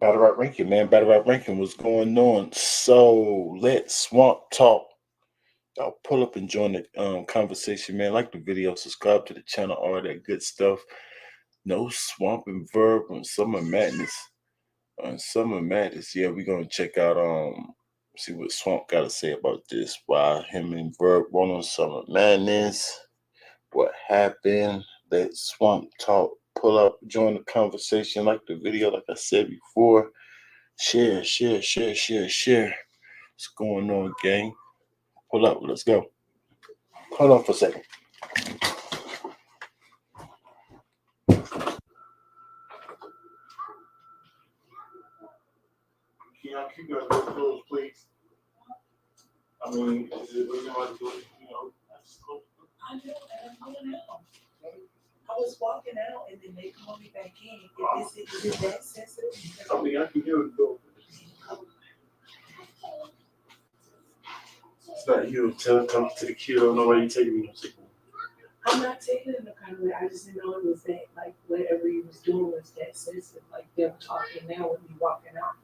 Battle Rap Ranking, man. Battle Rap Ranking, what's going on? So let's Swamp Talk. Y'all pull up and join the conversation, man. Like the video, subscribe to the channel, all that good stuff. No Swamp and Verb on Summer Madness. On Summer Madness, yeah, we're gonna check out see what Swamp gotta say about this. Why him and Verb won on Summer Madness. What happened? Let Swamp Talk. Pull up, join the conversation, like the video, like I said before. Share. What's going on, gang? Pull up, let's go. Hold on for a second. Can y'all keep your doors closed, please? I mean, is it really hard to do it? You know, I know, and I'm going out. I was walking out, and then they called me back in. Is it that sensitive? I mean, I can hear the door. It's not you. Talk to the kid. I don't know why you're taking me. I'm not taking it in the kind of way. I just didn't know it was that, like, whatever he was doing was that sensitive. Like, them talking now with me walking out.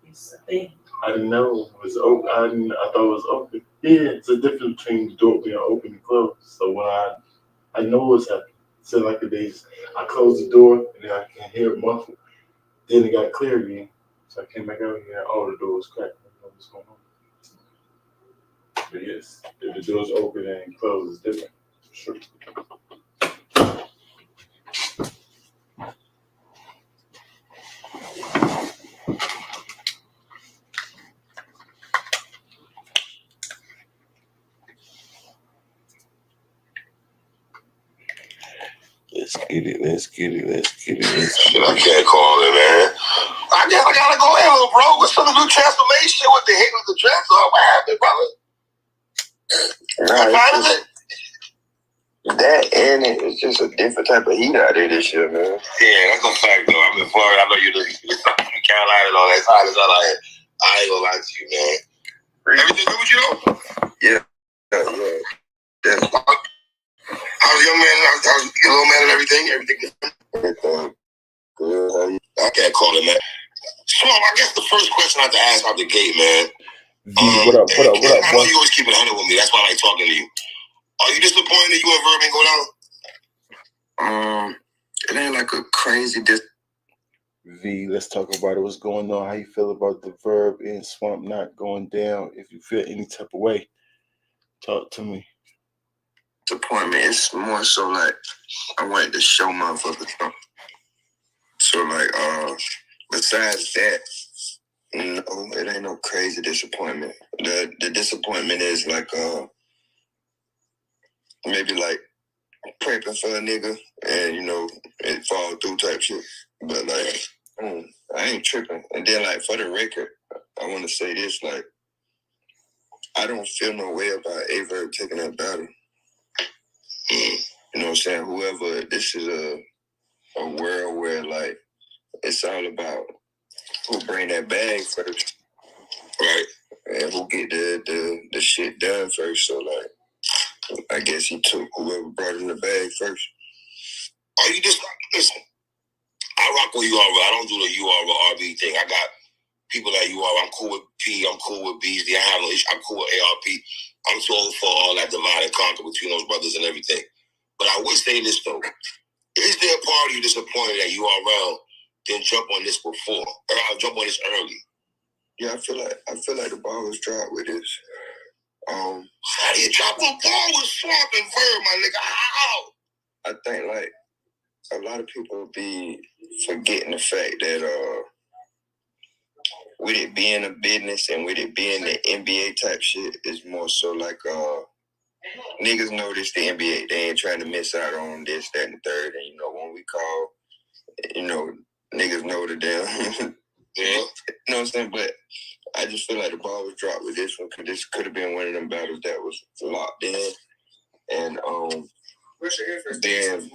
It's a thing. I didn't know it was open. I thought it was open. Yeah, it's a difference between the door being open and closed. So when I know what's happening. So like the days I closed the door and then I can hear it muffled. Then it got clear again. So I came back out here and all the doors cracked. I don't know what's going on. But yes, if the door's open and closed, it's different. Sure. Let's get it. Shit, I can't call it, man. I guess I gotta go in, little bro. What's some new transformation? What the heck with the dress on? What happened, brother? That and it's just a different type of heat out there this year, man. Yeah, that's a fact, though. I'm in Florida. I know you're in Carolina and all that. I ain't gonna lie to you, man. Everything good with you, though? Yeah. How's your man? How's your little man and everything? Everything good. I can't call it, man. Swamp, I guess the first question I have to ask out the gate, man. What up? I know you always keep it 100 with me. That's why I like talking to you. Are you disappointed that you and Verb ain't go down? It ain't like a crazy V, let's talk about it. What's going on? How you feel about the Verb and Swamp not going down? If you feel any type of way, talk to me. disappointment. It's more so like I wanted to show motherfuckers something. So like besides that, no, it ain't no crazy disappointment. The disappointment is like maybe like prepping for a nigga and you know it fall through type shit. But like I ain't tripping. And then like for the record, I want to say this, like I don't feel no way about Aver taking that battle. You know what I'm saying? Whoever, this is a world where like it's all about who bring that bag first, right? And who get the shit done first. So like I guess he took whoever brought in the bag first. Are you just listen? I rock with URL. I don't do the URL RB thing. I got people at URL. I'm cool with P. I'm cool with BZ. I have no issue. I'm cool with ARP. I'm too old for all that divide and conquer between those brothers and everything. But I would say this though: is there a part of you disappointed that URL didn't jump on this before, or I'll jump on this early? Yeah, I feel like the ball was dropped with this. How do you drop a ball with Swamp and Verb, my nigga? How? I think like a lot of people be forgetting the fact that with it being a business and with it being the NBA type shit, it's more so like niggas know this the NBA. They ain't trying to miss out on this, that, and the third. And you know when we call, you know niggas know the damn. Yeah. You know what I'm saying? But I just feel like the ball was dropped with this one because this could have been one of them battles that was locked in. And then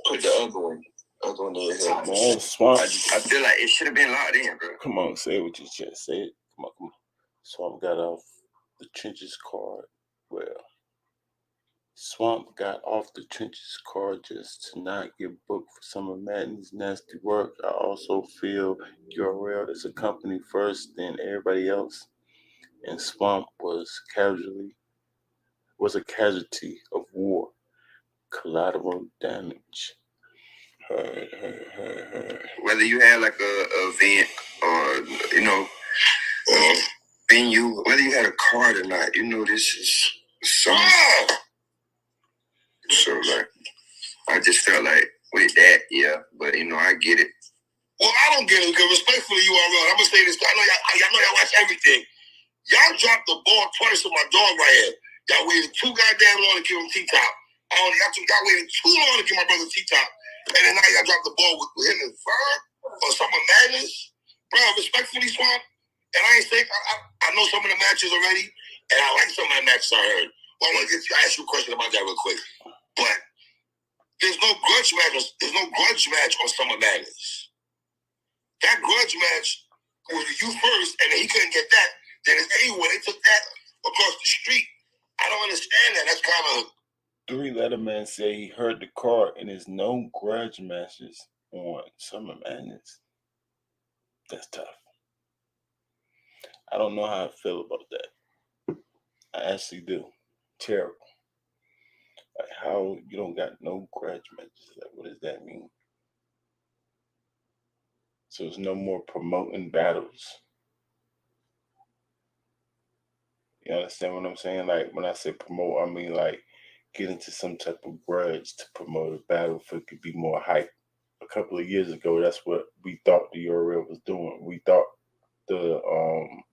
put the other one in your head. Man, Swamp. I feel like it should have been locked in, bro. Come on, say what you just said. Come on. Swamp got off the trenches card. Well, Swamp got off the trenches car just to not get booked for Summer Madness nasty work. I also feel URL is a company first, then everybody else, and Swamp was a casualty of war, collateral damage. Whether you had like a event or venue, whether you had a card or not, this is so. So like, I just felt like with that, yeah, but I get it. Well, I don't get it because respectfully, URL, I'm gonna say this. I know y'all watch everything. Y'all dropped the ball twice with my dog right here. Y'all waited too goddamn long to give him T-top. Y'all waited too long to give my brother T-top. And then now y'all dropped the ball with him and Ferg or Summer Madness. Bro, respectfully, Swamp, and I ain't saying, I know some of the matches already, and I like some of the matches I heard. Well, I want to ask you a question about that real quick. But there's no grudge match. There's no grudge match on Summer Madness. That grudge match was you first, and then he couldn't get that. Then it's anyone. They took that across the street. I don't understand that. That's kind of. 3-Letter-Man said he heard the card and there's no grudge matches on Summer Madness. That's tough. I don't know how I feel about that. I actually do. Terrible. Like, how you don't got no grudge matches? Like, what does that mean? So there's no more promoting battles. You understand what I'm saying? Like, when I say promote, I mean like get into some type of grudge to promote a battle for it could be more hype. A couple of years ago, that's what we thought the URL was doing. We thought the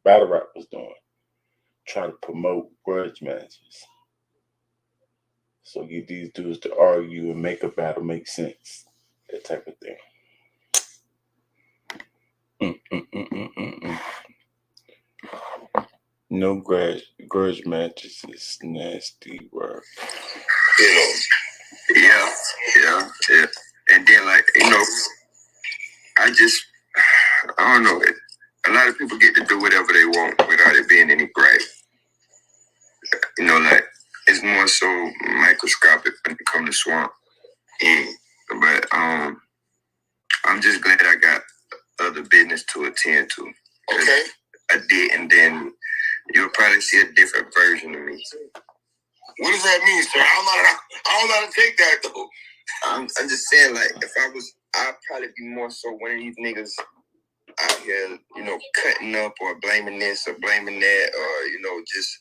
battle rap was doing. Try to promote grudge matches. So get these dudes to argue and make a battle make sense. That type of thing. No grudge matches is nasty work. Yeah. And then I don't know. A lot of people get to do whatever they want without it being any gripe. It's more so microscopic when it comes to Swamp. But I'm just glad I got other business to attend to. Okay. I did, and then you'll probably see a different version of me. What does that mean, sir? I don't know how to take that though. I'm just saying, like, if I'd probably be more so one of these niggas out here, cutting up or blaming this or blaming that, or just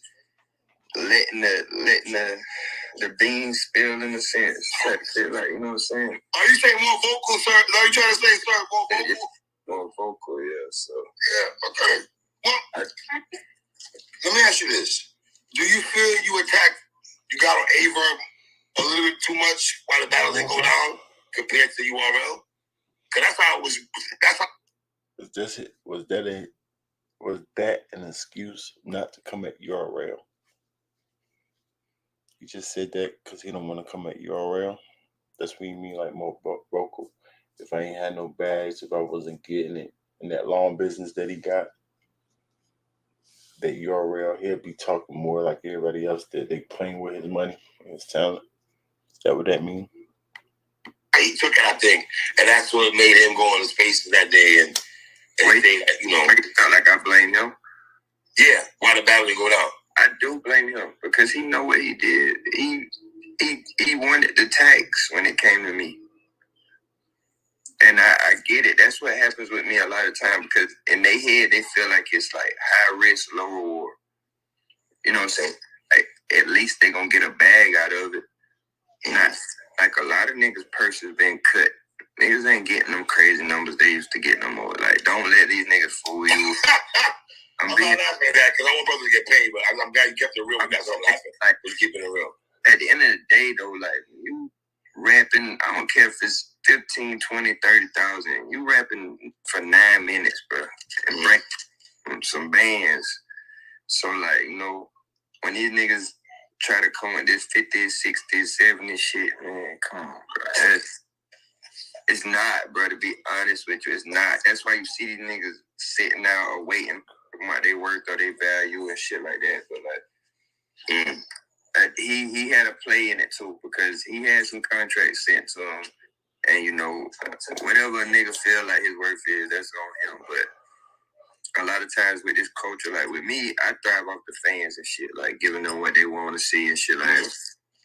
letting the beans spill in a sense. Like, you know what I'm saying? Are you saying more vocal, sir? Are you trying to say, sir, more vocal? Yeah, more vocal, yeah. So yeah, okay. Well, let me ask you this: do you feel you got on Averb a little bit too much while the battle didn't go down compared to URL? Cause that's how it was. That's how. Was that an excuse not to come at URL? You just said that because he don't want to come at URL. That's what you mean, like more vocal. If I ain't had no bags, if I wasn't getting it in that long business that he got, that URL, he'll be talking more like everybody else that they playing with his money and his talent. Is that what that means? He took it, I think, and that's what made him go on the spaces that day and everything. I felt like I blame him. Yeah, why the battle didn't go down? I do blame him because he know what he did. He wanted the tax when it came to me. And I get it. That's what happens with me a lot of time because in their head, they feel like it's like high risk, low reward. You know what I'm saying? Like, at least they going to get a bag out of it. Not like a lot of niggas' purses been cut. Niggas ain't getting them crazy numbers they used to get no more. Like, don't let these niggas fool you. I'm not laughing at that because I want brothers to get paid, but I'm glad you kept it real. That's what I'm laughing. Like, we're keeping it real. At the end of the day, though, like, you rapping, I don't care if it's 15, 20, 30,000. You rapping for 9 minutes, bro, and bring some bands. So, like, when these niggas try to come with this 50, 60, 70 shit, man, come on, bro. It's not, bro, to be honest with you. It's not. That's why you see these niggas sitting out or waiting for what they worth or they value and shit like that. But, like, he had a play in it too, because he had some contracts sent to him, and you know, whatever a nigga feel like his worth is, that's on him. But a lot of times with this culture, like with me, I thrive off the fans and shit, like giving them what they want to see and shit. Like as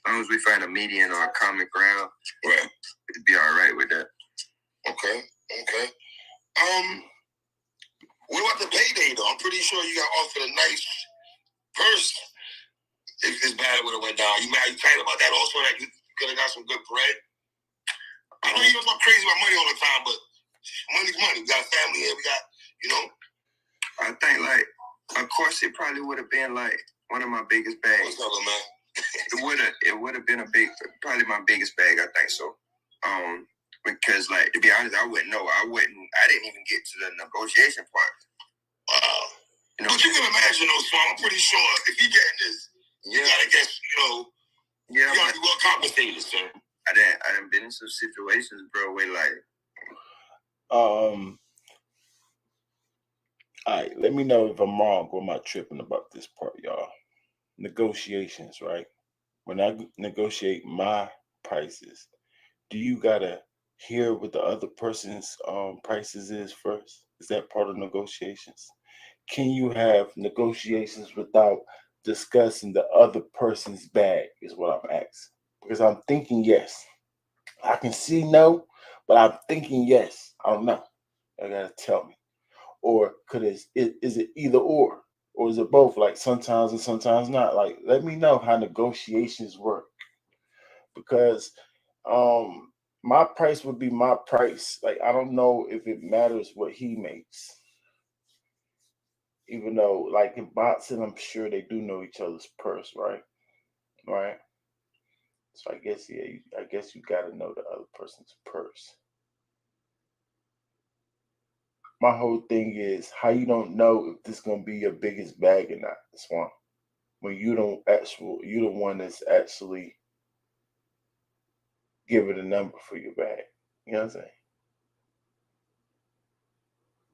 long as we find a median or a common ground, right, it'd be all right with that. Okay. What about the payday though? I'm pretty sure you got offered a nice purse. If it's bad, it would have went down. You tight about that also? Like you could have got some good bread. I know you're not crazy about money all the time, but money's money. We got a family here. We got, you know. I think like, of course, it probably would have been like one of my biggest bags. What's up, man? It would have been probably my biggest bag. I think so. Because like to be honest, I didn't even get to the negotiation part. Wow. You know, but you can imagine though, so I'm pretty sure if you getting this, you gotta get, you know, you gotta be well compensated, sir. I done been in some situations, bro, where like All right, let me know if I'm wrong or am I tripping about this part, y'all. Negotiations, right? When I negotiate my prices, do you gotta hear what the other person's prices is first? Is that part of negotiations? Can you have negotiations without discussing the other person's bag? Is what I'm asking. Because I'm thinking yes. I can see no, but I'm thinking yes. I don't know. I gotta tell me. Or is it either or is it both? Like sometimes and sometimes not. Like let me know how negotiations work, because my price would be my price. Like I don't know if it matters what he makes, even though like in boxing, I'm sure they do know each other's purse, right? Right. So I guess I guess you got to know the other person's purse. My whole thing is how you don't know if this gonna be your biggest bag or not. Swan, when you the one that's actually giving a number for your bag. You know what I'm saying?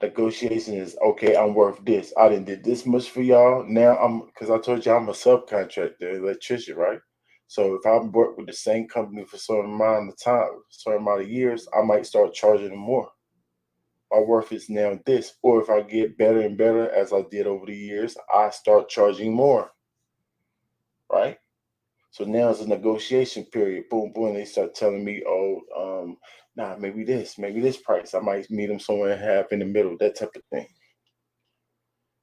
Negotiation is okay. I'm worth this. I didn't did this much for y'all. Now because I told you I'm a subcontractor, electrician, right? So if I work with the same company for certain amount of time, certain amount of years, I might start charging them more. My worth is now this. Or if I get better and better as I did over the years, I start charging more. Right? So now it's a negotiation period. Boom, boom. They start telling me, nah, maybe this price. I might meet them somewhere half in the middle, that type of thing.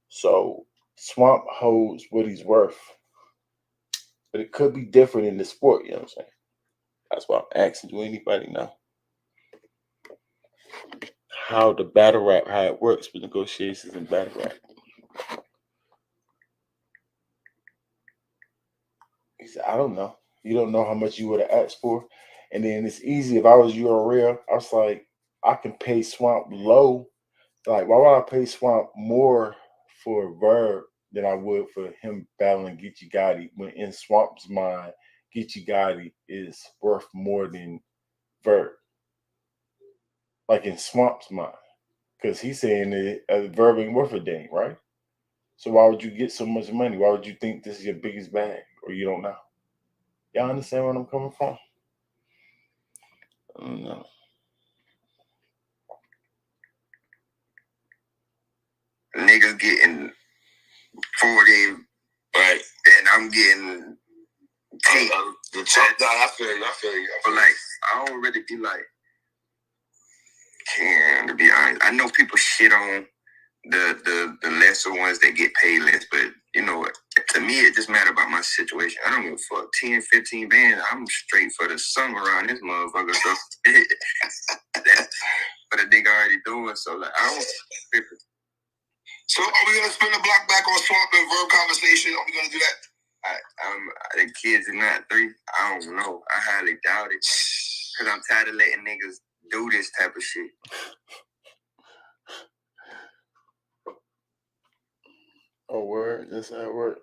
So Swamp holds what he's worth. But it could be different in the sport, you know what I'm saying? That's why I'm asking, do anybody know how the battle rap, how it works with negotiations and battle rap? He said, I don't know. You don't know how much you would have asked for. And then it's easy. If I was URL, I was like, I can pay Swamp low. Like, why would I pay Swamp more for Verb than I would for him battling Geechee Gotti when in Swamp's mind, Geechee Gotti is worth more than Verb? Like in Swamp's mind. Because he's saying that Verb ain't worth a dang, right? So why would you get so much money? Why would you think this is your biggest bag? Or you don't know? Y'all understand where I'm coming from? I don't know. Niggas getting 40, right? And I'm getting 10. The top down, I feel you. But like, I don't really be like, caring, to be honest. I know people shit on the lesser ones that get paid less, but you know, to me, it just matter about my situation. I don't give a fuck. 10, 15 bands, I'm straight for the summer around this motherfucker. So that's what a nigga already doing. So like, I don't. So are we gonna spin the block back on Swamp and Verb conversation? Are we gonna do that? The kids are not 3. I don't know. I highly doubt it. Cause I'm tired of letting niggas do this type of shit. Oh, word? That's how it works.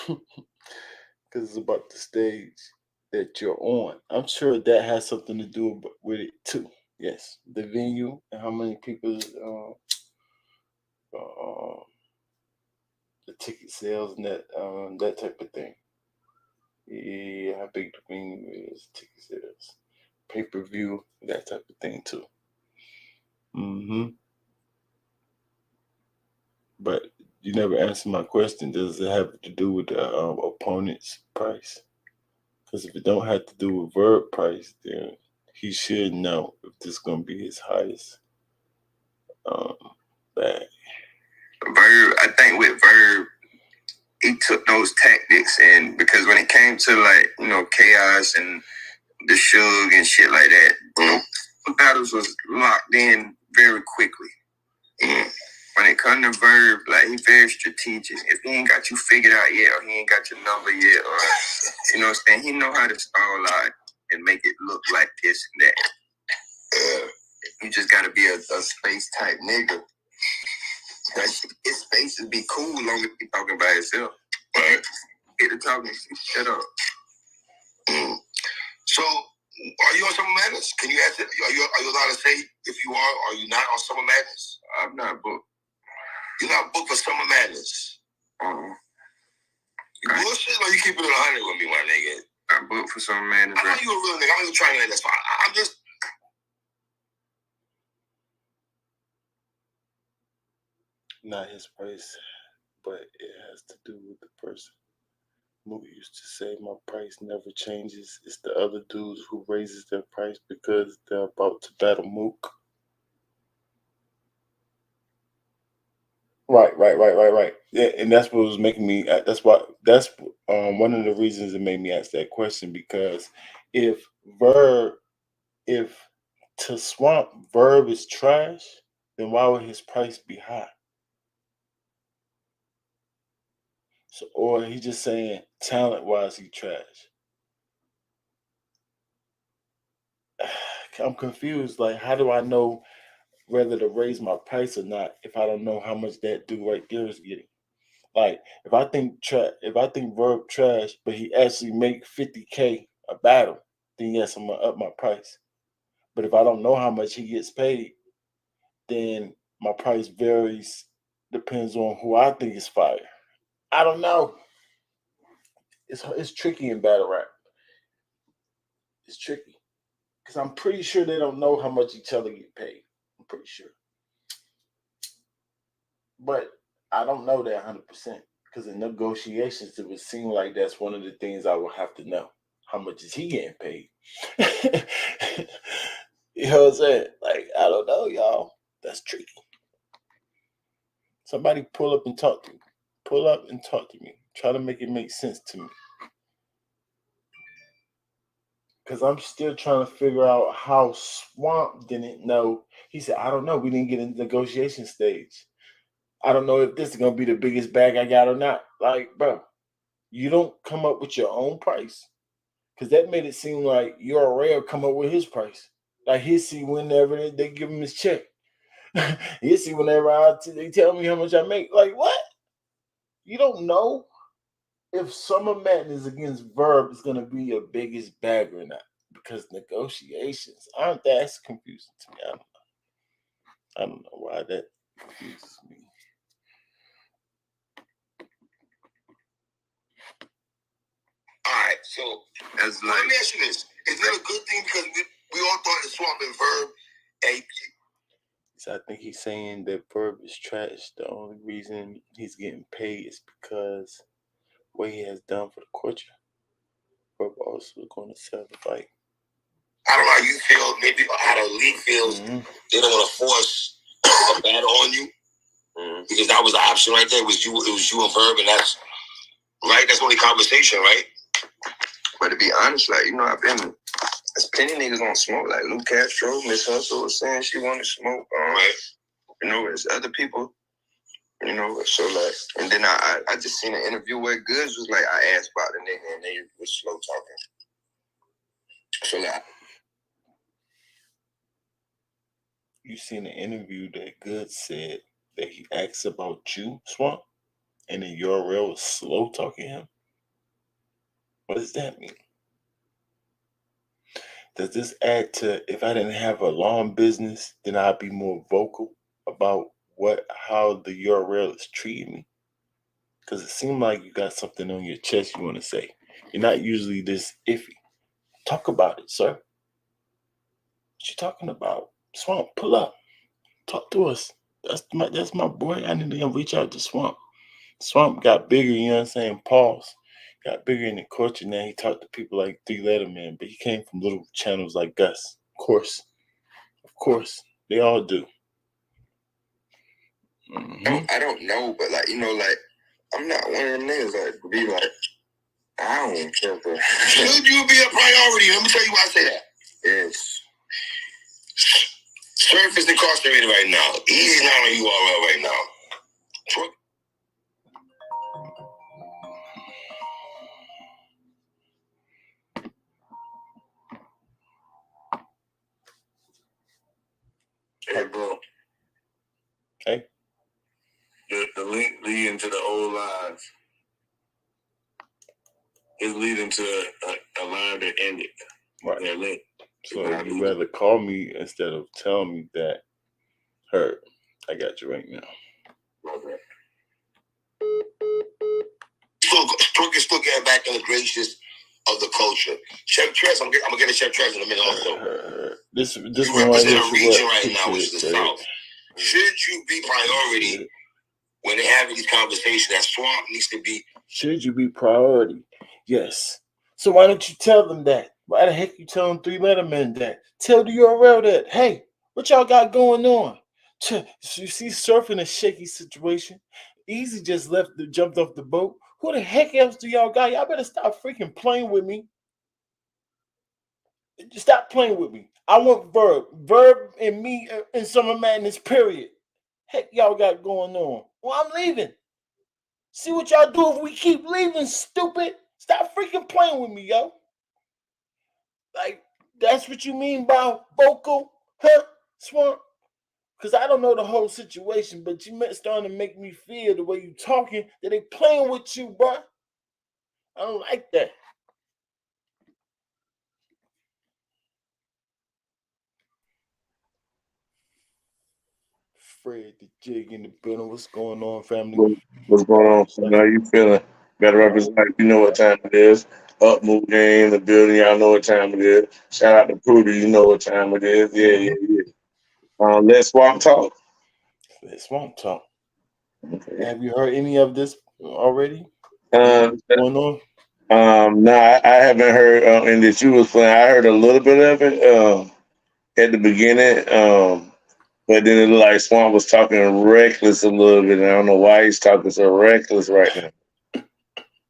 Because it's about the stage that you're on. I'm sure that has something to do with it too. Yes, the venue and how many people, the ticket sales and that type of thing. Yeah, how big the venue is, ticket sales, pay-per-view, that type of thing too. But you never answered my question. Does it have to do with the opponent's price? Because if it don't have to do with Verb price, then he should know if this is gonna be his highest bag. Verb, I think with Verb, he took those tactics, and because when it came to like chaos and the Suge and shit like that, battles was locked in very quickly. When it comes to Verb, like he very strategic. If he ain't got you figured out yet, or he ain't got your number yet, or what I'm saying, he know how to stall out and make it look like this and that. You just gotta be a space type nigga. His space would be cool long as he talking by himself. Right? Get to talking, shut up. So, are you on Summer Madness? Can you answer? Are you allowed to say if you are you not on Summer Madness? I'm not booked. You're not booked for Summer Madness. You bullshit, or you keeping it 100 with me, my nigga? I'm booked for Summer Madness. I know you a real nigga. I'm even trying to. That's fine. I'm just. Not his price, but it has to do with the person. Mook used to say, "My price never changes. It's the other dudes who raises their price because they're about to battle Mook." Right. Yeah, and that's what was making me. That's one of the reasons it made me ask that question, because if to swamp Verb is trash, then why would his price be high? So, or he's just saying talent wise he trash. I'm confused. Like, how do I know whether to raise my price or not if I don't know how much that dude right there is getting? Like, if I think Verb trash, but he actually make 50K a battle, then yes, I'm gonna up my price. But if I don't know how much he gets paid, then my price varies. Depends on who I think is fire. I don't know. It's tricky in battle rap. It's tricky because I'm pretty sure they don't know how much each other get paid. I'm pretty sure, but I don't know that 100% because in negotiations it would seem like that's one of the things I would have to know. How much is he getting paid? You know what I'm saying? Like, I don't know, y'all. That's tricky. Somebody pull up and talk to me. Pull up and talk to me. Try to make it make sense to me. Because I'm still trying to figure out how Swamp didn't know. He said, I don't know. We didn't get in the negotiation stage. I don't know if this is going to be the biggest bag I got or not. Like, bro, you don't come up with your own price. Because that made it seem like URL come up with his price. Like, he'll see whenever they give him his check. He'll see whenever they tell me how much I make. Like, what? You don't know if Summer Madness against Verb is going to be your biggest bag or not. Because negotiations aren't that confusing to me. I don't know why that confuses me. Alright, so let me ask you this. Is that a good thing? Because we all thought the Swamp and Verb So I think he's saying that Verb is trash. The only reason he's getting paid is because what he has done for the culture. Verb also going to sell the bike. I don't know how you feel. Maybe how the league feels. Mm-hmm. They don't want to force a battle on you because that was the option right there. It was you and Verb, and that's right. That's only conversation, right? But to be honest, like there's plenty of niggas on smoke. Like Luke Castro, Miss Hustle was saying she wanted smoke. Right. There's other people. So like, and then I just seen an interview where Goods was like, I asked about the nigga and they was slow talking. So like, you seen an interview that Goods said that he asked about you, Swamp, and then URL was slow talking him? What does that mean? Does this add to, if I didn't have a long business, then I'd be more vocal about how the URL is treating me? Because it seemed like you got something on your chest you want to say. You're not usually this iffy. Talk about it, sir. What you talking about? Swamp, pull up. Talk to us. That's my boy. I need to reach out to Swamp. Swamp got bigger, you know what I'm saying? Pause. Got bigger in the culture now. He talked to people like Three Letter Man, but he came from little channels like Gus. Of course. They all do. Mm-hmm. I don't know, but like, like I'm not one of them niggas like to be like, I don't care. Should you be a priority? Let me tell you why I say that. Yes. Surf is incarcerated right now. He's not on URL right now. Hey, bro. Hey. The link leading to the old lives is leading to a line that ended. Right. That link. So you rather call me instead of telling me that. Heard. I got you right now. Okay. Tawk is still getting back in the gracious of the culture. Chef Trez, I'm gonna get a Chef Trez in a minute also. This you one right represent here a region right appreciate now, which is the South. Should you be priority when they're having these conversations? That Swamp needs to be. Should you be priority? Yes. So why don't you tell them that? Why the heck you telling Three Letter Men that? Tell the URL that, hey, what y'all got going on? You see, surfing a shaky situation. Easy just jumped off the boat. Who the heck else do y'all got? Y'all better stop freaking playing with me. Stop playing with me. I want Verb. Verb and me in Summer Madness, period. Heck y'all got going on? Well, I'm leaving. See what y'all do if we keep leaving, stupid. Stop freaking playing with me, yo. Like, that's what you mean by vocal, huh, Swamp? Because I don't know the whole situation, but you starting to make me feel the way you talking that they playing with you, bro. I don't like that. Fred the Jig in the building. What's going on, family? What's going on? How you feeling? Gotta represent. You know what time it is. Up, move game, the building. Y'all know what time it is. Shout out to Prudy. You know what time it is. Yeah. Let's swamp talk. Let's Swamp Talk. Okay. Have you heard any of this already? Going on? No, I haven't heard. And that you was playing. I heard a little bit of it at the beginning. But then it looked like Swamp was talking reckless a little bit. And I don't know why he's talking so reckless right now.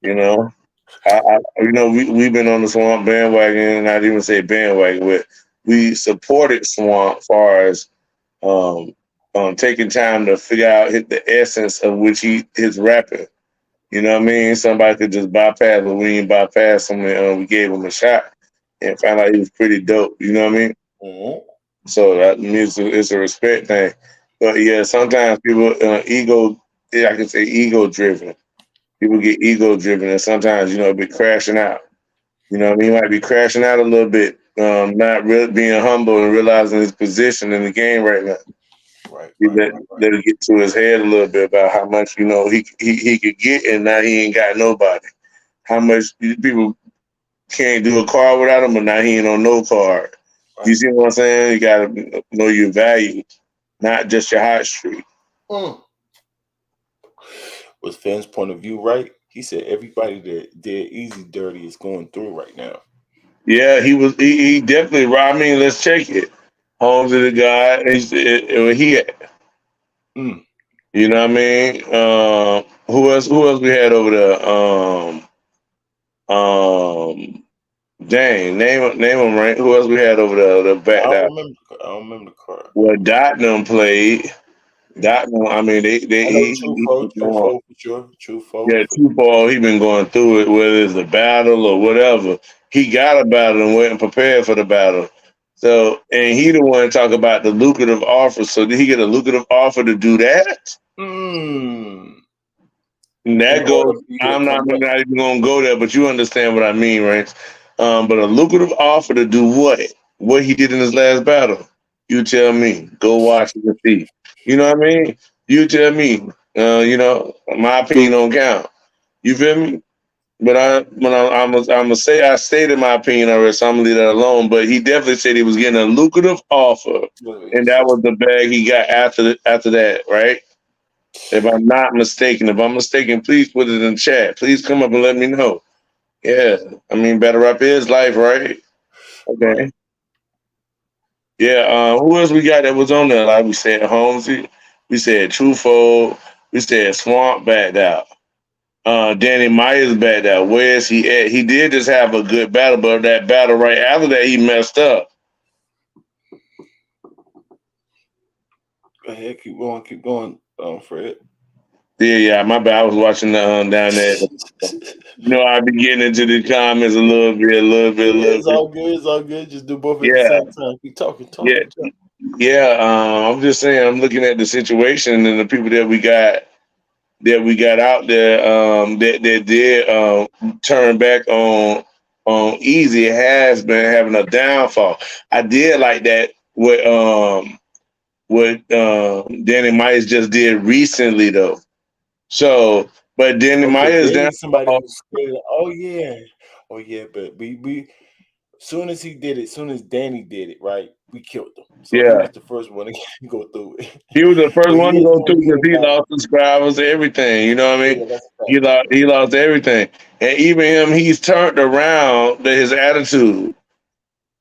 You know. We've been on the Swamp bandwagon, not even say bandwagon, but we supported Swamp as far as taking time to figure out the essence of which his rapping. You know what I mean? Somebody could just bypass, but we didn't bypass him, and we gave him a shot and found out he was pretty dope. You know what I mean? Mm-hmm. So that means it's a respect thing. But yeah, sometimes people I can say ego driven. People get ego driven, and sometimes be crashing out. You know what I mean? He might be crashing out a little bit, not really being humble and realizing his position in the game right now. Right. Let it get to his head a little bit about how much he could get, and now he ain't got nobody. How much people can't do a card without him, but now he ain't on no card. Right. You see what I'm saying? You gotta know your value, not just your hot streak. Was fans' point of view right? He said everybody that did Easy Dirty is going through right now. Yeah, he definitely. I mean, let's check it. Home to the guy. He had. You know what I mean? Who else we had over there? Dang, name them right. Who else we had over there? The back. I don't remember the card. Well, Dotnam played. Dotnam. I mean, True for sure. Yeah, True he been going through it, whether it's a battle or whatever. He got a battle and went and prepared for the battle. So, and he the one talk about the lucrative offer. So did he get a lucrative offer to do that? And that goes. I'm not even gonna go there, but you understand what I mean, right? But a lucrative offer to do what? What he did in his last battle? You tell me. Go watch it and see. You know what I mean? You tell me. My opinion don't count. You feel me? But I'm gonna say I stated my opinion already, so I'm gonna leave that alone. But he definitely said he was getting a lucrative offer, and that was the bag he got after that, right? If I'm not mistaken, if I'm mistaken, please put it in chat. Please come up and let me know. Yeah, I mean, better up is life, right? Okay. Right. Yeah. Who else we got that was on there? Like we said, Holmesy. We said Truthful. We said Swamp backed out. Danny Myers backed out. Where is he at? He did just have a good battle, but that battle right after that, he messed up. Go ahead, keep going, Fred. Yeah, my bad. I was watching the down there. You know, I be getting into the comments a little bit. It's all good. It's all good. Just do both at the Yeah, same time. Keep talking. yeah, Talk. yeah. I'm just saying. I'm looking at the situation and the people that we got out there that did turn back on Easy has been having a downfall. I did like that what Danny Myers just did recently though. So, but Danny Okay, Myers they need somebody downfall, who's scared. Oh yeah. But we soon as he did it, soon as Danny did it, right, we killed him. So he yeah. was the first one to go through it. He was the first But he one to is go gonna through be because a he guy. lost subscribers, everything. You know what I mean? Yeah, that's a fact. That's a fact. He lost everything, and even him, he's turned around his attitude.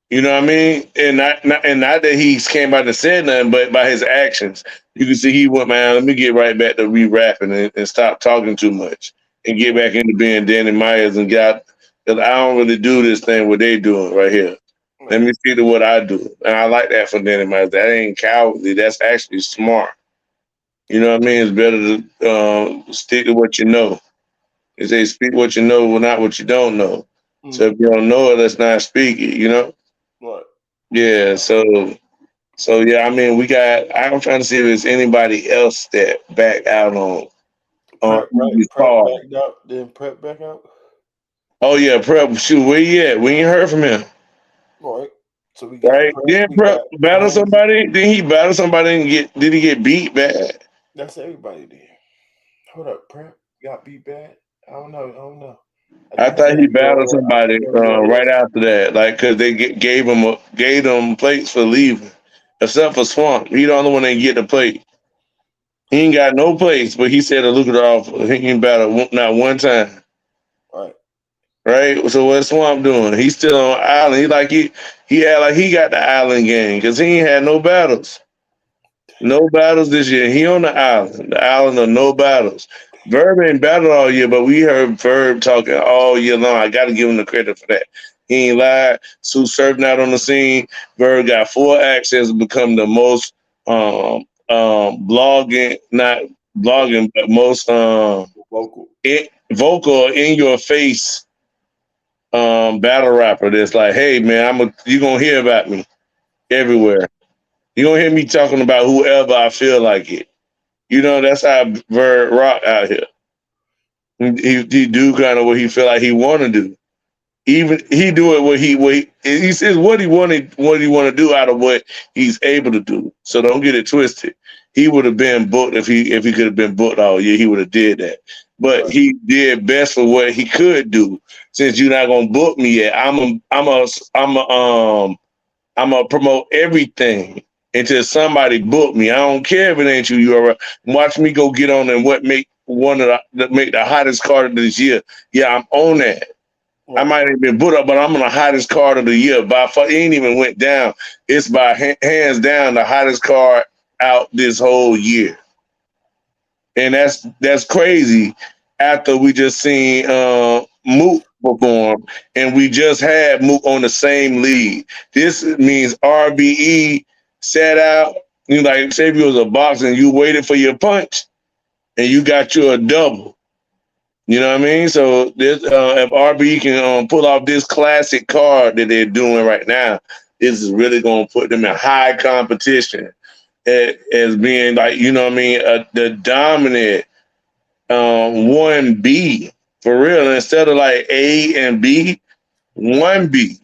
You know what I mean? And not that he came out and said nothing, but by his actions, you can see he went, man. Let me get right back to re-rapping and stop talking too much and get back into being Danny Myers and got. Because I don't really do this thing what they doing right here. Let Right. me see to what I do, and I like that for Danny Myers. That ain't cowardly. That's actually smart. You know what I mean? It's better to stick to what you know. They say speak what you know, well, not what you don't know. So if Mm, you don't know it, let's not speak it. You know? right. Yeah. So yeah. I mean, we got. I'm trying to see if there's anybody else that back out on Prep, right? Easy's Prep card. backed out. Then Prep back out. Oh yeah, Prep. Shoot, where you at? We ain't heard from him. All right. So we got Right? Prep. Didn't We Prep got battle Holmes. somebody? Did he battle somebody and get? Did he get beat bad? That's everybody there. Hold up, Prep got beat bad. I don't know. I I think he thought got he battled URL. I think somebody he got URL. right after that, like because they gave them plates for leaving, except for Swamp. He the only one that didn't get the plate. He ain't got no plates, but he said to look it off. He ain't battled not one time, All right. right? So what's Swamp doing? He's still on island. He had like he got the island game because he ain't had no battles. No battles this year. He on the island of no battles. Verb ain't battled all year, but we heard Verb talking all year long. I got to give him the credit for that. He ain't lied. Sue surfing out on the scene. Verb got 4 accents, become the most blogging, not blogging, but most Vocal. vocal in your face battle rapper. That's like, hey man, you gonna hear about me everywhere. You gonna hear me talking about whoever I feel like it. You know, that's how Bird rock out here. He do kind of what he feel like he want to do. Even he do it he says what he want to do out of what he's able to do. So don't get it twisted. He would have been booked if he could have been booked all year. He would have did that. But Right. he did best for what he could do. Since you're not gonna book me yet, I'm gonna promote everything until somebody book me. I don't care if it ain't you. You are watch me go get on and what make one of make the hottest card of this year. Yeah, I'm on that. I Right. might have been put up, but I'm on the hottest card of the year. By far, it ain't even went down. It's by hands down the hottest card out this whole year, and that's crazy. After we just seen Mook perform, and we just had Mook on the same lead. This means RBE sat out. You know, like say if you was a boxer and you waited for your punch, and you got you a double. You know what I mean? So this, if RB can pull off this classic card that they're doing right now, this is really going to put them in high competition as being like, you know what I mean, the dominant 1B for real. Instead of like A and B, 1B.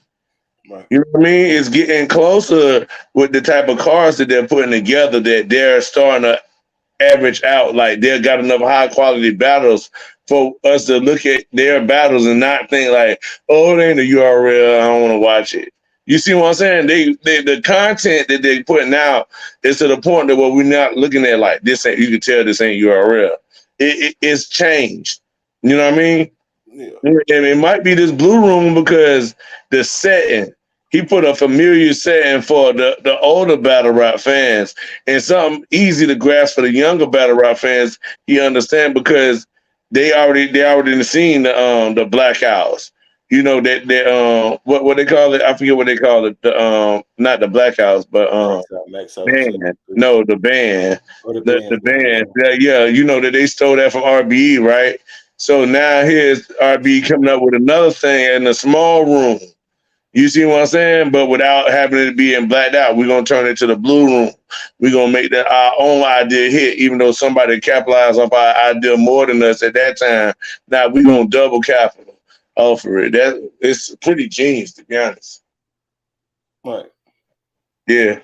Right. You know what I mean? It's getting closer with the type of cards that they're putting together that they're starting to average out. Like they got enough high quality battles for us to look at their battles and not think like, oh, it ain't a URL. I don't want to watch it. You see what I'm saying? They the content that they putting out is to the point that what we're not looking at like this ain't. You can tell this ain't URL. It's changed. You know what I mean? Yeah. And it might be this blue room because the setting. He put a familiar setting for the older battle rap fans and something easy to grasp for the younger battle rap fans. He understand because they already seen the blackouts. You know that what they call it? I forget what they call it. The not the blackouts, but Max out band. 2 3. No, the band. Or the The band. band. Yeah, you know that they stole that from RBE, right? So now here's RBE coming up with another thing in a small room. You see what I'm saying? But without having it being blacked out, we're gonna turn it to the blue room. We're gonna make that our own idea hit, even though somebody capitalized off our idea more than us at that time. Now we're gonna double capital off of it. That it's pretty genius, to be honest. Right. Yeah.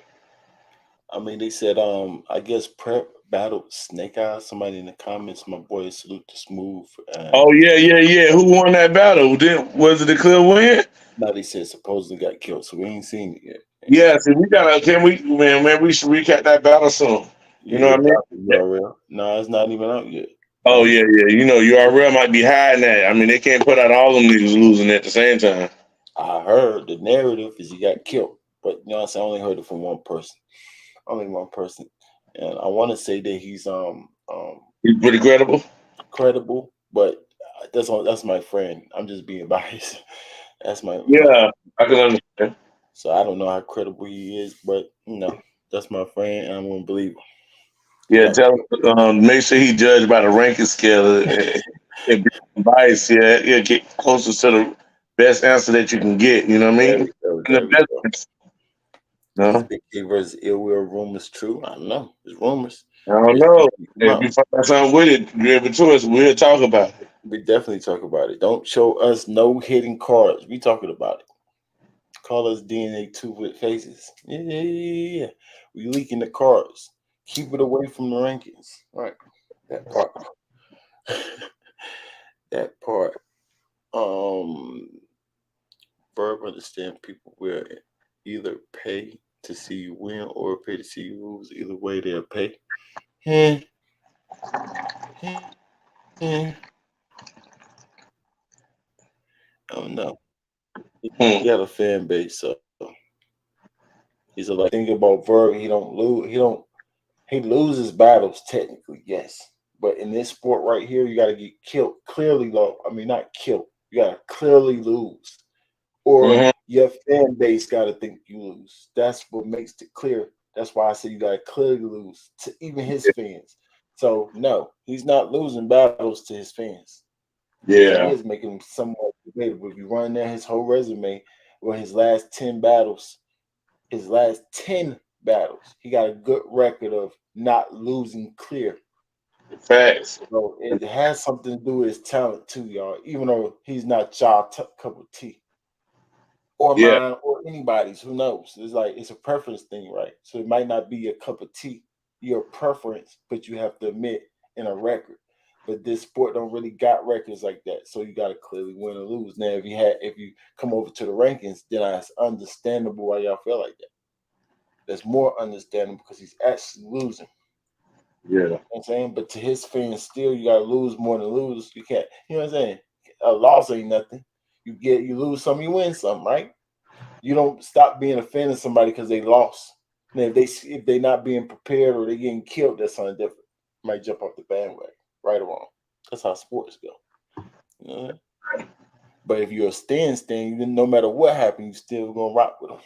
I mean, they said, I guess Prep battled Snake Eyes. Somebody in the comments, my boy, salute to Smooth. Oh yeah. Who won that battle? Was it a clear win? Now they said supposedly got killed, so we ain't seen it yet. Yeah, see, we gotta. Can we, man? We should recap that battle soon. You Yeah, know they what I mean? dropped the URL. No, it's not even out yet. Oh yeah. You know, URL might be hiding that. I mean, they can't put out all them niggas losing at the same time. I heard the narrative is he got killed, but you know what I'm saying? I only heard it from one person. Only one person. And I want to say that he's He's pretty credible. credible, but that's my friend. I'm just being biased. That's my Yeah, I can understand. so I don't know how credible he is, but you know, that's my friend, and I'm gonna believe him. He Yeah, got tell him, make sure he judged by the ranking scale. And be biased, yeah, get closer to the best answer that you can get. You know what I there mean? we go. And the There we go. best, Is no, Big K versus Ill Will rumors true? I don't know. It's rumors. I don't It's know. definitely come If out. you find something with it, give it to us. We'll talk about it. We definitely talk about it. Don't show us no hidden cards. We talking about it. Call us DNA two with faces. Yeah. We leaking the cards. Keep it away from the rankings. Right. That part. That part. Um Verb understand people will either pay to see you win or pay to see you lose. Either way they'll pay. Eh, eh, I don't know. Hmm. He got a fan base, so he's a like thing about Verb, he don't lose he loses battles technically, yes. But in this sport right here, you gotta get killed clearly low. I mean not killed. You gotta clearly lose. Or Mhm. your fan base got to think you lose. That's what makes it clear. That's why I say you got to clearly lose to even his fans. So no, he's not losing battles to his fans. If he Yeah, is making them somewhat debatable, if you run down his whole resume, or his last 10 battles, he got a good record of not losing clear. facts. So it has something to do with his talent too, y'all. Even though he's not y'all cup of tea. Or Yeah, mine or anybody's. Who knows? It's like it's a preference thing, right? So it might not be a cup of tea, your preference, but you have to admit in a record. But this sport don't really got records like that, so you got to clearly win or lose. Now, if you come over to the rankings, then it's understandable why y'all feel like that. That's more understandable because he's actually losing. yeah, You know what I'm saying? But to his fans, still, you got to lose more than lose. You can't. You know what I'm saying? A loss ain't nothing. You lose some, you win some, right? You don't stop being a fan of somebody because they lost. Now, if they not being prepared or they getting killed, that's something different. You might jump off the bandwagon, right or wrong. That's how sports go. You know? But if you're a stand, no matter what happens, you still gonna rock with them.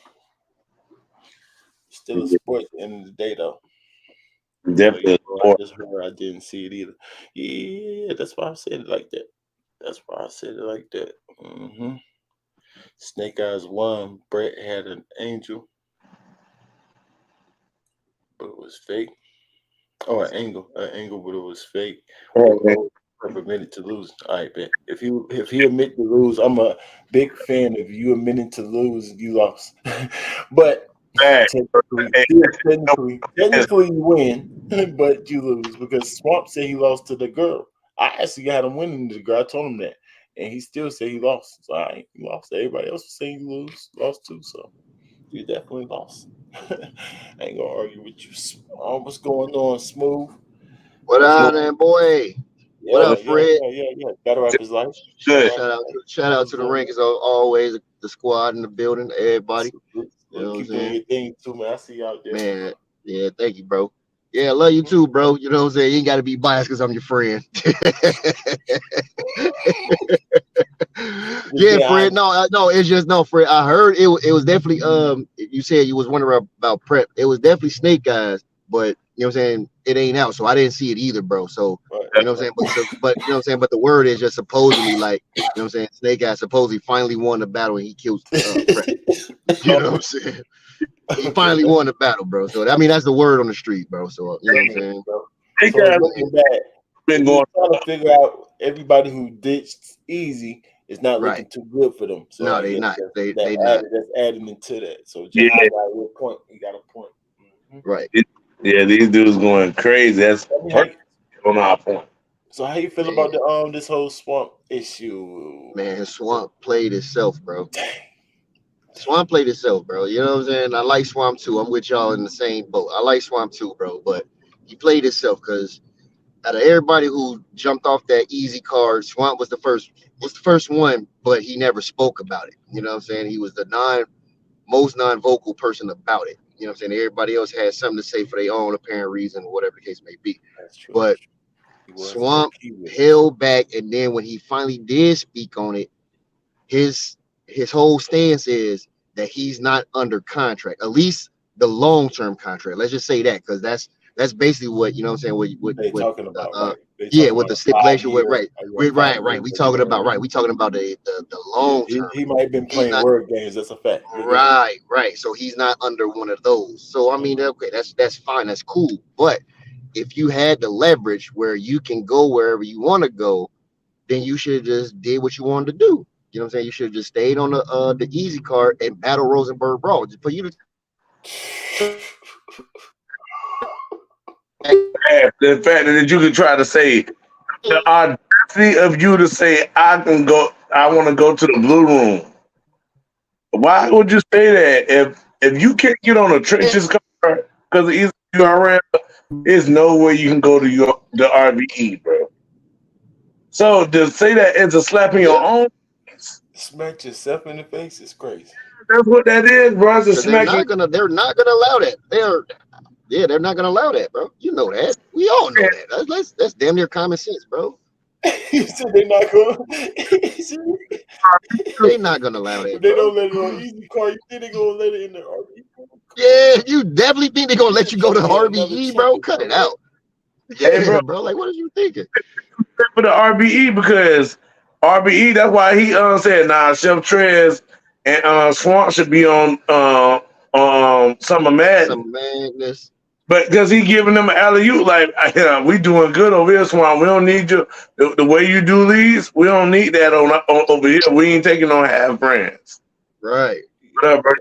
It's still a sport at the end of the day, though. Like, definitely. bro, I just heard I didn't see it either. Yeah, that's why I said it like that. That's why I said it like that. Snake Eyes won. Brett had an angel, but it was fake. Oh, an angle, but it was fake. Or admitted to lose. All right, bet. If he admit to lose, I'm a big fan of you admitting to lose. You lost, but Facts. technically, Hey, yeah, technically you win, but you lose because Swamp said he lost to the girl. I actually got him winning the girl. I told him that, and he still said he lost. So I ain't he lost. Everybody else was saying he lost too. So you definitely lost. I ain't gonna argue with you. What's going on, Smooth? What on then, boy? What up, Fred? Yeah. Gotta rap his life. Good. Shout out to the ring as always, the squad in the building, everybody. You know Keep what I'm doing saying? your thing too, man. I see you out there. Man, yeah, thank you, bro. Yeah, I love you too, bro. You know what I'm saying? You ain't gotta be biased because I'm your friend. Yeah, Fred. No, it's just no, Fred. I heard it was definitely you said you was wondering about prep. It was definitely Snake Guys, but you know what I'm saying, it ain't out, so I didn't see it either, bro. So you know what I'm saying, but you know what I'm saying, but the word is just supposedly, like, you know what I'm saying, Snake Guy supposedly finally won the battle and he killed prep. You know what I'm saying? He finally won the battle, bro. So I mean, that's the word on the street, bro. So you know what I'm saying? Snake So Eyes looking back, been we're going. trying to figure out everybody who ditched Easy is not Right. looking too good for them. So No, I they guess not. They that's not. adding into that. So Jahai Yeah. got a point. He got a point. Right. Yeah, these dudes going crazy. That's perfect on our point. So how you feel Man. about the this whole swamp issue? Man, Swamp played itself, bro. Swamp played itself, bro. You know what I'm saying? I like Swamp too. I'm with y'all in the same boat. I like Swamp too, bro. But he played itself because out of everybody who jumped off that easy card, Swamp was the first one, but he never spoke about it. You know what I'm saying? He was the most non-vocal person about it. You know what I'm saying? Everybody else had something to say for their own apparent reason, or whatever the case may be. That's true. But Swamp held back, and then when he finally did speak on it, his whole stance is that he's not under contract, at least the long-term contract. Let's just say that, because that's basically what, you know what I'm saying, what they talking about, right? Yeah, with the stipulation with right. We talking about the long term. He might have been playing word games. That's a fact. Right. So he's not under one of those. So I mean, okay, that's fine, that's cool. But if you had the leverage where you can go wherever you want to go, then you should have just did what you wanted to do. You know what I'm saying? You should have just stayed on the easy card and battle Rosenberg Brawl. Just for you to the fact that you can try to say the audacity of you to say I want to go to the blue room. Why would you say that if you can't get on a trenches card because of easy URL? There's no way you can go to the RVE, bro. So to say that it's a slap in your own face, smack yourself in the face is crazy. That's what that is, bro. They're not gonna allow that. They're not gonna allow that, bro. You know that. We all know that. That's damn near common sense, bro. He said they're not going. They're not gonna allow that. If they don't let it on easy card, you think they're gonna let it in the RBE? Yeah, you definitely think they're gonna let you go to RBE, bro? Cut it out. Yeah, bro. Like, what are you thinking? For the RBE, because RBE, that's why he said, nah, Chef Trez and Swamp should be on Summer Madness. Summer Madness. But because he giving them an alley-oop, like, we doing good over here, Swamp. We don't need you. The way you do these, we don't need that on over here. We ain't taking on half brands. Right. What up, bro?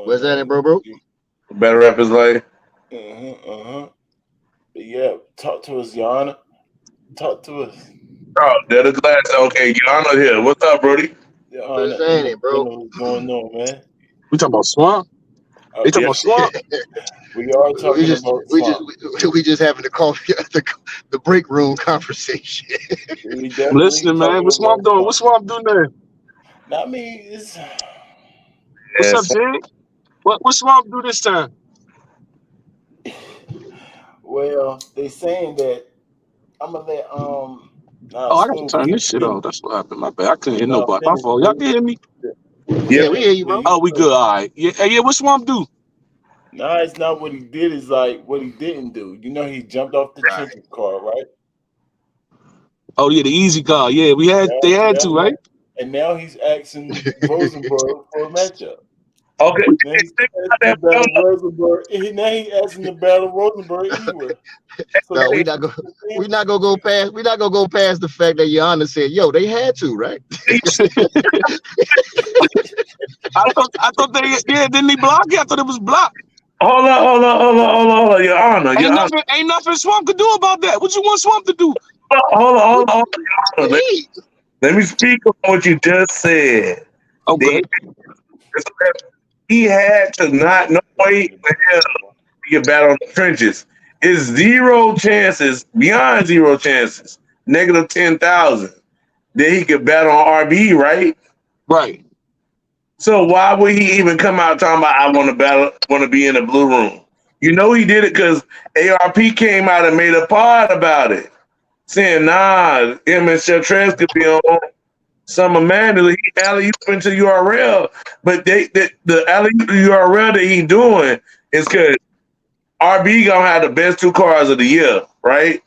What's that, bro? Better rap is like. Yeah, talk to us, Yana. Talk to us. Oh, they're the glass. Okay, Yana here. What's up, Brody? What's that, bro? What's going on, man? We talking about Swamp? We talking about Swamp? We are talking about Swamp. We just having the break room conversation. Listening, man. What Swamp doing? What Swamp doing there? I mean, it's... What's up, Zig? What Swamp do this time? Well, they saying that I'm gonna let I got to turn this shit off. That's what happened. My bad. I couldn't hear nobody. My fault. Y'all can hear me? Yeah, we hear you, bro. Oh, we good. All right. Yeah. What Swamp do? No, it's not what he did. It's like what he didn't do. You know, he jumped off the trenches car, right? Oh yeah, the easy car. Yeah, they had to, right? And now he's asking Rosenberg for a matchup. Okay. Now he's asking to battle Rosenberg anywhere. So no, we're not gonna go past the fact that Yana said, "Yo, they had to, right?" I thought they didn't he block it? I thought it was blocked. Hold on, Your Honor. Ain't nothing Swamp could do about that. What you want Swamp to do? Hold on, Your Honor. Let me speak on what you just said. Okay. He had to not no way in hell to get battle in the trenches. It's zero chances, beyond zero chances, negative 10,000 that he could battle on RB, right? Right. So why would he even come out talking about I want to battle, want to be in the blue room? You know he did it because ARP came out and made a pod about it, saying nah, him and Chef Trez could be on Summer Mandela. He alley into URL, but the alley URL that he doing is because RB gonna have the best 2 cars of the year, right?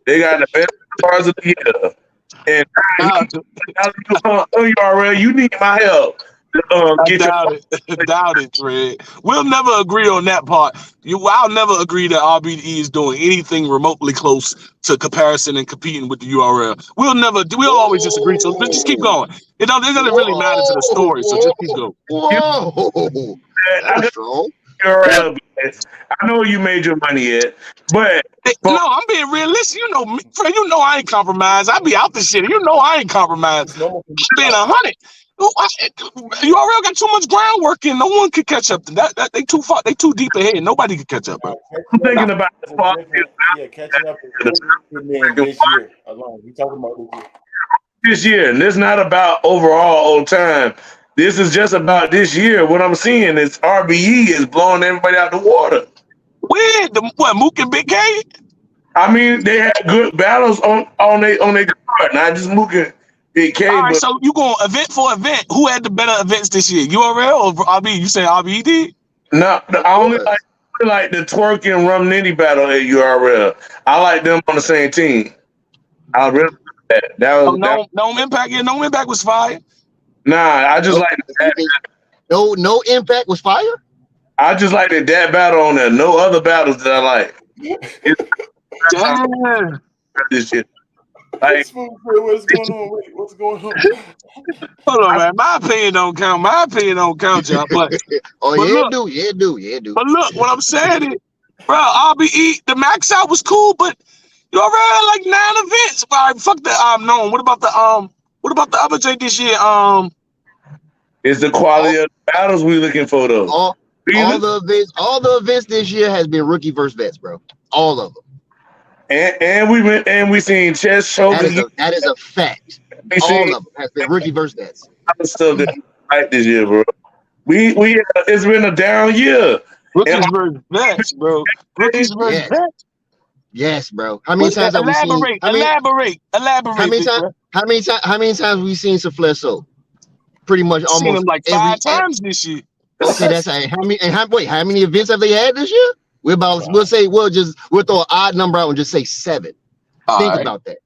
They got the best cars of the year. And URL, you need my help. I doubt it, Fred. We'll never agree on that part. I'll never agree that RBE is doing anything remotely close to comparison and competing with the URL. We'll always disagree. So just keep going. It doesn't really matter to the story. So just keep going. Whoa, that's strong. URL, I know you made your money yet, but no, I'm being realistic. You know me, Fred. You know I ain't compromised. I be out the shit. You know I ain't compromised. I'm being 100. URL got too much groundwork in. No one could catch up. That they too far. They too deep ahead. Nobody could catch up, bro. I'm thinking about catching up this year alone. We talking about this year, and this not about overall on time. This is just about this year. What I'm seeing is RBE is blowing everybody out the water. Where Mook and Big K? I mean, they had good battles on their card, not just Mook and Big K. All right, so you going event for event? Who had the better events this year, URL or RB? You saying RBE did? No, I only like the Twerk and Rum Nitty battle at URL. I like them on the same team. I really like that. No Impact. Yeah, No Impact was fire. Nah, I just like that. No Impact was fire. I just like that battle on there. No other battles that I like. Damn. This shit. Like, what's going on? Wait, what's going on? Hold on, man. My opinion don't count. Y'all. But Yeah, do. But look, what I'm saying is, bro, RBE, the max out was cool, but you already had like 9 events. All right, fuck the no. What about the other J this year? It's the quality of the battles we looking for though. All the events this year has been rookie versus vets, bro. All of them. And we seen Chess show. That is a fact. All of them has been rookie versus vets. I'm still right this year, bro. We it's been a down year. Rookies versus vets, bro. Rookies versus vets. Yes, bro. How many times have we seen? Elaborate. How many times we seen Safleso? Pretty much almost seen him like 5 times this year. Okay, that's how many events have they had this year? We'll throw an odd number out and just say 7. Think about that.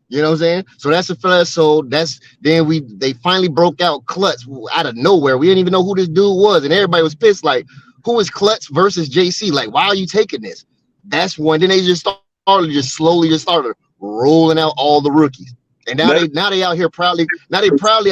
You know what I'm saying? So that's a flash. So they finally broke out Klutz out of nowhere. We didn't even know who this dude was, and everybody was pissed. Like, who is Klutz versus JC? Like, why are you taking this? That's one. Then they slowly started rolling out all the rookies, and now they out here proudly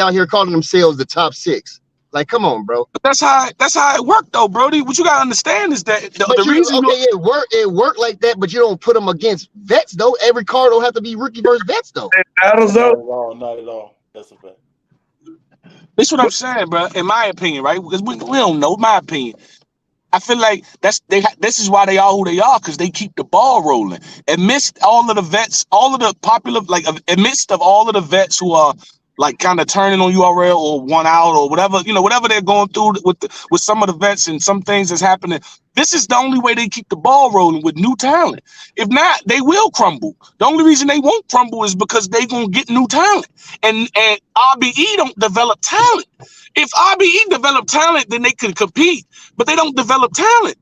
out here calling themselves the top 6. Like, come on, bro. But that's how it worked, though, Brody. What you gotta understand is that it worked like that, but you don't put them against vets, though. Every card don't have to be rookie versus vets, though. Not at all. That's a fact. That's what I'm saying, bro. In my opinion, right? Because we don't know. My opinion. I feel like this is why they are who they are, because they keep the ball rolling. Amidst all of the vets, all of the popular, like amidst of all of the vets who are like kind of turning on URL or one out or whatever, whatever they're going through with some of the vets and some things that's happening. This is the only way they keep the ball rolling with new talent. If not, they will crumble. The only reason they won't crumble is because they gonna get new talent. And RBE don't develop talent. If RBE develop talent, then they can compete. But they don't develop talent.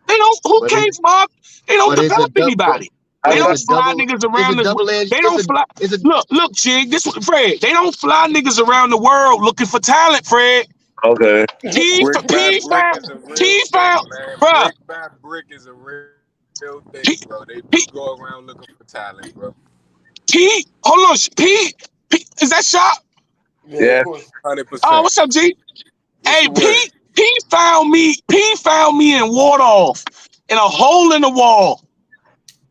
They don't. Who cares, Bob? They don't develop anybody. They don't fly niggas around they don't fly. Look, Chig, this was Fred. They don't fly niggas around the world looking for talent, Fred. Okay. T found, bro. Brick by brick is a real thing, bro. They go around looking for talent, bro. Hold on, Pete, is that shot? Yeah. 100%. Oh, what's up, G? Hey, P found me in Wardolph in a hole in the wall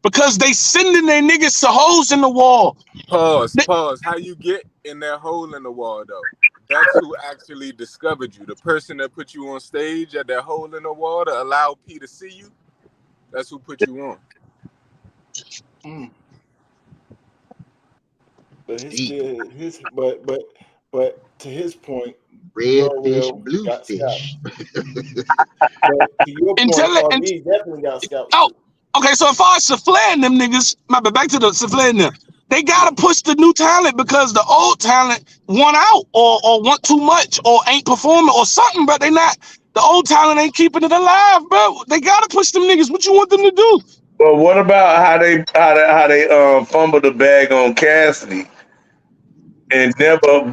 because they sending their niggas to holes in the wall. Pause. How you get in that hole in the wall though? That's who actually discovered you. The person that put you on stage at that hole in the wall to allow P to see you. That's who put you on. But Deep. but to his point, Redfish, URL got scalped. bluefish. But to your point, RB definitely got scalped too. Okay, so if I Saflay and them niggas, but back to the Saflay and them, they gotta push the new talent because the old talent want out or want too much or ain't performing or something, but they not. The old talent ain't keeping it alive, bro. They gotta push them niggas. What you want them to do? Well, what about how they fumbled the bag on Cassidy and never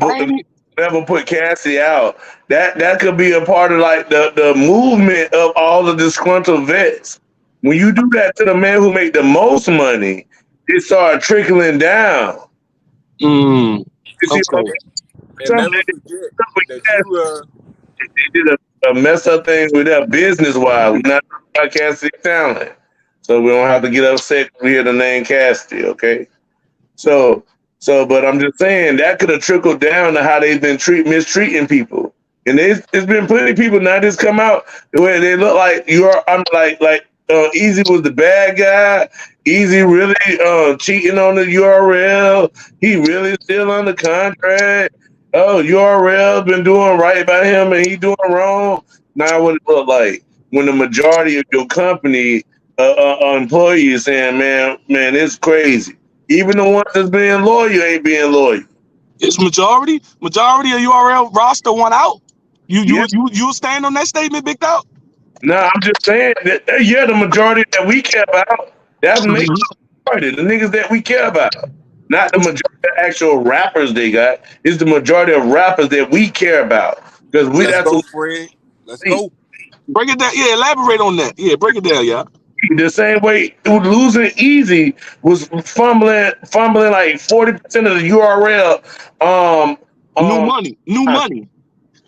put Cassidy out? That could be a part of like the movement of all the disgruntled vets. When you do that to the man who make the most money, it started trickling down. You see what I'm And saying? never forget that they did a mess up thing with that business wise. We're not talking about Cassidy talent. So we don't have to get upset when we hear the name Cassidy, okay? So, but I'm just saying that could have trickled down to how they've been mistreating people. And there's been plenty of people now just come out where they look like Easy was the bad guy. Easy really cheating on the URL. He really still on the contract. Oh, URL been doing right by him and he doing wrong. Now what it look like when the majority of your company employees saying, man, it's crazy. Even the ones that's being loyal ain't being loyal. It's majority of URL roster want out. You stand on that statement, Big Dog? No, I'm just saying that the majority that we care about, that's the majority, the niggas that we care about. Not the majority of actual rappers they got. It's the majority of rappers that we care about. Because Let's go, Fred. Let's go. Break it down. Yeah, elaborate on that. Yeah, break it down, yeah. The same way losing Easy was fumbling like 40% of the URL. New money.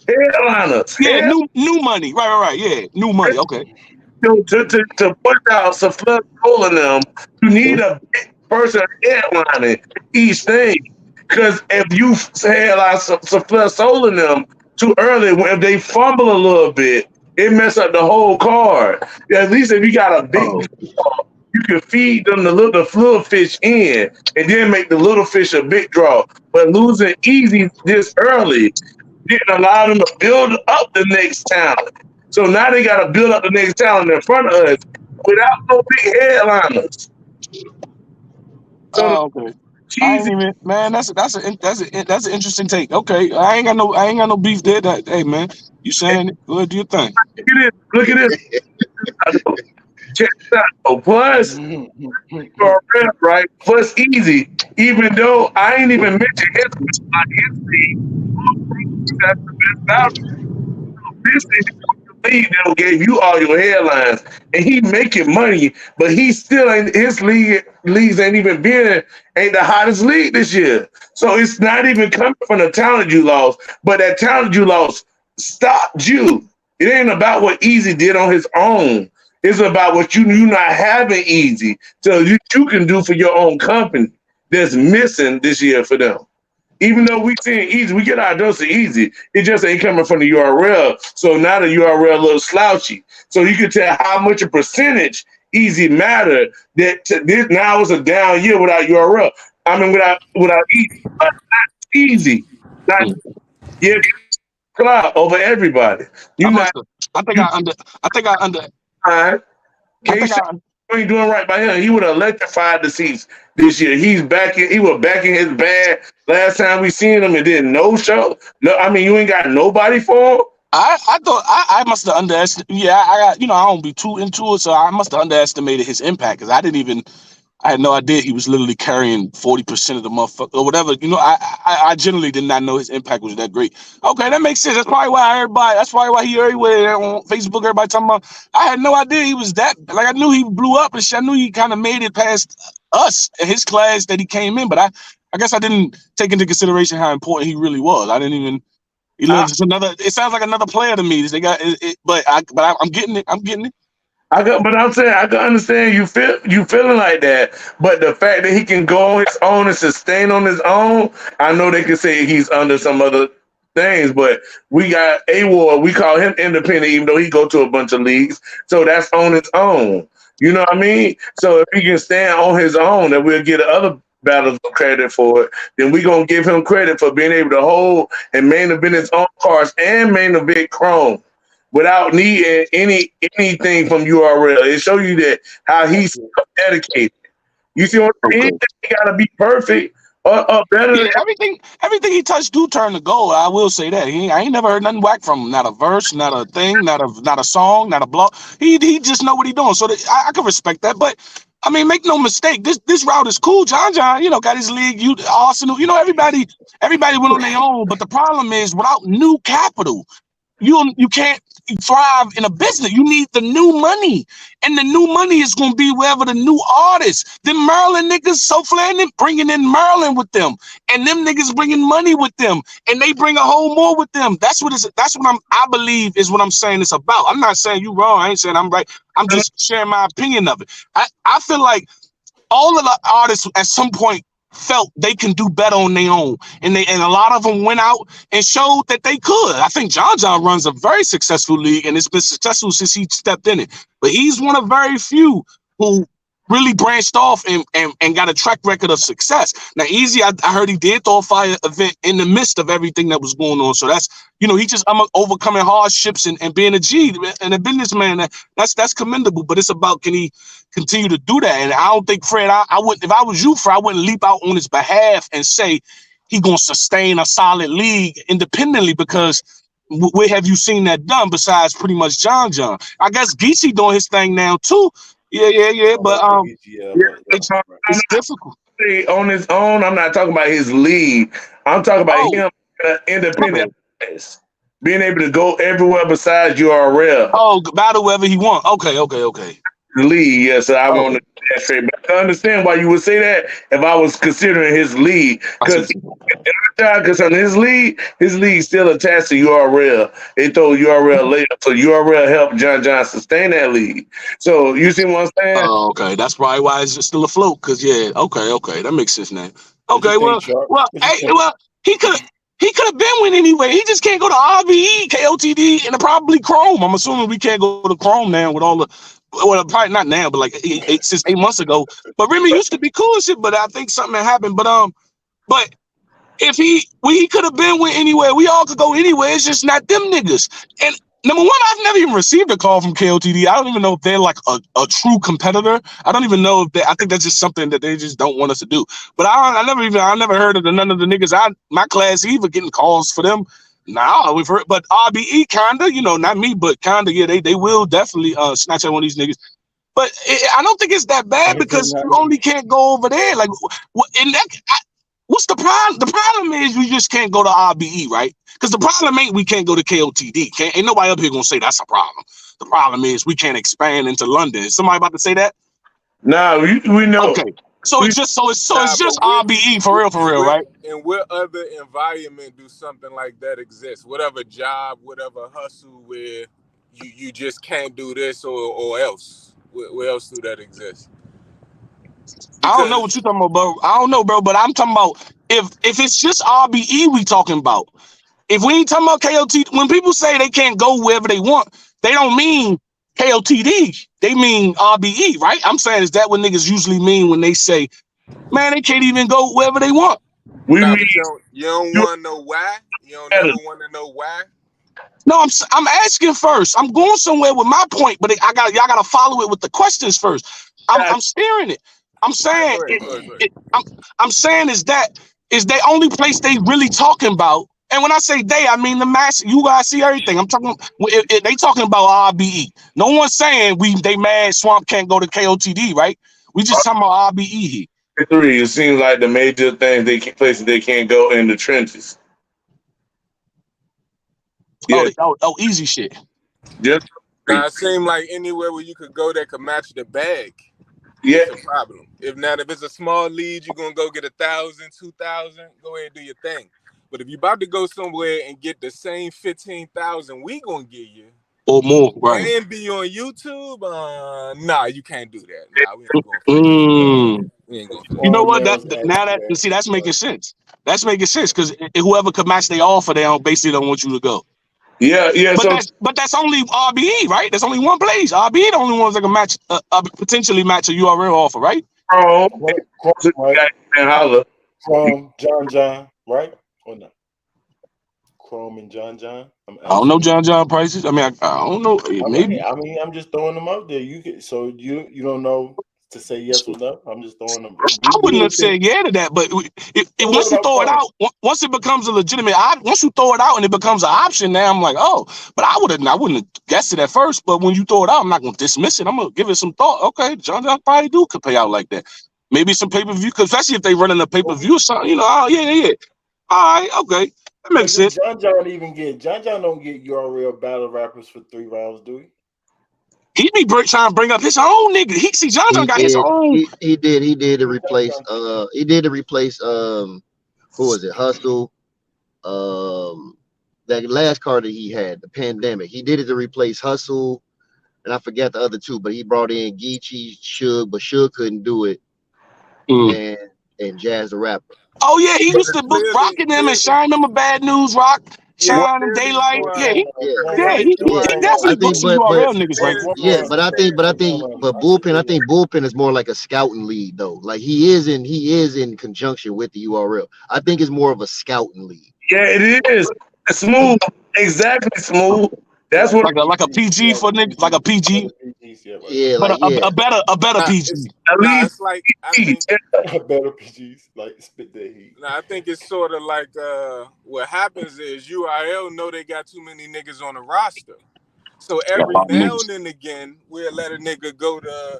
Headliners. Yeah, new money. Right. Yeah, new money. Okay. To put out Safley Soul in them, you need a big person headlining each thing. Because if you headline Safley Soul in them too early, if they fumble a little bit, it mess up the whole card. At least if you got a big draw, you can feed them the little fish in and then make the little fish a big draw. But losing Easy this early didn't allow them to build up the next talent. So now they got to build up the next talent in front of us without no big headliners. So okay. That's an interesting take. Okay, I ain't got no beef there. Hey man, you saying it? Go ahead, do your thing. Look at this. Check it out. Plus, right? Plus Easy. Even though I ain't even mentioned his league, that's the best out. This is the league that'll give you all your headlines, and he making money, but he still ain't. His leagues ain't the hottest league this year. So it's not even coming from the talent you lost, but that talent you lost stopped you. It ain't about what Easy did on his own. It's about what you not having Easy, so you can do for your own company that's missing this year for them. Even though we seeing Easy, we get our dose of Easy. It just ain't coming from the URL. So now the URL a little slouchy. So you can tell how much a percentage Easy mattered. That this now is a down year without URL. I mean without Easy, but not Easy. Not cloud over everybody. I think I ain't doing right by him. He would have electrified the seats this year. He was back in his bag last time we seen him and did no show. No, I mean you ain't got nobody for him. I thought I must have underestimated. Yeah, I don't be too into it, so I must have underestimated his impact because I had no idea he was literally carrying 40% of the motherfucker or whatever. I generally did not know his impact was that great. Okay, that makes sense. That's probably why he everywhere on Facebook, everybody talking about. I had no idea he was that. Like I knew he blew up and shit. I knew he kind of made it past us in his class that he came in, but I guess I didn't take into consideration how important he really was. I didn't even. You know, it's another. It sounds like another player to me. They got, but I'm getting it. I'm getting it. But I'm saying I can understand you feeling like that, but the fact that he can go on his own and sustain on his own, I know they can say he's under some other things, but we got A-Ward, we call him independent, even though he go to a bunch of leagues, so that's on his own. You know what I mean? So if he can stand on his own, and we'll get other battles credit for it, then we gonna give him credit for being able to hold and main event his own cards and main event Chrome without needing anything from URL. It show you that how he's dedicated. You see what I mean? He gotta be perfect or better Yeah, than everything he touched do turn to gold. I will say that. I ain't never heard nothing whack from him. Not a verse, not a thing, not a song, not a blog. He just know what he doing. So I can respect that. But I mean, make no mistake, this route is cool. John, got his league. Arsenal, everybody went on their own. But the problem is, without new capital, you can't thrive in a business. You need the new money, and the new money is going to be wherever the new artists. Them Maryland niggas, so flanning, bringing in Maryland with them, and them niggas bringing money with them, and they bring a whole more with them. That's what I believe is what I'm saying it's about. I'm not saying you wrong. I ain't saying I'm right. I'm just sharing my opinion of it. I feel like all of the artists at some point felt they can do better on their own, and a lot of them went out and showed that they could. I think John runs a very successful league, and it's been successful since he stepped in it. But he's one of very few who really branched off and got a track record of success. Now, Easy, I heard he did throw a fire event in the midst of everything that was going on. So that's, he just overcoming hardships and being a G and a businessman. That's commendable. But it's about, can he continue to do that? And I don't think Fred, I wouldn't, if I was you, Fred, I wouldn't leap out on his behalf and say he gonna sustain a solid league independently, because where have you seen that done besides pretty much John? I guess Geechee doing his thing now too. Yeah. But it's difficult. on his own. I'm not talking about his league. I'm talking about him independent, being able to go everywhere besides URL. Oh, battle wherever he want. Okay. The league, yes. I want to that straight. But I understand why you would say that if I was considering his league, because on his league still attached to URL. They throw URL later, so URL helped John sustain that league. So you see what I'm saying? Oh, okay. That's probably why it's just still afloat. Cause okay, that makes sense now. Okay, he could have been with anyway. He just can't go to RBE, KOTD, and probably Chrome. I'm assuming we can't go to Chrome now with all the. Well, probably not now, but like since 8 months ago. But Remy used to be cool and shit. But I think something had happened. But if he could have been with anywhere, we all could go anywhere. It's just not them niggas. And number one, I've never even received a call from KOTD. I don't even know if they're like a true competitor. I don't even know if I think that's just something that they just don't want us to do. But I never heard of none of the niggas my class either getting calls for them. Nah, we've heard, but RBE kinda, not me, but kinda, yeah, they will definitely snatch at one of these niggas. But I don't think it's that bad, because you only can't go over there. Like, what's the problem? The problem is we just can't go to RBE, right? Because the problem ain't we can't go to KOTD. Ain't nobody up here gonna say that's a problem. The problem is we can't expand into London. Is somebody about to say that? No, we know. Okay. So it's just RBE for real, right? And what other environment do something like that exist? Whatever job, whatever hustle where you just can't do this or else. Where else do that exist? I don't know what you're talking about, bro. I don't know, bro, but I'm talking about if it's just RBE we talking about. If we ain't talking about KOTD, when people say they can't go wherever they want, they don't mean KOTD. They mean RBE, right? I'm saying, is that what niggas usually mean when they say, man, they can't even go wherever they want? You don't want to know why? You don't never want to know why? No, I'm asking first. I'm going somewhere with my point, but y'all gotta follow it with the questions first. I'm steering it. I'm saying I'm saying is the only place they really talking about. And when I say they, I mean the mass. You guys see everything. I'm talking. They talking about RBE. No one's saying they mad Swamp can't go to KOTD, right? We just talking about RBE here. Three. It seems like the major things places they can't go in the trenches. Yeah. Easy shit. Just it seems like anywhere where you could go that could match the bag. Yeah, it's a problem. If it's a small lead, you're gonna go get 1,000, 2,000. Go ahead and do your thing. But if you about to go somewhere and get the same 15,000 we gonna give you, or more, right? and be on YouTube, nah, you can't do that. Nah, we ain't going for Mm. We ain't going for that. You know what? Nails Now that actually, see, that's making sense. That's making sense because whoever could match their offer, they don't basically don't want you to go. Yeah, yeah. But So that's only RBE, right? There's only one place. RBE the only ones that can match, potentially match a URL offer, right? Chrome, right? and holla. Chrome, John, right? Or no? Chrome and John. I'm I don't know asking. John prices. I mean, I don't know. Maybe I mean, I'm just throwing them out there. So you don't know to say yes or no. I'm just throwing them. I Be wouldn't have with it. said yeah to that. But That's once what you I'm throw it saying. out, once it becomes a legitimate, once you throw it out and it becomes an option, now I'm like, oh. But I wouldn't have guessed it at first. But when you throw it out, I'm not gonna dismiss it. I'm gonna give it some thought. Okay, John probably could pay out like that. Maybe some pay-per-view, especially if they running a pay-per-view or something. Oh yeah. All right, okay, that But makes did sense. John even get John don't get URL battle rappers for 3 rounds, do he? He be trying to bring up his own nigga. John He got his did. own. He did. He did to John replace. John. He did to replace. Who was it? Hustle. That last card that he had, the pandemic. He did it to replace Hustle, and I forgot the other two. But he brought in Geechee, Suge, but Suge couldn't do it, Mm. and Jazz the Rapper. Oh yeah, he But used to book rocking them and shine them a Bad News Rock, What? Shine and clearly Daylight. you Yeah, Yeah, he I definitely booked think, some but URL niggas, right? yeah, but I think, but Bullpen. I think Bullpen is more like a scouting lead though. Like he is in conjunction with the URL. I think it's more of a scouting lead. Yeah, it is. Smooth. Exactly, smooth. That's what Like a PG for niggas, like a PG, Yeah, but like yeah. a better Nah, PG. at least it's like I each. think Better PGs, like spit that heat. I think it's sort of like what happens is URL know they got too many niggas on the roster. So every now and again, we'll let a nigga go to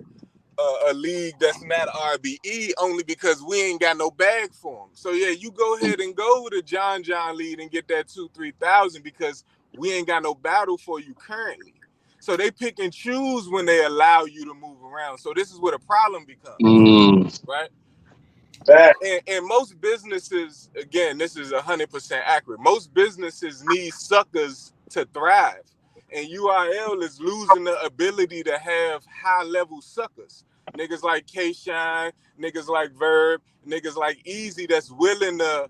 a league that's not RBE only because we ain't got no bag for him. So yeah, you go ahead and go to John lead and get that 2,000-3,000 because we ain't got no battle for you currently. So they pick and choose when they allow you to move around. So this is where the problem becomes, right? And most businesses, again, this is 100% accurate. Most businesses need suckers to thrive, and URL is losing the ability to have high-level suckers. Niggas like K-Shine, niggas like Verb, niggas like Easy that's willing to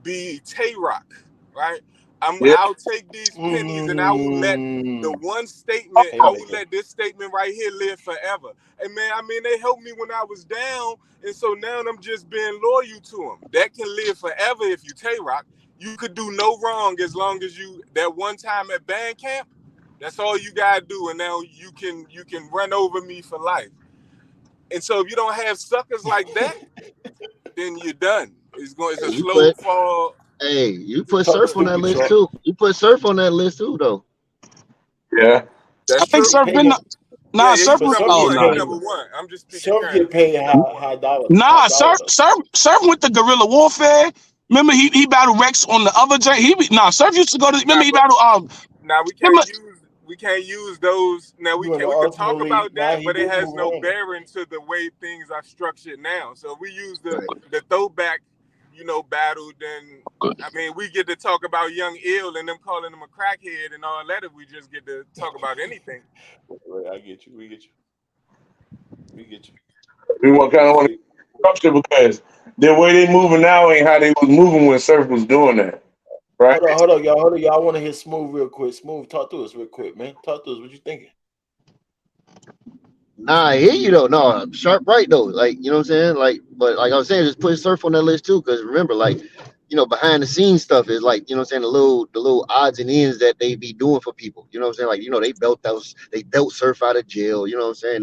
be Tay-Rock, right? I'll take these pennies and I will let the one statement, I will let this statement right here live forever. And man, I mean, they helped me when I was down, and so now I'm just being loyal to them. That can live forever if you Tay-Rock. You could do no wrong as long as you, that one time at band camp, that's all you gotta do, and now you can run over me for life. And so if you don't have suckers like that, then you're done. It's a slow fall. Hey, you put Surf on that list too. You put Surf on that list too, though. Yeah. That's I think true. Surf been Surf He's was number one. I'm just speaking. Surf get paid high dollar. Surf went to Guerrilla Warfare. Remember he battled Rex on the other joint. Surf used to go to. Remember he battled Now we can't use those. Now we could talk about that, but it has no bearing to the way things are structured now. So if we use the throwback, battle, then I mean we get to talk about Young Ill and them calling him a crackhead and all that. If we just get to talk about anything. I get you. We get you. We want to structure because the way they moving now ain't how they was moving when Surf was doing that. Right? Hold on, y'all. Y'all want to hear Smooth real quick. Smooth, talk to us real quick, man. Talk to us. What you thinking? Nah, I hear you though. No, Sharp right though. Like, you know what I'm saying? Like, but like I was saying, just put Surf on that list too. Cause remember, like, behind the scenes stuff is like, you know what I'm saying, the little odds and ends that they be doing for people. You know what I'm saying? Like, they dealt Surf out of jail, you know what I'm saying?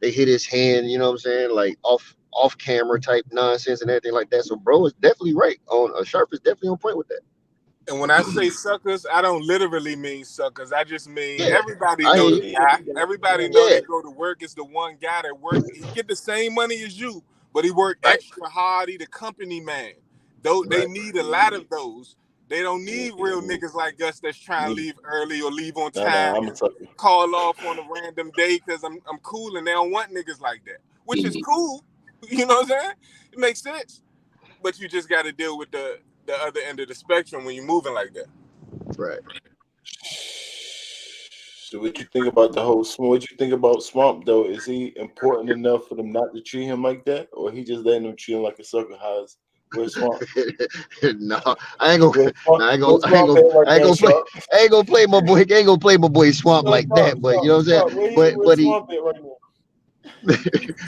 They hit his hand, you know what I'm saying, like off camera type nonsense and everything like that. So bro is definitely right. Sharp is definitely on point with that. And when I say suckers, I don't literally mean suckers. I just mean everybody I know hear the you. guy. Everybody know they go to work. It's the one guy that work. He get the same money as you, but he work extra hard. He the company man. Though they need a lot of those. They don't need real niggas like us that's trying to leave early or leave on time. I'm a sucker. Call off on a random day because I'm cool, and they don't want niggas like that, which is cool. You know what I'm saying? It makes sense. But you just got to deal with the the other end of the spectrum when you're moving like that. Right. So what you think about the whole Swamp? What you think about Swamp though? Is he important enough for them not to treat him like that, or he just letting them treat him like a sucker? How's where's Swamp? No, I ain't gonna. Where's Swamp? No, Where's Swamp at right I ain't now, gonna play. Sharp? I ain't gonna play my boy. I ain't gonna play my boy Swamp No, like that. But you know what I'm Sharp. saying. Where's He. Swamp at right now?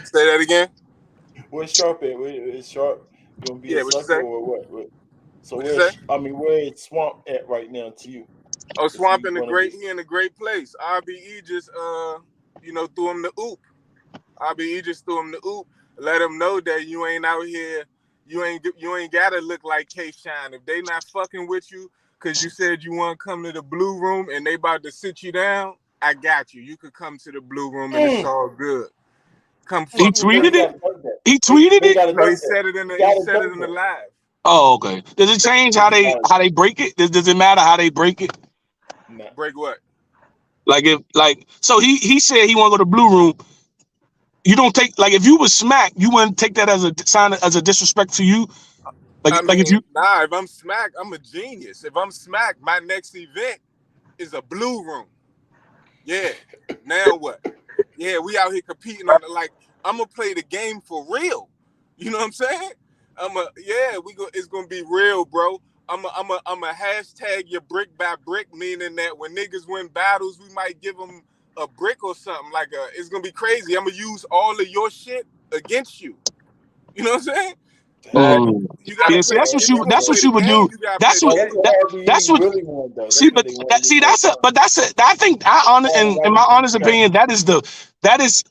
Say that again. Where's Sharp at? Is Sharp gonna be a Yeah, what you sucker say? or what? So What you say? where is Swamp at right now to you? Oh, Is he Swamp in a great place. RBE just threw him the oop. RBE just threw him the oop. Let him know that you ain't out here. You ain't gotta look like K-Shine. If they not fucking with you because you said you want to come to the blue room and they about to sit you down, I got you. You could come to the blue room and it's all good. Come He fuck with tweeted me. it. He tweeted They it. gotta No, know he that. said it in the That. live. Oh, okay. Does it change how they break it? Does it matter how they break it? Nah. Break what? So he said he want to go to blue room. You don't take if you was smack, you wouldn't take that as a sign as a disrespect to you. If I'm smack, I'm a genius. If I'm smack, my next event is a blue room. Yeah. Now what? Yeah, we out here competing on it. Like, I'm gonna play the game for real. You know what I'm saying? It's gonna be real, bro. I'm a hashtag your brick by brick, meaning that when niggas win battles, we might give them a brick or something. It's gonna be crazy. I'm gonna use all of your shit against you. You know what I'm saying? You gotta play. That's If you gonna what play you the would game, do. you gotta play That's the what game. that's what. really want though. See, but I think in my honest opinion, that is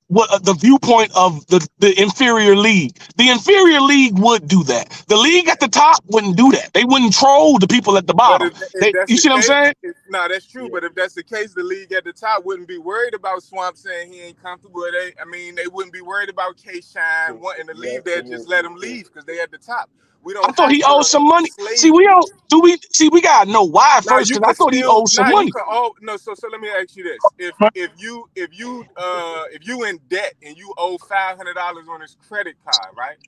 what the viewpoint of the inferior league. The inferior league would do that. The league at the top wouldn't do that. They wouldn't troll the people at the But bottom. if that's You the see what I'm case, saying? that's true. But if that's the case, the league at the top wouldn't be worried about Swamp saying he ain't comfortable. They wouldn't be worried about K-Shine wanting to leave there. Just let him leave because they at the top. We don't I thought have he owed to some money. slave See, we you. don't do we see we gotta know why first, You because I could thought he still owed some money. So let me ask you this: if you in debt and you owe $500 on his credit card, right?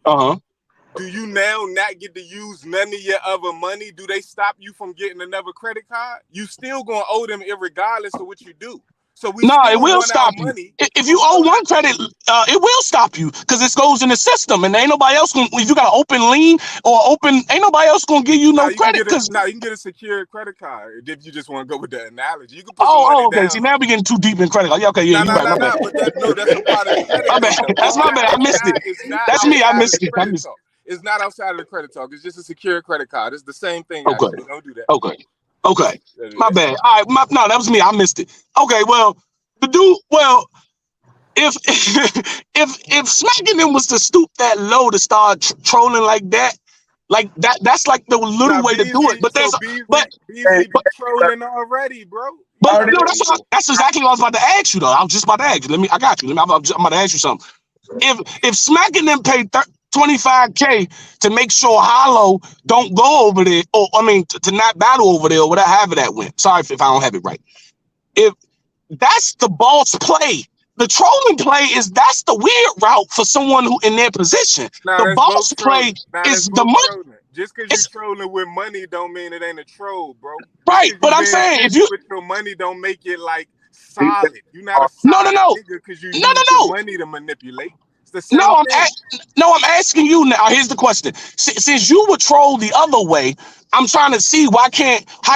Do you now not get to use none of your other money? Do they stop you from getting another credit card? You still gonna owe them irregardless of what you do. So we still It will want our stop you. money. If you owe one credit, it will stop you because it goes in the system, and ain't nobody else gonna. If you got an open lien or ain't nobody else gonna give you no credit because. You can get a secure credit card if you just want to go with the analogy. You can put some money okay. down. See, now we getting too deep in credit. Okay, yeah, you're right. My bad. But that's a part of the credit My bad. thing, though. That's my bad. I missed it. It's not That's me. I outside of missed the it. credit talk. It's not outside of the credit talk. It's just a secure credit card. It's the same thing, actually. Don't do that. Okay. My bad. All right. No, that was me. I missed it. Okay. Well, if if smacking them was to stoop that low to start trolling like that's like the little way to do it. But Beasley be trolling already, bro. But no, that's exactly what I was about to ask you though. I was just about to ask you. I got you. I'm about to ask you something. If smacking them paid $25K to make sure Hollow don't go over there, or to not battle over there, or whatever, however that went. Sorry if I don't have it right. If that's the boss play, the trolling play that's the weird route for someone who in their position. The boss play is the money. Just because you're trolling with money don't mean it ain't a troll, bro. Right, but I'm saying if you with your money don't make it like solid. You're not a solid nigga because you use your money to manipulate. It's the same thing. I'm asking you now. Here's the question: since you would troll the other way, I'm trying to see how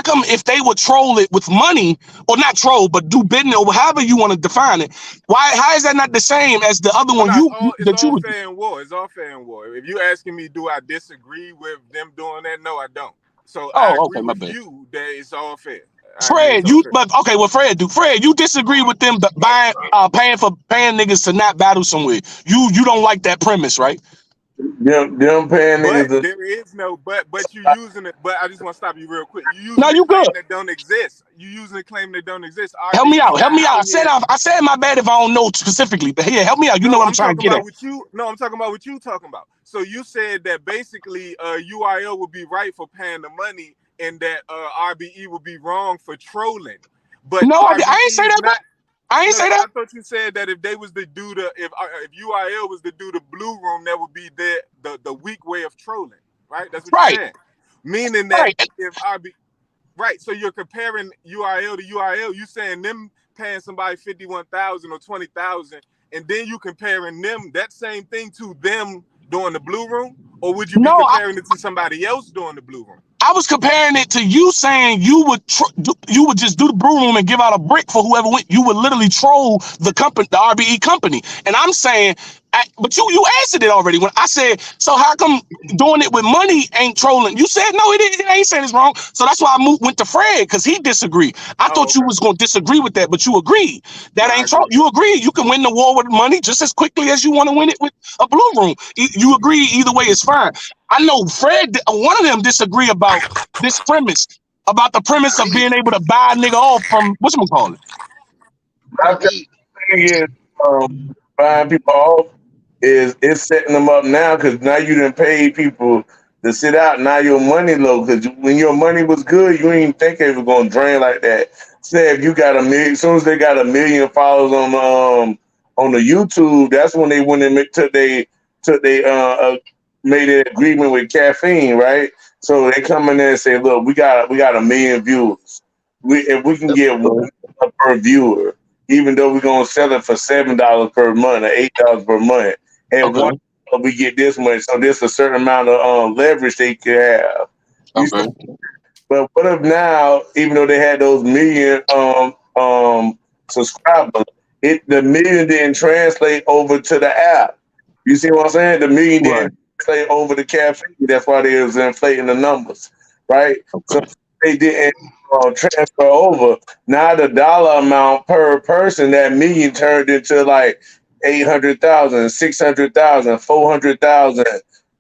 come if they would troll it with money, or not troll, but do bidding, or however you want to define it, how is that not the same as the other one? It's all fair in war. It's all fair in war. If you asking me, do I disagree with them doing that? No, I don't. So I agree with you that it's all fair. Fred, Fred, you disagree with them paying niggas to not battle somewhere. You don't like that premise, right? Them paying niggas. There is no but you using it. But I just want to stop you real quick. You using a claim that don't exist. You using a claim that don't exist. Help me out. I said my bad if I don't know specifically, but here, help me out. You know what I'm trying to get at. I'm talking about what you talking about. So you said that basically UIL would be right for paying the money, and that RBE would be wrong for trolling. But no, I ain't say that. I ain't say that. I thought you said that if they was to do if UIL was to do the blue room, that would be the weak way of trolling, right? That's what you're saying. Meaning that Right. if RB, right, so you're comparing URL to URL. You saying them paying somebody 51,000 or 20,000, and then you comparing them that same thing to them doing the blue room, or would you be No, comparing it to somebody else doing the blue room? I was comparing it to you saying you would just do the brew room and give out a brick for whoever went. You would literally troll the company, the RBE company. And I'm saying, but you answered it already when I said, so how come doing it with money ain't trolling? You said no, it ain't saying it's wrong. So that's why I went to Fred because he disagreed. I thought you was gonna disagree with that, but you agreed that ain't troll. You agree you can win the war with money just as quickly as you want to win it with a blue room. You agree either way is fine. I know Fred, one of them disagree about this premise, about the premise of being able to buy a nigga off from whatchamacallit. I think is buying people off is it's setting them up now because now you done paid people to sit out. Now your money low because when your money was good, you didn't think it was gonna drain like that. Say if you got a million, as soon as they got 1 million followers on the YouTube, that's when they went and took they made an agreement with caffeine, right? So they come in there and say, look, we got 1 million viewers. If we can get one per viewer, even though we're gonna sell it for $7 per month or $8 per month, and Okay. we get this much, so there's a certain amount of leverage they could have. Okay. But what if now, even though they had those million subscribers, the million didn't translate over to the app. You see what I'm saying? The million didn't translate over to caffeine. That's why they was inflating the numbers, right? Okay. So they didn't transfer over. Now the dollar amount per person, that million turned into like 800,000, 600,000, 400,000,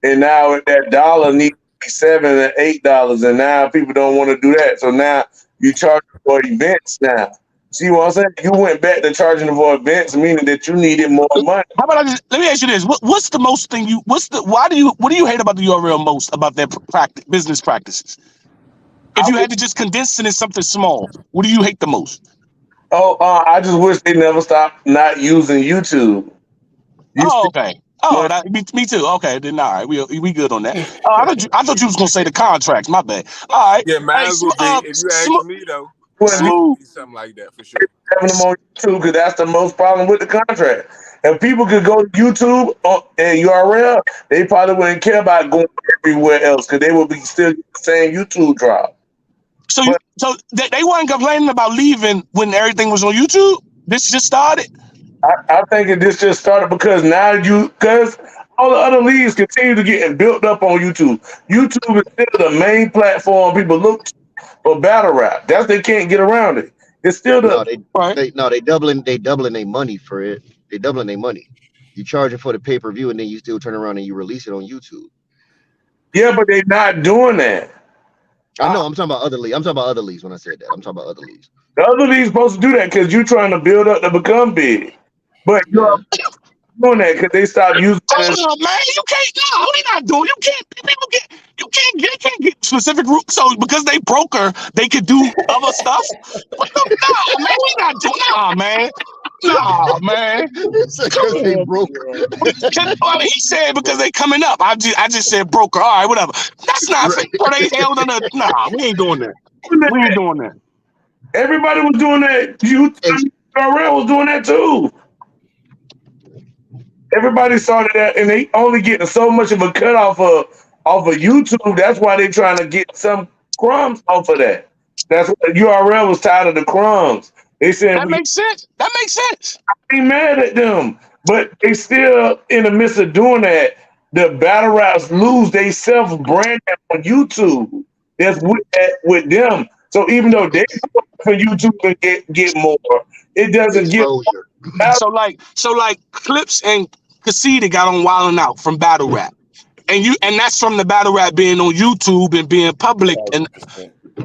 and now that dollar needs $7 and $8, and now people don't want to do that. So now you charge for events now. See what I'm saying? You went back to charging for events, meaning that you needed more money. How about let me ask you this: what's the most thing what do you hate about the URL most about their business practices? If you had to just condense it in something small, what do you hate the most? I just wish they never stopped not using YouTube. Okay. Me too. Okay, then all right, we good on that. I thought you was gonna say the contracts. My bad. All right. Yeah, Hey, mine would be, if you ask me though, mine would be something like that for sure. Having them on YouTube because that's the most problem with the contract. If people could go to YouTube and URL, they probably wouldn't care about going everywhere else because they would be still the same YouTube drop. So they weren't complaining about leaving when everything was on YouTube. This just started. I think this just started because because all the other leagues continue to get built up on YouTube. YouTube is still the main platform people look to for battle rap. They can't get around it. It's still they doubling their money for it. They doubling their money. You charge it for the pay-per-view and then you still turn around and you release it on YouTube. Yeah, but they're not doing that. I know. I'm talking about other leagues. I'm talking about other leagues when I said that. I'm talking about other leagues. The other league's supposed to do that because you're trying to build up to become big. But you're doing that because they stopped using it. Oh, man, you can't. No, we not doing. You can't. People get. You can't get specific rules. So because they broker, they could do other stuff. No, man, we not doing. Nah, man. Nah, man. Because they broke. He said because they coming up. I just said broker. All right, whatever. That's not fair. They held on the. Nah, we ain't doing that. We ain't doing that. Everybody was doing that. URL was doing that too. Everybody saw that, and they only getting so much of a cut off of YouTube. That's why they trying to get some crumbs off of that. That's what URL was tired of the crumbs. They said that makes sense. That makes sense. I ain't mad at them, but they still in the midst of doing that. The battle raps lose they self brand on YouTube. That's with them. So even though they for YouTube and get more, it doesn't exposure. So like Clips and Cassita got on Wildin' Out from battle rap, and that's from the battle rap being on YouTube and being public,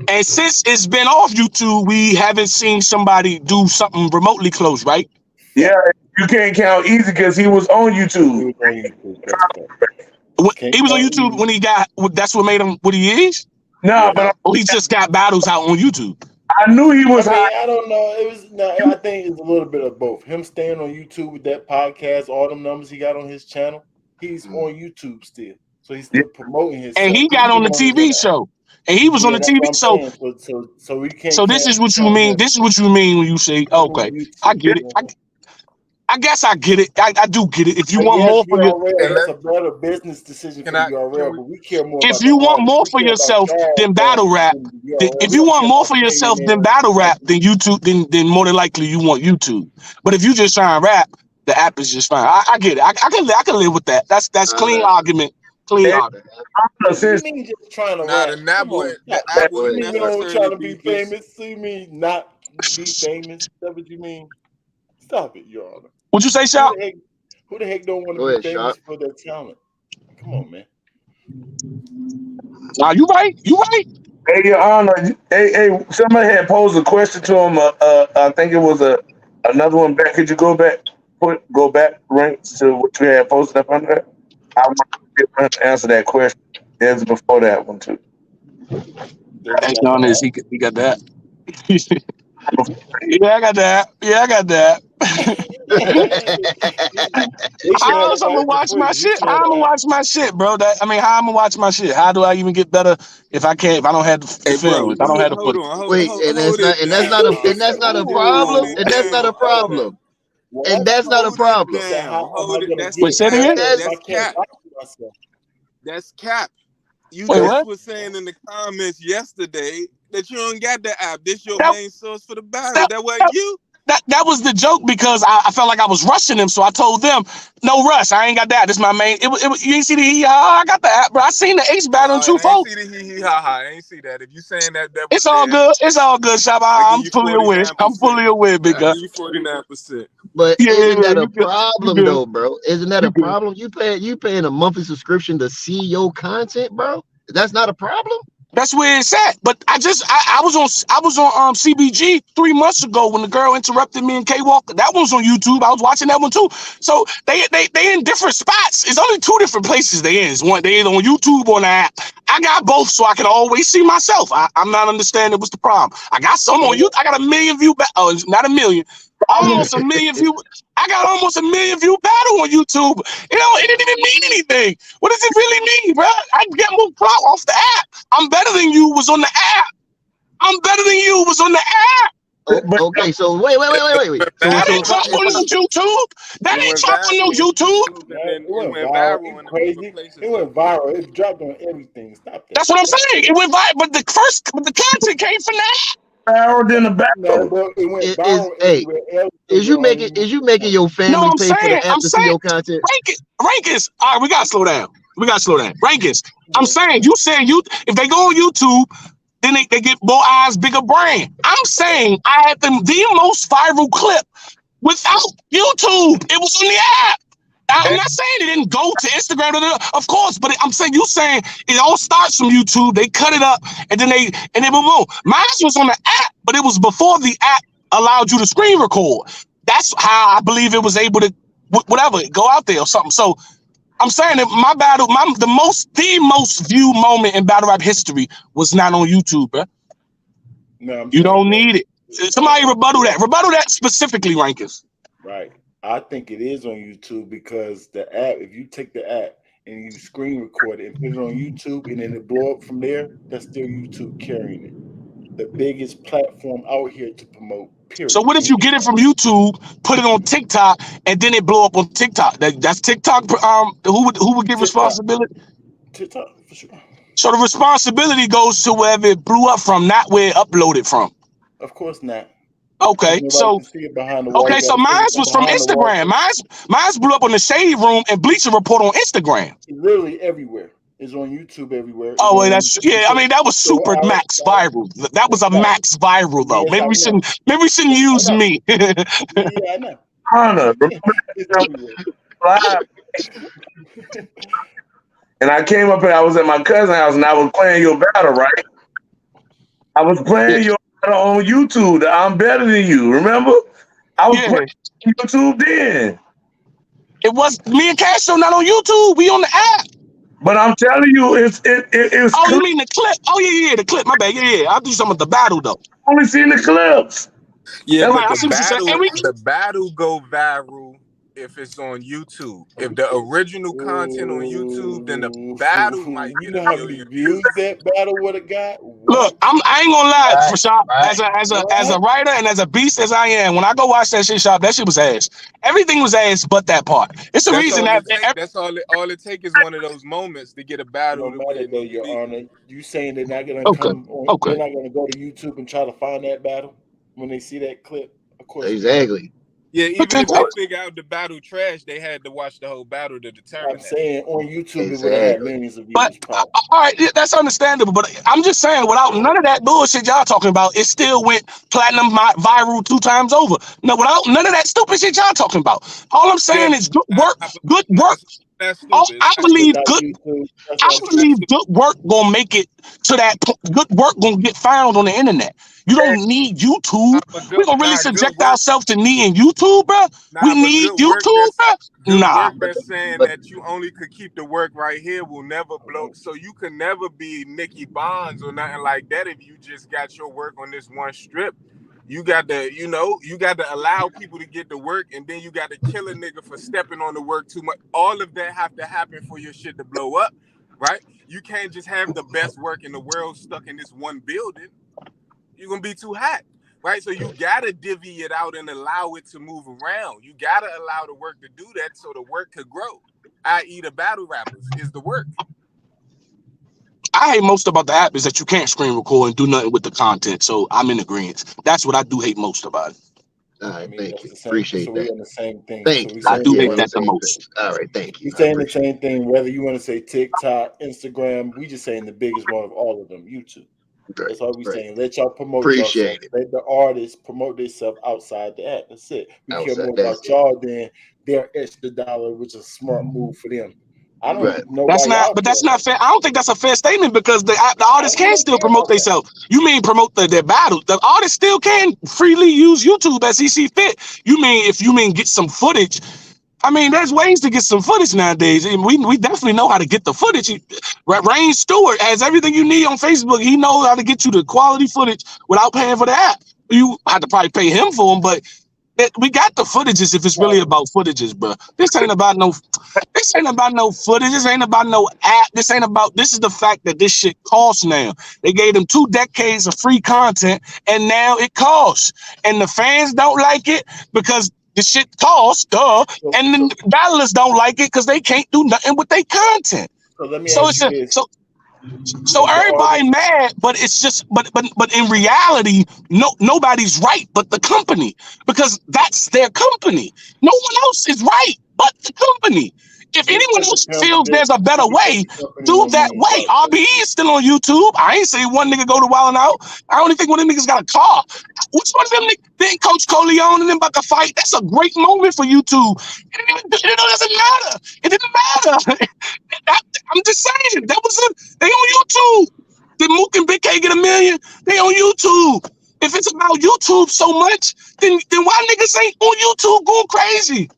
and since it's been off YouTube, we haven't seen somebody do something remotely close, right? Yeah, you can't count Easy because he was on YouTube. He was on YouTube when he got. That's what made him what he is. No, but he just got battles out on YouTube. I knew he was. I don't know. I think it's a little bit of both. Him staying on YouTube with that podcast, all them numbers he got on his channel, he's on YouTube still. So he's still promoting himself. And he got on the TV show. And he was on the TV show. So we can't. So this is what you mean. This is what you mean when you say, okay, I get it. I guess I get it. I do get it. If you want more for your, that's a better business decision for URL, but we care more. If you want more for yourself than battle rap, if you want more for yourself than battle rap, then YouTube, then more than likely you want YouTube. But if you just try and rap, the app is just fine. I get it. I can live with that. That's clean argument. Clean argument. You mean just trying to rap? The app wouldn't necessarily trying to be famous. See me not be famous. Is that what you mean? Stop it, Your Honor. What'd you say, Shop? Who the heck don't want to be famous for their talent? Come on, man. Nah, you right. You right. Hey, Your Honor. Hey, somebody had posed a question to him. I think it was another one back. Could you go back ranks to what you had posted up under that? I want to get him to answer that question. There's before that one too. Hey, Your Honor, he got that. Yeah, I got that. How else I'm gonna watch my shit? How I'm gonna watch my shit, bro? How I'm gonna watch my shit? How do I even get better if I don't have the film? If I don't have the footage. Wait, and that's not a problem. And that's not a problem. And that's not a problem. Wait, say it again. That's cap. You just was saying in the comments yesterday that you don't got the app. This your main source for the battle. That wasn't you. That was the joke because I felt like I was rushing him, so I told them, "No rush, I ain't got that. This is my main." It you ain't see the I got the app, bro. I seen the Ace battle in 2-4. I ain't see the I ain't see that. If you saying that it's all good. It's all good, Shab. I'm fully aware. I'm fully aware, big guy. 49%. But isn't that a problem though, bro? Isn't that a problem? You paying a monthly subscription to see your content, bro? That's not a problem. That's where it's at. But I was on CBG 3 months ago when the girl interrupted me in K-Walk. That one's on YouTube. I was watching that one too. So they in different spots. It's only 2 different places they in. It's one they either on YouTube or on the app. I got both, so I can always see myself. I'm not understanding what's the problem. I got some on YouTube. I got 1 million view. Not a million. Almost 1 million view. I got almost 1 million view battle on YouTube. It didn't even mean anything. What does it really mean, bro? I get more clout off the app. I'm better than you was on the app. Okay, so wait. That ain't talk on no YouTube. That ain't talk on no YouTube. It went viral. It went viral. It dropped on everything. Stop that. That's what I'm saying. It went viral, but the content came from that. Viral in the battle. Is you making your family pay for the app to see your content? Rankings. All right, we gotta slow down. Rankings. I'm saying if they go on YouTube, then they get more eyes, bigger brand. I'm saying I had the most viral clip without YouTube. It was on the app. I'm not saying it didn't go to Instagram, of course, but I'm saying it all starts from YouTube. They cut it up and then boom. Mine was on the app, but it was before the app allowed you to screen record. That's how I believe it was able to go out there or something. So I'm saying that my battle, the most viewed moment in battle rap history was not on YouTube, bro. No, you don't need it. Somebody rebuttal that specifically, Rankins. Right. I think it is on YouTube because the app, if you take the app and you screen record it and put it on YouTube and then it blow up from there, that's still YouTube carrying it. The biggest platform out here to promote, period. So what if you get it from YouTube, put it on TikTok, and then it blow up on TikTok? That's TikTok. Who would get responsibility? TikTok, for sure. So the responsibility goes to wherever it blew up from, not where it uploaded from. Of course not. Okay, so mine was from Instagram. Mine blew up on the Shade Room and Bleacher Report on Instagram. It's literally everywhere. It's on YouTube everywhere. Oh, wait, that's I mean, that was super max viral. That was a max viral though. Maybe we shouldn't use me. Yeah, I know. And I came up here. I was at my cousin's house and I was playing your battle, right? I was playing your battle on YouTube. The I'm better than you. Remember? I was playing YouTube then. It was me and Castro not on YouTube. We on the app. But I'm telling you, it's. Oh, you mean the clip? Oh yeah, the clip. My bad. Yeah. I'll do some of the battle though. Only seen the clips. Yeah, but the battle go viral if it's on YouTube. If the original content on YouTube, then the Ooh, battle might you get know a how many million views views. that battle would have got? Look, What? I ain't gonna lie, Right, for shop. right. As a What? writer and as a beast as I am, when I go watch that shit shop, that shit was ass. Everything was ass, but that part. It's the That's reason all that it take. That's all it take is one of those moments to get a battle No to where matter it though, need to Your be. Honor, you saying they're not gonna okay, come on? okay. They're not gonna go to YouTube and try to find that battle when they see that clip. Of course not. Exactly. Yeah, even if they Potential. figure out the battle trash, they had to watch the whole battle to I'm determine that. saying on YouTube it would have had Exactly. millions of But views, probably. all right, yeah, that's understandable. But I'm just saying, without none of that bullshit y'all talking about, it still went platinum viral 2 times over. No, without none of that stupid shit y'all talking about. All I'm Yeah, saying is good I, work, I, good nah, work. that's stupid. It's I not believe stupid. Without good. YouTube, that's I what I'm It's not saying. believe stupid. good work gonna make it to that point. Good work gonna get found on the internet. You don't need YouTube. We gonna really Good subject work. ourselves to needing YouTube, bro? We Nah, but need YouTube, bro? good Nah. work that's saying But that you only could keep the work right here will never blow. So you can never be Nicky Bonds or nothing like that if you just got your work on this one strip. You got to, you got to allow people to get the work, and then you got to kill a nigga for stepping on the work too much. All of that have to happen for your shit to blow up, right? You can't just have the best work in the world stuck in this one building. You're gonna be too hot, right? So you gotta divvy it out and allow it to move around. You gotta allow the work to do that so the work could grow. I.e., the battle rappers is the work. I hate most about the app is that you can't screen record and do nothing with the content. So I'm in agreement. That's what I do hate most about it. all I right, mean, thank that's you. the same. So Appreciate we that. on the same thing. So Thank we you. I saying do Yeah, you hate we're on want the that to the say same most. page. All right, thank we you. I saying the appreciate same thing. Whether you want to say TikTok, Instagram, we just saying the biggest one of all of them, YouTube. it. Right, That's why we right. saying let y'all promote yourself. Appreciate it. Let the artists promote themselves outside the app. That's it. We care Outside, more that's about it. y'all than their extra dollar, which is a smart move for them. I don't Right. know That's why not, y'all but care that's not about fair. that. I don't think that's a fair statement because the I artists can don't still care promote about that. themselves. You mean promote their battle? The artists still can freely use YouTube as he see fit. You mean if you mean get some footage? I mean, there's ways to get some footage nowadays, and we definitely know how to get the footage. Rain Stewart has everything you need on Facebook. He knows how to get you the quality footage without paying for the app. You had to probably pay him for them, but we got the footages if it's really about footages, bro. This ain't about no. This ain't about no footage. This ain't about no app. This ain't about. This is the fact that this shit costs now. They gave them 2 decades of free content, and now it costs, and the fans don't like it because the shit costs, duh, So, and so, the battlers don't like it because they can't do nothing with their content. so let me So ask it's you a this: so Is the everybody artist mad, but it's just but in reality, nobody's right but the company because that's their company. No one else is right but the company. If just anyone because else feels there's a better because way, the company do don't that mean way. y'all RBE is still on YouTube. I ain't say one nigga go to Wild 'N Out. I only think one of them niggas got a car. Which one of them niggas? Then Coach Coleon and them about to fight. That's a great moment for YouTube. It doesn't matter. It didn't matter. I'm just saying that was they on YouTube. Did Mook and Big K get a million? They on YouTube. If it's about YouTube so much, then why niggas ain't on YouTube going crazy?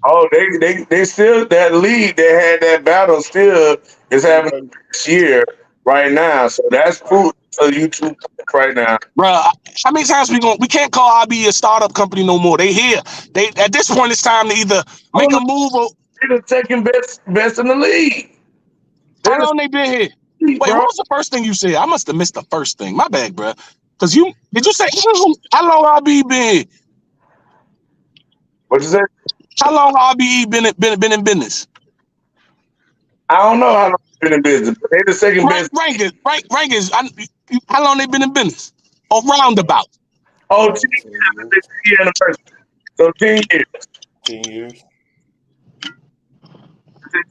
Oh, they still that league that had that battle still is having everybody? this year right now. So that's proof to YouTube right now. Bruh, how many times we can't call RB a startup company no more. They here. They at this point it's time to either make a Oh, move or they're the second best in the league. They're how the long they been here? league, Wait, what bro. was the first thing you said? I must have missed the first thing. My bad, bruh. Cause did you say how long RB been here? What you say? How long RBE been in business? I don't know how long they've been in business, but they're the second best. Rank is. How long they been in business? Or roundabout? Oh, 10 Around 10 years. years, 10 anniversary. So 10 years. 10 years.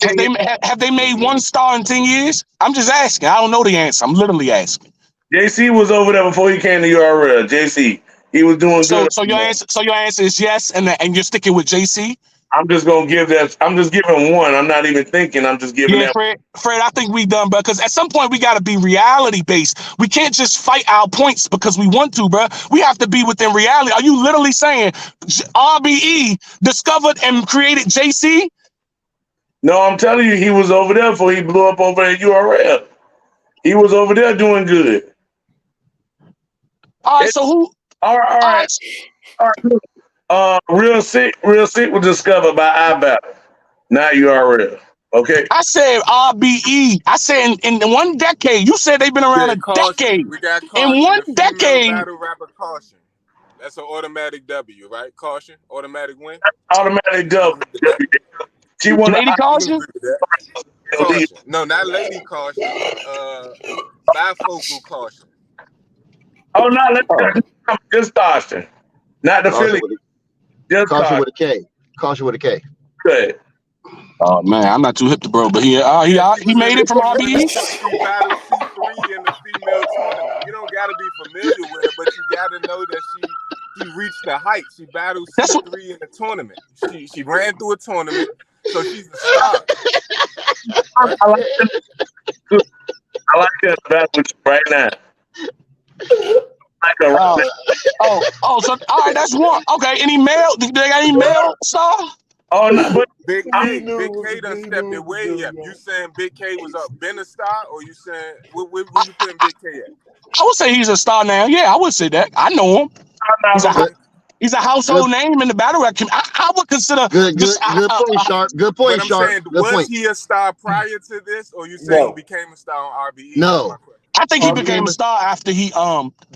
Have 10 years. have they 10 made one years. star in 10 years? I'm just asking. I don't know the answer. I'm literally asking. JC was over there before he came to URL. JC, he was doing good. So your answer is yes, and you're sticking with JC. I'm just gonna give that. I'm just giving one. I'm not even thinking. I'm just giving Yeah, that. Fred, I think we done, bro. Because at some point we got to be reality based. We can't just fight our points because we want to, bro. We have to be within reality. Are you literally saying RBE discovered and created JC? No, I'm telling you, he was over there before he blew up over at URL. He was over there doing good. All right, It, so who? all right, all All right, right, all right. Look. Real Sick was discovered by iBattle, not URL. Okay. I said RBE. I said in 1 decade. You said they've been around Yeah, a Caution. decade. We got In Caution, 1 the female decade, battle rapper Caution. That's an automatic W, right? Caution, automatic win. Automatic You can dub. agree with that. She won Lady You can Caution. agree with that. Caution. No, not Lady Caution. Bifocal Caution. Oh no, Oh, just Caution. Not the Caution Philly. with Just caution Caution. with a K. Caution with a K. Good. oh man, I'm not too hip to bro, but Yeah, she he was in made the, it from she was in the, RBE. she battled C3 in the female tournament. You don't gotta be familiar with her, but you gotta know that she reached the height. She battled That's what C3 in the tournament. She ran through a tournament, so she's a star. Right? I like that. I like that battle with you right now. I like her right now. So all right, that's one. Okay, any male? They got any male star? Oh no, but Big He K, knew Big it was K done he stepped knew it it was way up. doing You that. saying Big K was been a star, or you saying where you putting Big K at? I would say he's a star now. Yeah, I would say that. I know him. He's a Good, he's a good, household name in the battle rap community. I would consider good just point, Sharp. Good But point, I'm Sharp. saying, Good was point. he a star prior to this, or you saying he No. became a star on RBE? That's No. my question. I think he He became became a a star after he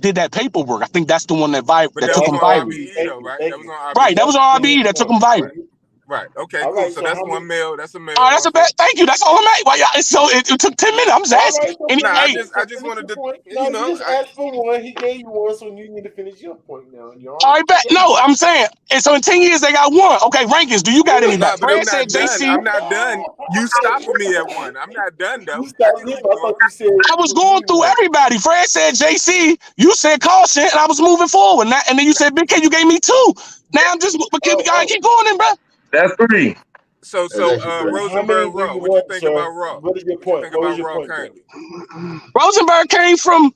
did that paperwork. I think that's the one that But that took was him on viral. RBE though, right? That was on Right, RBE. that was That's on the RBE that took him point. viral. Right. Okay. All Cool. right, So so that's how many? one male. That's a male. Oh, that's a bad. Thank you. That's all I'm at. Well, yeah, so it took 10 minutes. I'm just All asking. right, so Any, Nah, finish I hey, it. just So finish wanted your to, point. you No, you know, just asked for one. He gave you one, so you need to finish your point now. You're all on. right, bet. No, I'm saying. And so in 10 years they got one. Okay, rankings. Do you got anybody? nah, but I'm Fred said not done. JC. I'm not done. You stopping me at one. I'm not done You though. I stopped can him. keep I thought going. you said I was you going need through one. everybody. Fred said JC. You said Caution, and I was moving forward. And then you said Big K. You gave me two. Now I'm just. But keep, Oh, keep going, then, bro. that's three. So That's actually three. how many Rosenberg do Raw. you What you want, think about sir? Raw? What is your What you point? think What was about your Raw point, sir? currently? Rosenberg came from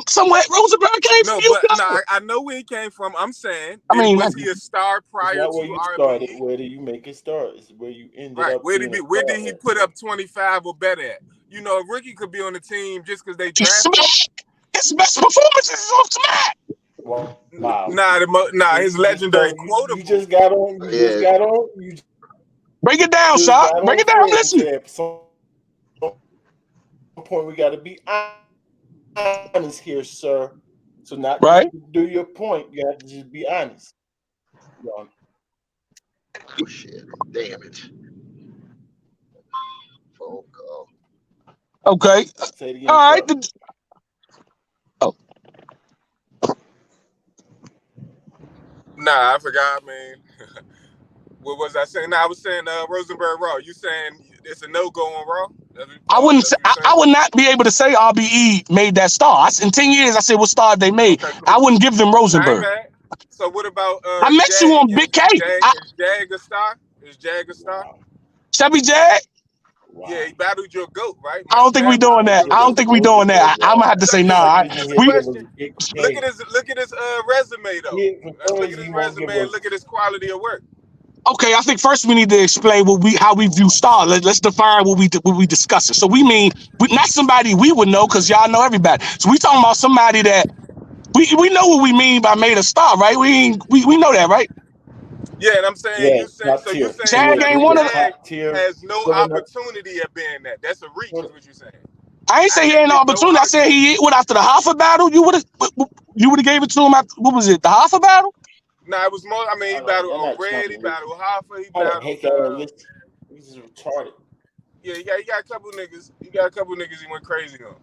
somewhere. Rosenberg came from No, you but guys. I know where he came from. I'm saying, I mean, was he a star It's prior not where to you started. RBE? Where do you make it start? It's where you ended Right. up being a Where star did he at. put up 25 or better at? You know, a rookie could be on the team just because they he drafted him. smacked. His best performances is off smack. Wow. His legendary quota. You just got on. You just Yeah. got on. You Break it down, just Shot. got Break on it down. I'm Fred and listening. said, at some point we got to be honest here, sir. So not Right. to do your point, you have to just be honest. You know, Oh shit! Damn it! Phone call. Okay. say it again, All right. sir. Nah, I forgot, man. What was I saying? Nah, I was saying Rosenberg Raw. You saying it's a no-go on Raw? I wouldn't That's say, what you're I saying? would not be able to say RBE made that star. In 10 years, I said what star they made. Okay, I cool. wouldn't give them I ain't Rosenberg. mad. So what about I met you Jag? on Big K. Is Jag a star? Is Jag a star? Wow. Chubby Jag. Wow. Yeah, he battled your GOAT, right? I don't think we doing that. I don't think we doing that. I'm gonna have to say Just nah. let me ask you a question. Big Look K. at his resume though. Yeah, for Let's some look at reason his he won't give resume and us. look at his quality of work. Okay, I think first we need to explain how we view star. Let's define what we discussing. So we mean not somebody we would know because y'all know everybody. So we talking about somebody that we know what we mean by made a star, right? We know that, right? Yeah, and I'm saying Yeah, you top saying tier. Jag ain't one of the, Jag top tier. has no Filling up. opportunity at being that. That's a reach, is what you're saying. I ain't say he ain't no opportunity. I said he went after the Hoffa battle. You would have gave it to him after, what was it, the Hoffa battle? Nah, it was more. I mean, he battled on Red, he battled Hoffa, he How the battled. heck I don't listen? He's just retarded. Yeah, he got a couple niggas. He got a couple niggas he went crazy on.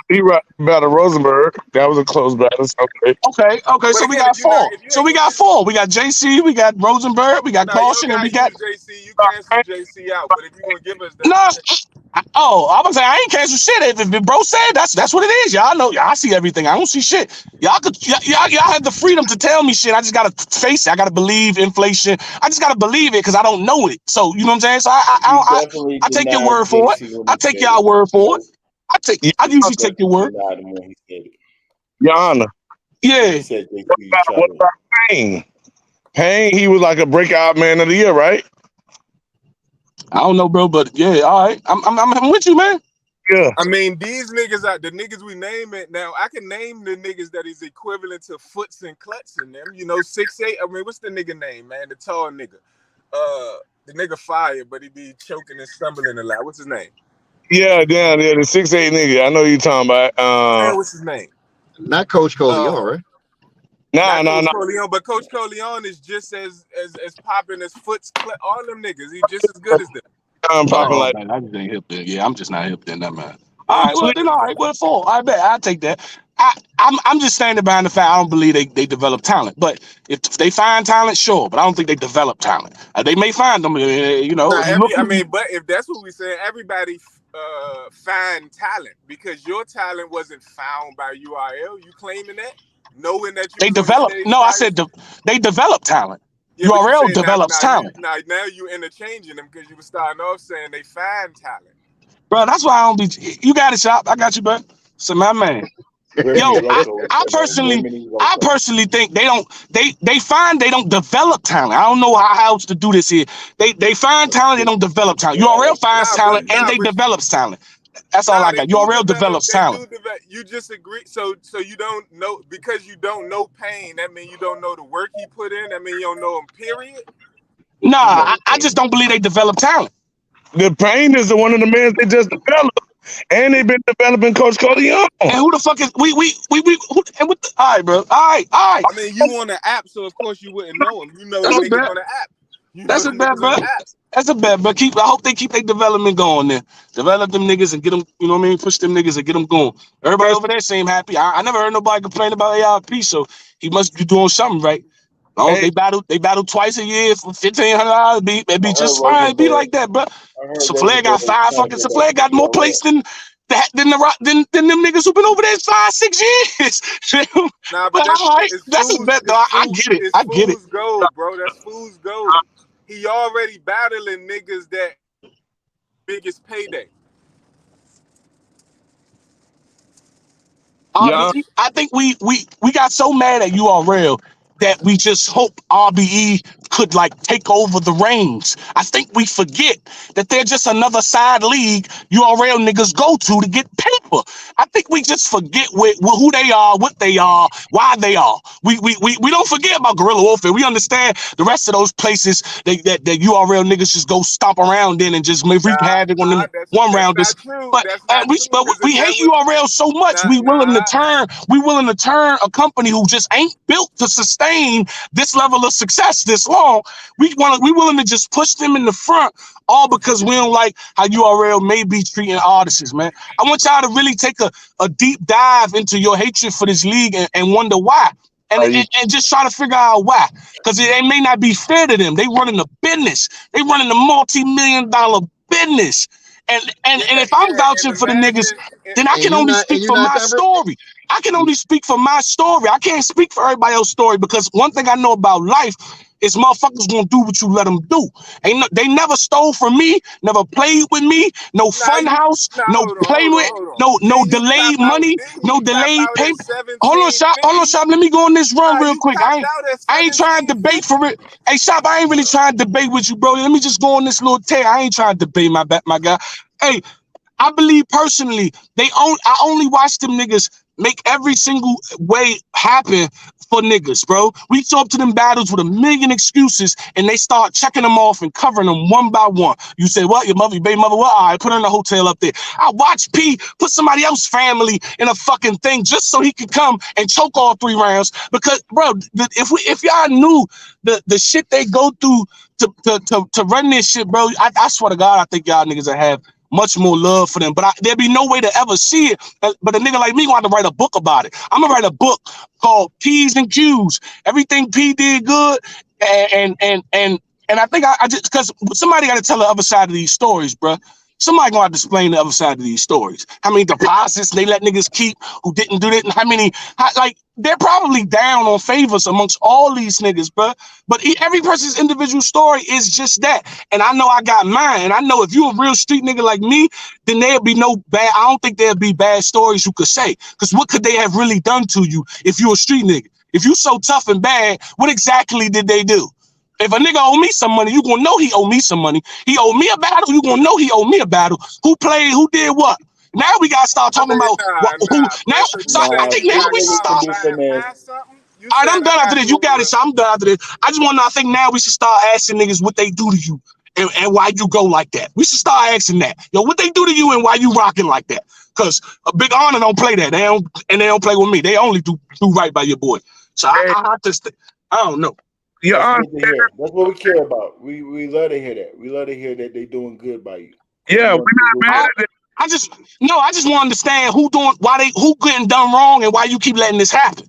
He battled Rosenberg. That was a close battle. Okay. But So we again, got four. We got JC, we got Rosenberg, we got Nah, you Caution, don't and we gotta got use JC. You cancel JC out. But if you're gonna give us that, no. I was saying I ain't cancel shit. If bro said that's what it is. Y'all know. Y'all see everything. I don't see shit. Y'all have the freedom to tell me shit. I just gotta face it. I gotta believe inflation. I just gotta believe it because I don't know it. So you know what I'm saying. So I take your word for it. I take y'all word for it. I usually take your word. Your Honor. Yeah. What about Payne? Payne, he was like a breakout man of the year, right? I don't know, bro, but yeah, all right. I'm with you, man. Yeah. I mean, these niggas are the niggas we name it now. I can name the niggas that is equivalent to Foots and Klutz in them. You know, 6'8". I mean, what's the nigga name, man? The tall nigga. The nigga fire, but he be choking and stumbling a lot. What's his name? Yeah, down there, the 6'8" nigga. I know you talking about. Man, what's his name? Not Coach Coleon, right? Not Nah. Coach Coleon, but Coach Coleon is just as popping as Foots. All them niggas, he just as good as them. I'm popping like. Man, I just ain't hip then. Yeah, I'm just not hip then, that man. All right, well then, all right, well, four. I bet I'll take that. I'm just standing behind the fact I don't believe they develop talent. But if they find talent, sure. But I don't think they develop talent. They may find them. You know, but if that's what we saying, everybody find talent because your talent wasn't found by URL. You claiming that, knowing that you they develop. No, I said they develop talent. Yeah, URL develops talent. Now you interchanging them because you were starting off saying they find talent. Bro, that's why I don't be. You got it, Shop. I got you, bro. So my man. Yo, I personally think they don't. They find they don't develop talent. I don't know how else to do this here. They find talent. They don't develop talent. URL finds talent and they develops talent. That's all I got. URL develops talent. You just agree. So you don't know because you don't know Payne. That means you don't know the work he put in. That means you don't know him. Period. Nah, I just don't believe they develop talent. The Payne is one of the men they just developed, and they've been developing Coach Coleon. And who the fuck is we? Who, and what? All right, bro. All right. I mean, you on the app, so of course you wouldn't know him. You know the niggas on the app. That's a bet, bro. That's a bet, but I hope they keep their development going there. Develop them niggas and get them, you know what I mean? Push them niggas and get them going. Everybody over there seem happy. I never heard nobody complain about ARP, so he must be doing something right. They battle twice a year for $1,500. It'd be just fine. It'd be like that, bro. Flair got Flair got more plates than them niggas who've been over there 5-6 years. Nah, but that's a bet, though. I get it. I get it. Fool's gold, bro. That's fool's gold. He already battling niggas that biggest payday. I think we got so mad at URL that we just hope RBE could like take over the reins. I think we forget that they're just another side league URL niggas go to get paper. I think we just forget who they are, what they are, why they are. We don't forget about guerrilla warfare. We understand the rest of those places that URL niggas just go stomp around in and just reap havoc on them one rounders. But we hate URL so much. We willing to turn a company who just ain't built to sustain this level of success this long. We willing to just push them in the front, all because we don't like how URL may be treating artists, man. I want y'all to really take a deep dive into your hatred for this league and wonder why. And just try to figure out why. Because it may not be fair to them. They running a business. They running a multi-million-dollar business. And if I'm vouching for the niggas, then I can only speak for my story. I can only speak for my story. I can't speak for everybody else's story because one thing I know about life is motherfuckers gonna do what you let them do. They never stole from me, never played with me, no fun house, no play with, no delayed money, no delayed payment. Hold on, Shop. Let me go on this run real quick. I ain't trying to debate for it. Hey, Shop, I ain't really trying to debate with you, bro. Let me just go on this little tear. I ain't trying to debate my guy. Hey, I believe personally, I only watch them niggas make every single way happen for niggas, bro. We show up to them battles with a million excuses and they start checking them off and covering them one by one. You say, what? Your baby mother, what? All right, put her in a hotel up there. I watch P put somebody else's family in a fucking thing just so he could come and choke all 3 rounds. Because, bro, if y'all knew the shit they go through to run this shit, bro, I swear to God, I think y'all niggas will have much more love for them, but there'd be no way to ever see it. But a nigga like me gonna have to write a book about it. I'm gonna write a book called P's and Q's. Everything P did good, and I think I just because somebody got to tell the other side of these stories, bro. Somebody gonna have to explain the other side of these stories. How many deposits they let niggas keep who didn't do that, and like they're probably down on favors amongst all these niggas, bro. But every person's individual story is just that. And I know I got mine. And I know if you a real street nigga like me, then there'll be no bad. I don't think there'll be bad stories you could say. Because what could they have really done to you if you a street nigga? If you so tough and bad, what exactly did they do? If a nigga owe me some money, you gonna know he owe me some money. He owe me a battle, you gonna know he owe me a battle. Who played, who did what? Now we gotta start talking about who now. So you So I saying Nah, think you now this got we should nigga called start. can do by some ass. something? You All right, said I'm I done after gotta this. do You got it. So I'm done after this. I just want to. I think now we should start asking niggas what they do to you and why you go like that. We should start asking that. Yo, what they do to you and why you rocking like that? Cause a Big Honor don't play that. They don't play with me. They only do right by your boy. So I just I don't know. Your That's Honor, good to hear. That's what we care about. We love to hear that. We love to hear that they doing good by you. Because yeah, we we're want to do not good mad by I, at it. I just want to understand who getting done wrong and why you keep letting this happen.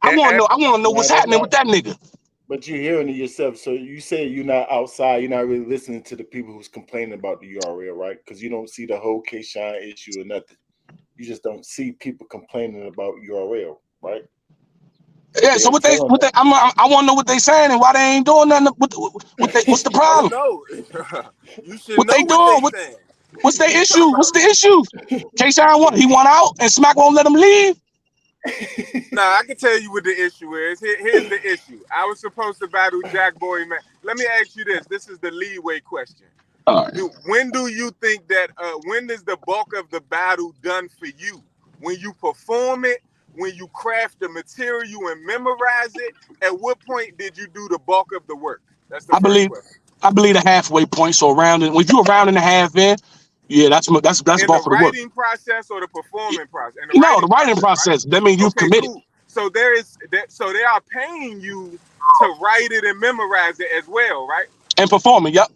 I want to And know. I want to know you. Nah, what's that's happening not. with that nigga. But you're hearing it yourself. So you say you're not outside. You're not really listening to the people who's complaining about the URL, right? Because you don't see the whole K-Shine issue or nothing. You just don't see people complaining about URL, right? But Yeah. they So are telling what they them. I want to know what they saying and why they ain't doing nothing. What's the Oh problem? no. You should What know they what they doing? saying. What's their You issue? talking What's about the issue? K-Shine he won out and Smack won't let him leave. Nah, I can tell you what the issue is. Here's the issue. I was supposed to battle Jack Boy, man. Let me ask you this. This is the leeway question. All right. When do you think that when is the bulk of the battle done for you? When you perform it, when you craft the material and memorize it, at what point did you do the bulk of the work? That's the I first believe question. the halfway point. So around if you're around and a half in, yeah, that's In the bulk of the work. writing process or the performing process? In the No, the writing writing process, right? process. That means you've Okay, committed. cool. So so they are paying you to write it and memorize it as well, right? And performing. Yep.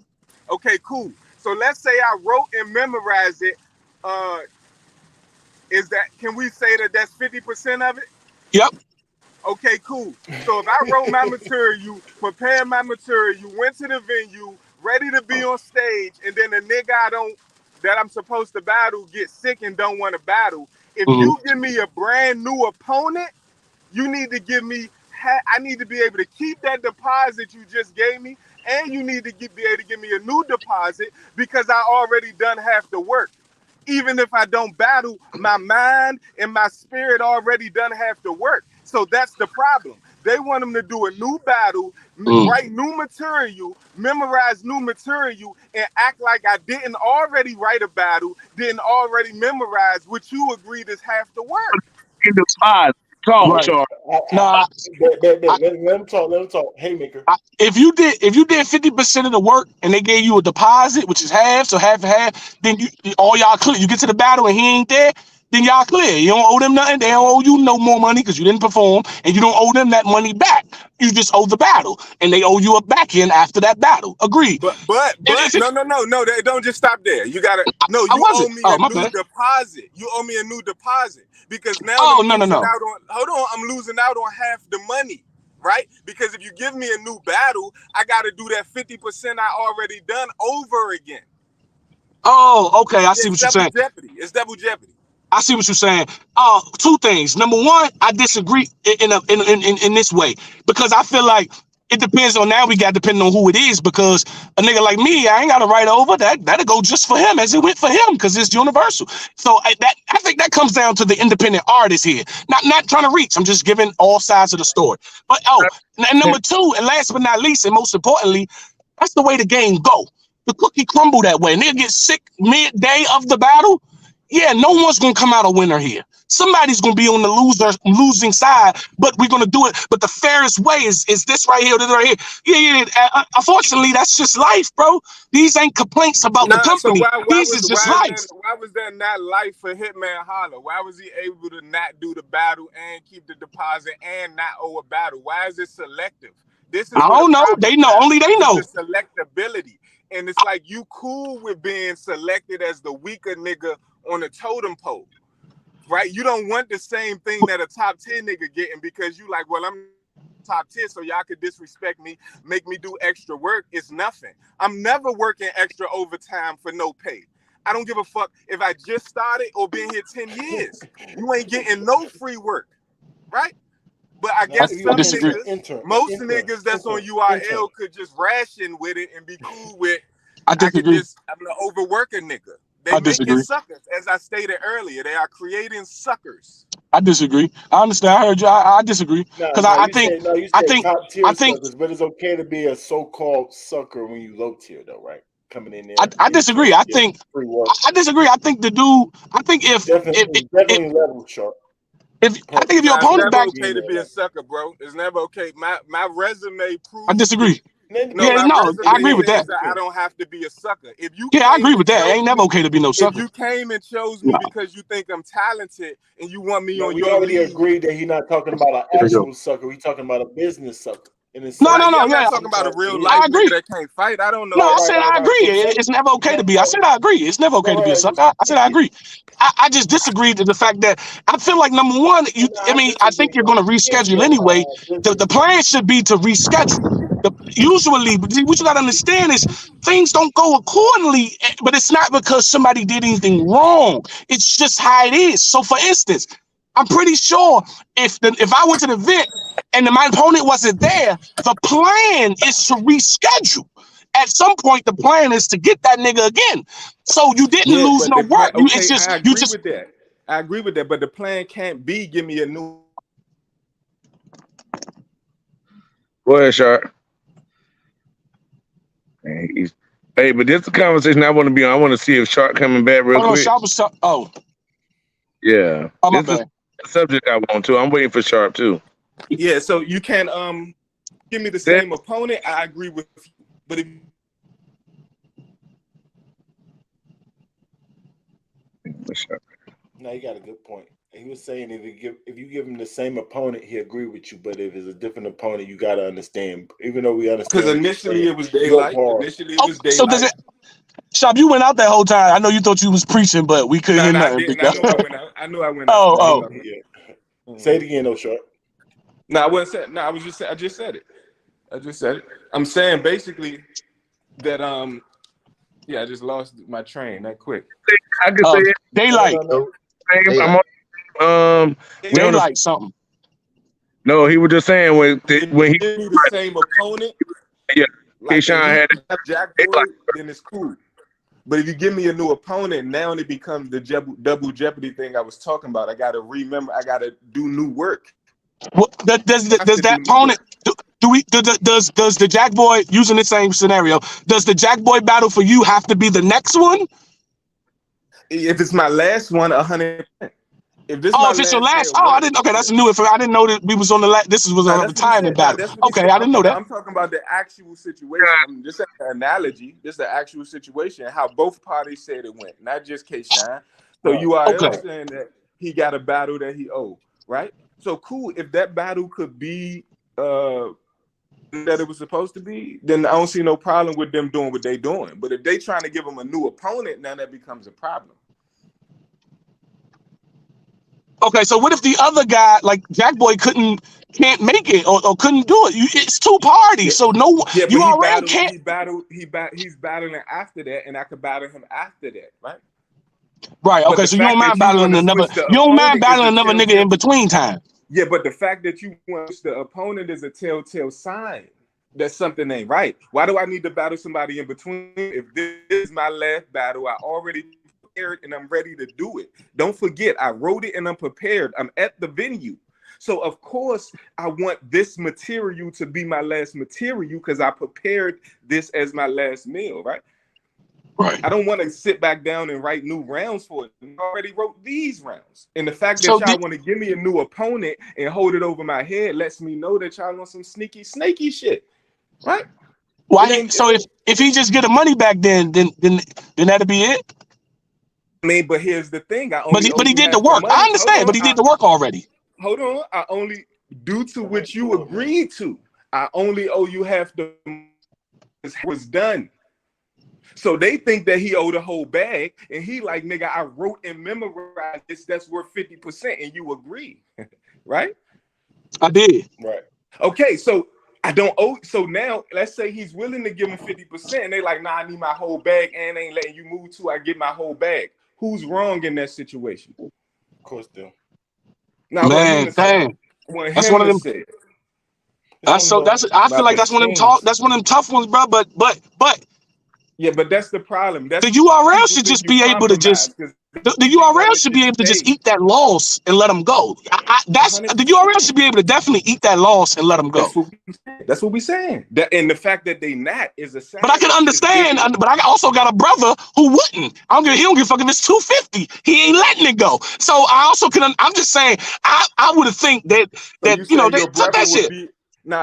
Okay, cool. So let's say I wrote and memorized it. Uh, is that can we say that that's 50% of it? Yep. Okay, cool. So if I wrote my material, prepared my material, went to the venue, ready to be on stage, and then the nigga that I'm supposed to battle gets sick and don't want to battle, if Mm-hmm. you give me a brand new opponent, you need to give me. I need to be able to keep that deposit you just gave me, and you need to be able to give me a new deposit because I already done half the work. Even if I don't battle, my mind and my spirit already done half the work. So that's the problem. They want them to do a new battle, Mm. write new material, memorize new material, and act like I didn't already write a battle, didn't already memorize, which you agreed is half the work. in the spot, talk, Right. Charles. No, Let him talk. Let him talk. Haymaker. if you did 50% of the work and they gave you a deposit, which is half, so half and half, then all y'all clear. You get to the battle and he ain't there, then y'all clear. You don't owe them nothing. They don't owe you no more money because you didn't perform, and you don't owe them that money back. You just owe the battle, and they owe you a back end after that battle. Agreed. But no, they don't just stop there. You gotta no, I you owe wasn't. me Oh, a my new bad. deposit. You owe me a new deposit because now Oh, I'm no. losing out on I'm losing out on half the money, right? Because if you give me a new battle, I gotta do that 50% I already done over again. Oh, okay. I see It's what you're double saying. jeopardy. It's double jeopardy. I see what you're saying. Two things. Number one, I disagree in this way because I feel like it depends on now. We got depending on who it is because a nigga like me, I ain't got to write over that. That'll go just for him as it went for him because it's universal. So I think that comes down to the independent artist here. Not trying to reach. I'm just giving all sides of the story. But and number two, and last but not least, and most importantly, that's the way the game go. The cookie crumble that way. And they'll get sick midday of the battle. Yeah, no one's gonna come out a winner here. Somebody's gonna be on the losing side, but we're gonna do it. But the fairest way is this right here, this right here. Yeah. Unfortunately, that's just life, bro. These ain't complaints about the Nah, so company. These is just life. why was that not life for Hitman Holler? Why was he able to not do the battle and keep the deposit and not owe a battle? Why is it selective? This is I where the don't know. problem They know. lies. Only they It's know. the selectability. And it's like you cool with being selected as the weaker nigga on the totem pole, right? You don't want the same thing that a top 10 nigga getting because you like, well, I'm top 10, so y'all could disrespect me, make me do extra work. It's nothing. I'm never working extra overtime for no pay. I don't give a fuck if I just started or been here 10 years. You ain't getting no free work, right? But I No, guess I some disagree. niggas, most niggas that's on intern. URL could just ration with it and be cool with, I I'm disagree. gonna overwork a nigga. They I making disagree. suckers, as I stated earlier. They are creating suckers. I disagree. I understand. I heard you. I disagree because No, I you think said no. You I said think top I tier think suckers, but it's okay to be a so-called sucker when you low tier, though, right? coming in there. I disagree. I think free work. I disagree. I think the dude. I think if Definitely level sharp. I think if your It's opponent never back, okay to be a sucker, bro. It's never okay. My resume proves. I disagree. No, Yeah, my no, resume I agree with says that. I don't have to be a sucker. If you Yeah, I came agree with and that. It ain't chose never me- okay to be no If sucker. you came and chose me because you think I'm talented and you want me on We your already league, agreed that he's not talking about an actual sucker. He's talking about a business sucker. I'm Yeah, not talking about a real life I agree. nigga that can't fight. I don't know. No, I said I agree. It's never okay to be. I said I agree. It's never okay to be a sucker. I said I agree. I just disagreed to the fact that I feel like number one, I think you're going to reschedule anyway. The plan should be to reschedule. Usually, what you got to understand is things don't go accordingly, but it's not because somebody did anything wrong. It's just how it is. So, for instance, I'm pretty sure if I went to the event and my opponent wasn't there, the plan is to reschedule. At some point, the plan is to get that nigga again. So you didn't lose no work. I agree with that, but the plan can't be give me a new. Go ahead, Sharp. Hey, but this is the conversation I want to be on. I want to see if Sharp coming back real quick. Sharp was yeah. My this bad. is the subject I want to. I'm waiting for Sharp too. Yeah, so you can give me the same opponent. I agree with you, but if no, you got a good point. He was saying if you give him the same opponent, he agree with you. But if it's a different opponent, you got to understand. Even though we understand, because initially it was daylight. So does it? Shop, you went out that whole time. I know you thought you was preaching, but we couldn't hear nothing. I knew I went out. Yeah. Say it again, though, Sharp. No, I wasn't saying. No, I just said it. I'm saying basically that yeah, I just lost my train that quick. I can say it. Daylight. Daylight something. No, he was just saying when he give me the same opponent. Yeah, like Keyshawn had Jack Boy, then it's cool. But if you give me a new opponent, now it becomes the double jeopardy thing I was talking about. I got to remember. I got to do new work. What does that opponent? Does the Jack Boy, using the same scenario, does the Jack Boy battle for you have to be the next one? If it's my last one, 100%. If it's your last. I didn't. Okay, that's new. I didn't know that we was on the last. This was a retirement battle. Okay, I didn't know that. I'm talking about the actual situation. I'm just an analogy. This is the actual situation. How both parties said it went, not just K-Shine. So you are saying that he got a battle that he owed, right? So cool. If that battle could be that it was supposed to be, then I don't see no problem with them doing what they doing. But if they trying to give him a new opponent, now that becomes a problem. Okay, so what if the other guy, like Jack Boy, can't make it or couldn't do it? It's two parties, so no. Yeah, you already can't. He's battling after that, and I could battle him after that, right? Right. Okay, so you don't mind battling another. You don't mind battling another nigga in between time. Yeah, but the fact that you want the opponent is a telltale sign that something ain't right. Why do I need to battle somebody in between? If this is my last battle, I already prepared and I'm ready to do it. Don't forget, I wrote it and I'm prepared. I'm at the venue. So of course, I want this material to be my last material because I prepared this as my last meal, right? Right. I don't want to sit back down and write new rounds for it. I already wrote these rounds. And the fact that y'all want to give me a new opponent and hold it over my head lets me know that y'all on some sneaky, snaky shit. Right? Why? So if he just get the money back, then that'll be it. I mean, but here's the thing. But he did the work. I understand, but he did the work already. Hold on. I only, due to what you agreed to, I only owe you half the was done. So they think that he owed a whole bag, and he like, nigga, I wrote and memorized this. That's worth 50%, and you agree, right? I did. Right. Okay, so I don't owe. So now, let's say he's willing to give him 50%, and they like, nah, I need my whole bag, and ain't letting you move till I get my whole bag. Who's wrong in that situation? Of course, them. Now, man, dang. That's one of them. I feel like that's one of them that's one of them tough ones, bro. But yeah, but that's the problem. The URL should just be able to just The URL should be able to just eat that loss and let them go. That's the URL should be able to definitely eat that loss and let them go. That's what we saying. That, and the fact that they not is a sign. But I can understand. But I also got a brother who wouldn't. He don't give a fuck if it's 250. He ain't letting it go. So I also can. I'm just saying. I would think that they took that shit.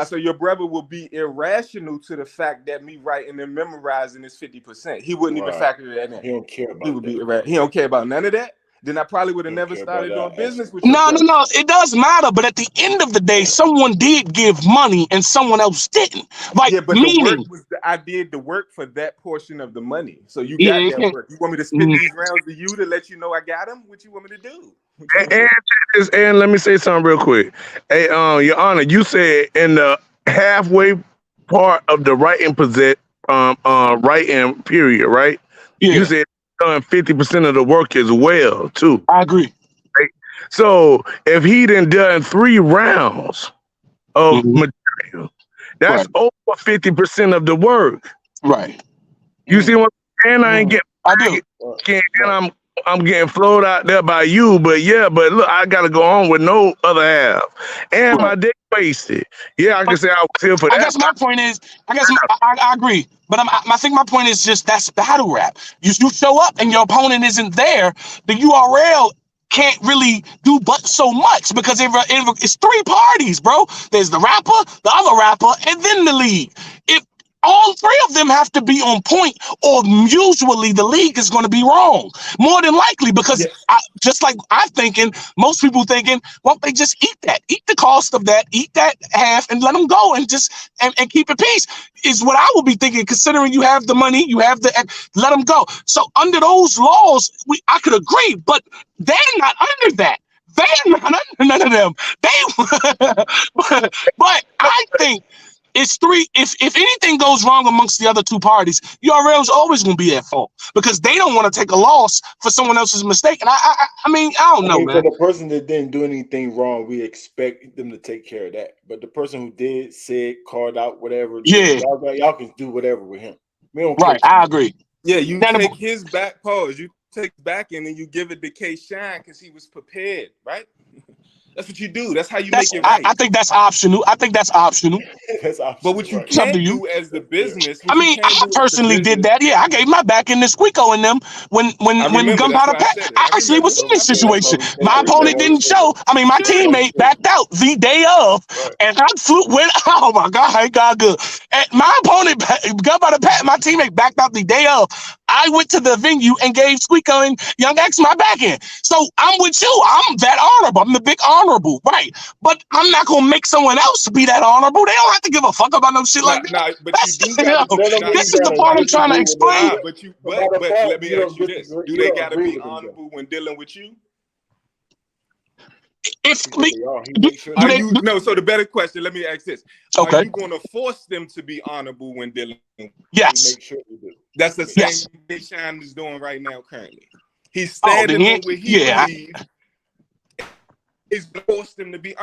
So your brother will be irrational to the fact that me writing and memorizing is 50%. He wouldn't even factor that in. He don't care about He don't care about none of that. Then I probably would have never started doing business with you. No. It does matter, but at the end of the day, someone did give money and someone else didn't. Like, yeah, but meaning, I did the work for that portion of the money. So you got that work. You want me to spit these rounds to you to let you know I got them? What you want me to do? And let me say something real quick. Hey, Your Honor, you said in the halfway part of the writing writing period, right? Yeah. You said done 50% of the work as well, too. I agree. Right? So if he done 3 rounds of material, that's over 50% of the work. Right. You see what I'm saying? I ain't getting. I do. And I'm getting flowed out there by you, but look, I gotta go on with no other half, and my day wasted. Yeah, I can say I was here for that. I guess my point is, I agree, but I think my point is just that's battle rap. You show up and your opponent isn't there. The URL can't really do but so much because it's 3 parties, bro. There's the rapper, the other rapper, and then the league. If all 3 of them have to be on point, or usually the league is going to be wrong. More than likely, because just like I'm thinking, most people thinking, why don't they just eat that? Eat the cost of that, eat that half, and let them go and just and keep it peace, is what I would be thinking, considering you have the money, you have let them go. So under those laws, I could agree, but they're not under that. They're not under none of them. But I think it's 3. If anything goes wrong amongst the other 2 parties, URL is always going to be at fault because they don't want to take a loss for someone else's mistake. And I mean, I don't know, man. For the person that didn't do anything wrong, we expect them to take care of that. But the person who did, said, called out, whatever, y'all can do whatever with him. We don't care. I agree. Yeah, you take his back pause. You take back and then you give it to K Shine because he was prepared, right? That's what you do. That's how you make it right. I think that's optional. That's optional. But what you can do as the business. I mean, I personally did that. Yeah, I gave my back in the Squeako and them when Gunpowder Pat. I actually was in this situation. My opponent didn't show. I mean, my teammate backed out the day of, and I went. Oh my God, I got good. And my opponent, Gunpowder Pat, my teammate backed out the day of. I went to the venue and gave Squeako and Young X my back end. So I'm with you. I'm that honorable. I'm the big honorable, right? But I'm not gonna make someone else be that honorable. They don't have to give a fuck about no shit like that. But this is the part I'm trying to explain. But let me ask you this: do they gotta be honorable when dealing with you? So the better question, let me ask this. Okay. Are you going to force them to be honorable when dealing with you? Yes. Make sure we do. That's the same thing Shine is doing right now currently. He's standing on where he believes. He's forced them to be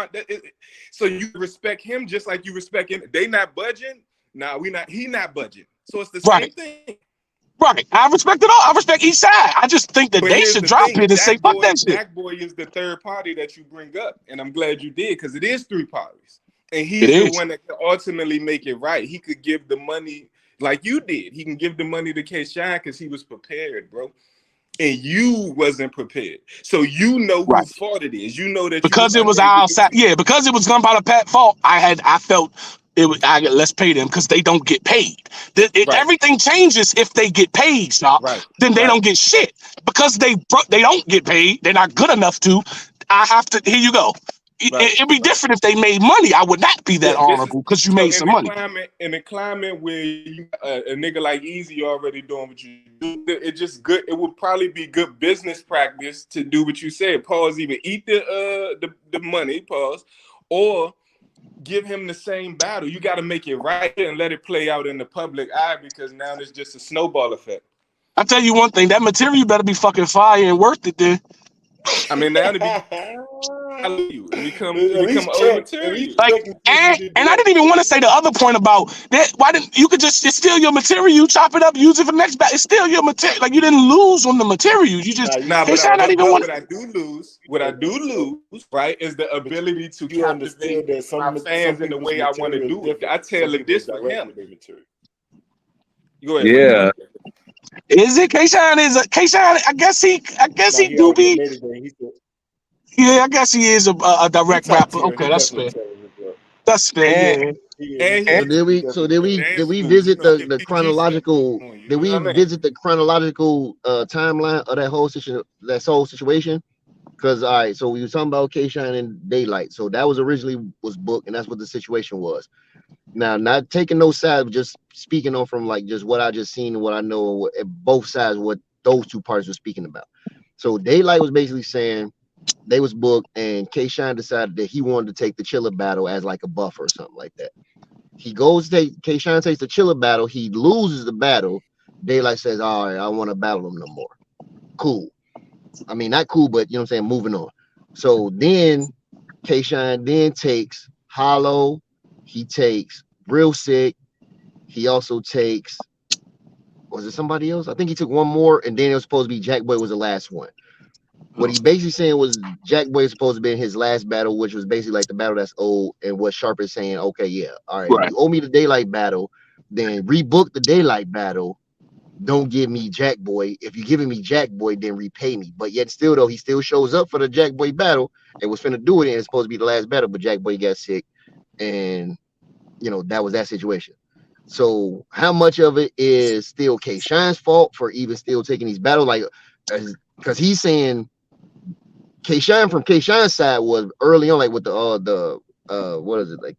so you respect him just like you respect him. They not budging. Nah, he not budging. So it's the same thing. Right. I respect it all. I respect each side. I just think that they should drop it and say, fuck that shit. Jack Boy is the 3rd party that you bring up. And I'm glad you did, because it is 3 parties. And he's the one that can ultimately make it right. He could give the money like you did. He can give the money to K Shine because he was prepared, bro. And you wasn't prepared. So you know whose fault it is. You know that because it was our side. Yeah, because it was Gunpowder Pat's fault, I felt let's pay them because they don't get paid. Everything changes if they get paid, stop. Then they don't get shit because they don't get paid. They're not good enough to. I have to. Here you go. It'd be different if they made money. I would not be that honorable because you made some money. In a climate where you, a nigga like Easy already doing what you do, it's just good. It would probably be good business practice to do what you said. Pause. Either eat the money. Pause. Or give him the same battle. You got to make it right and let it play out in the public eye because now it's just a snowball effect. I tell you one thing, that material better be fucking fire and worth it then. I mean, now to be value. It become old At material. least Like, check and see and if you I didn't even want to say the other point about that. Why didn't you could just it's still your material? You chop it up, use it for the next battle. It's still your material. Like you didn't lose on the materials. You just Nah, K Shine not even want. what I do lose, right, is the ability to you understand captivate that some my fans in the people's way I want to material is do it. different. I Some tailor people this for direct him. with their material. Go ahead. Yeah. Is it K Shine? K Shine? I guess he Now, he do already be. admitted that he said Yeah, I guess he is a he direct top rapper. tier. Okay, He that's definitely fair. telling the world. That's fair. And Yeah. And So did we? So did we? Did we visit the chronological? Did we visit the chronological timeline of that whole situation? Because all right, so we were talking about K-Shine and Daylight. So that was originally was booked, and that's what the situation was. Now, not taking no sides, but just speaking on from like just what I just seen and what I know, both sides, what those two parties were speaking about. So Daylight was basically saying they was booked, and K-Shine decided that he wanted to take the Chiller battle as like a buffer or something like that. He goes to take K-Shine takes the Chiller battle. He loses the battle. Daylight says, "All right, I don't want to battle him no more." Cool. I mean, not cool, but you know what I'm saying. Moving on. So then K-Shine then takes Hollow. He takes Real Sick. He also takes. Was it somebody else? I think he took one more, and then it was supposed to be Jack Boy was the last one. What he basically saying was Jack Boy is supposed to be in his last battle, which was basically like the battle that's old, and what Sharp is saying, okay, yeah, all right, if Right. you owe me the Daylight battle, then rebook the Daylight battle. Don't give me Jack Boy. If you're giving me Jack Boy, then repay me. But yet still though, he still shows up for the Jack Boy battle and was finna do it, and it's supposed to be the last battle, but Jack Boy got sick, and you know that was that situation. So how much of it is still K Shine's fault for even still taking these battles? Like, because he's saying K Shine from K Shine's side was early on, like with the what is it, like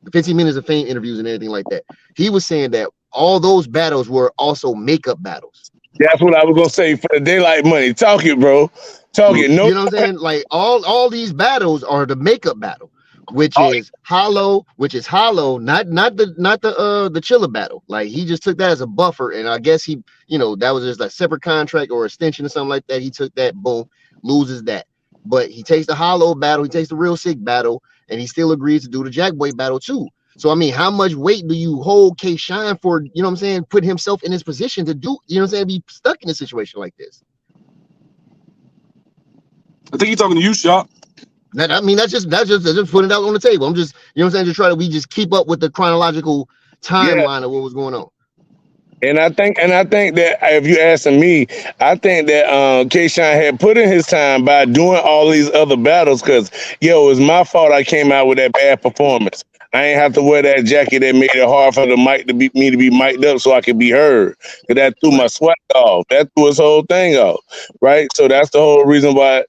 the 15 minutes of fame interviews and everything like that. He was saying that all those battles were also makeup battles. that's what I was gonna say for the Daylight money. Talk it, bro. Talk it. No, You know what I'm saying? Like all these battles are the makeup battle, which is hollow, not the Chiller battle. Like he just took that as a buffer, and I guess he, you know, that was just a separate contract or extension or something like that. He took that, boom, loses that. But he takes the hollow battle, he takes the Real Sick battle, and he still agrees to do the Jack Boy battle too. So I mean, how much weight do you hold K Shine for, you know what I'm saying, put himself in his position to do, you know what I'm saying, be stuck in a situation like this? I think you're talking to you, Sharp. That, I mean, that's just putting it out on the table. I'm just, you know what I'm saying, just try to we just keep up with the chronological timeline of what was going on. And I think that if you asking me, I think that K-Shine had put in his time by doing all these other battles because, yo, it's my fault I came out with that bad performance. I ain't have to wear that jacket that made it hard for the mic to be me to be mic'd up so I could be heard. Because that threw my swag off. That threw his whole thing off. Right? So that's the whole reason why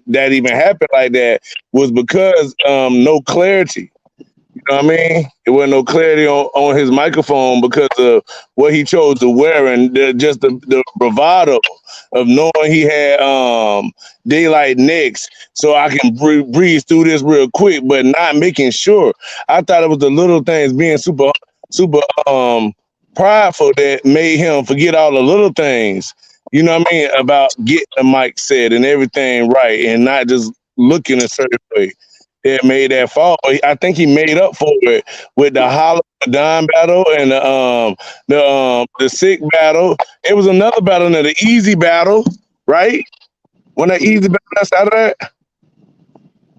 that even happened like that was because no clarity. You know what I mean? There wasn't no clarity on his microphone because of what he chose to wear and the bravado of knowing he had Daylight next, so I can breeze through this real quick, but not making sure. I thought it was the little things being super prideful that made him forget all the little things. You know what I mean? About getting the mic set and everything right and not just looking a certain way. That made that fall. I think he made up for it with the Hollow Dime battle and the Sick battle. It was another battle, the Easy battle, right? When that Easy battle that's out of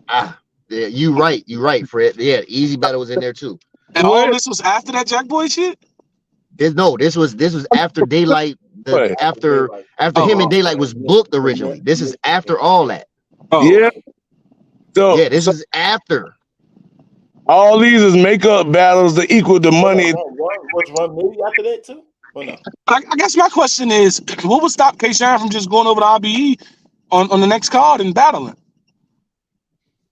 that. Yeah, you right, Fred. Yeah, Easy battle was in there too. And all this was after that Jack Boy shit? This was after Daylight, after him and Daylight was booked originally. This is after all that. Yeah. So yeah, this is after. All these is makeup battles that equal the money. Was one movie after that too? Or no? I guess my question is, what would stop K-Shine from just going over to RBE on the next card and battling?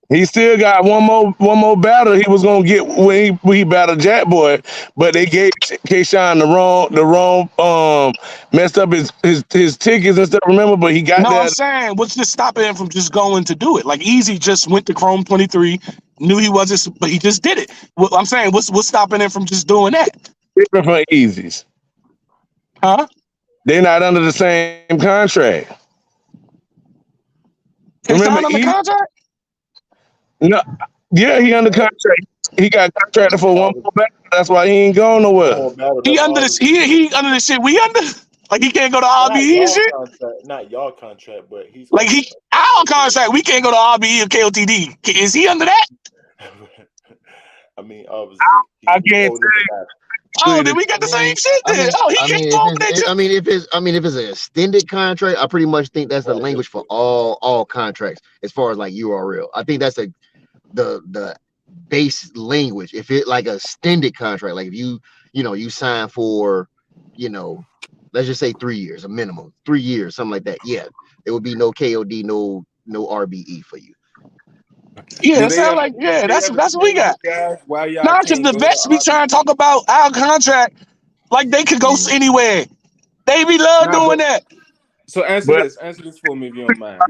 He still got one more battle he was gonna get when he battled Jack Boy, but they gave K-Shine the wrong messed up his tickets and stuff. Remember, but he got that. No, I'm saying what's just stopping him from just going to do it? Like Easy just went to Chrome 23, knew he wasn't, but he just did it. I'm saying what's stopping him from just doing that? Different from Easy's, huh? They're not under the same contract. Remember, K-Shine on the contract? no, yeah, he under contract. He got contracted for one more battle. That's why he ain't going nowhere. More battle. He That's under all. this. He under the shit. We under. Like he can't go to Not RBE and y'all shit. contract. Not y'all contract, but he's Like under. he our contract. We can't go to RBE or KOTD. Is he under that? I mean, obviously, I he's can't holding the battle. Oh, then we got the same shit. Then. Oh, he can't go over that. If it's an extended contract, I pretty much think that's the Right. language for all contracts as far as like URL. I think that's the base language. If it like a extended contract, like if you sign for, let's just say 3 years, a minimum 3 years, something like that. Yeah, there would be no KOD, no RBE for you. Yeah, Do that they sound ever, like yeah. they That's ever what we tell you got. guys why y'all Nah, because can't the go to vets be trying to RBE? talk about our contract like they could go anywhere. They be love Nah, doing but that. so answer But this for me if you don't mind.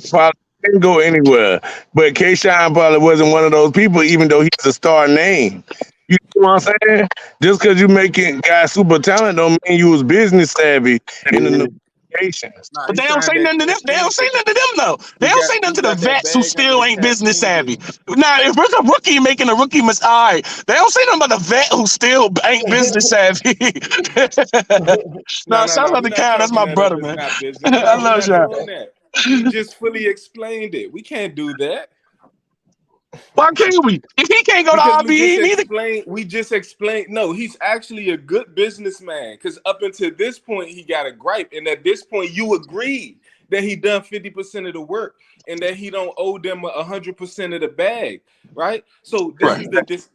probably didn't go anywhere. But K-Shine probably wasn't one of those people, even though he's a star name. You know what I'm saying? Just because you making guys super talent don't mean you was business savvy in the negotiations. Nah, But he they don't say signed that nothing to them. They don't say exclusive. nothing to them though. They don't say nothing He to the got that vets who bag under still the ain't business caffeine savvy. deal. Now, if it's a rookie making a rookie mistake, all right. They don't say nothing about the vet who still ain't business savvy. No, No, no, shout no. out We're to not Kyle. That's chalking my that up brother, as man. not business. I No, we're love not y'all. doing that. We just fully explained it. We can't do that. Why can't we? If he can't go to Because RBE, neither. we just explained. No, he's actually a good businessman. Because up until this point, he got a gripe, and at this point, you agreed that he done 50% of the work, and that he don't owe them 100% of the bag, right? So this is this.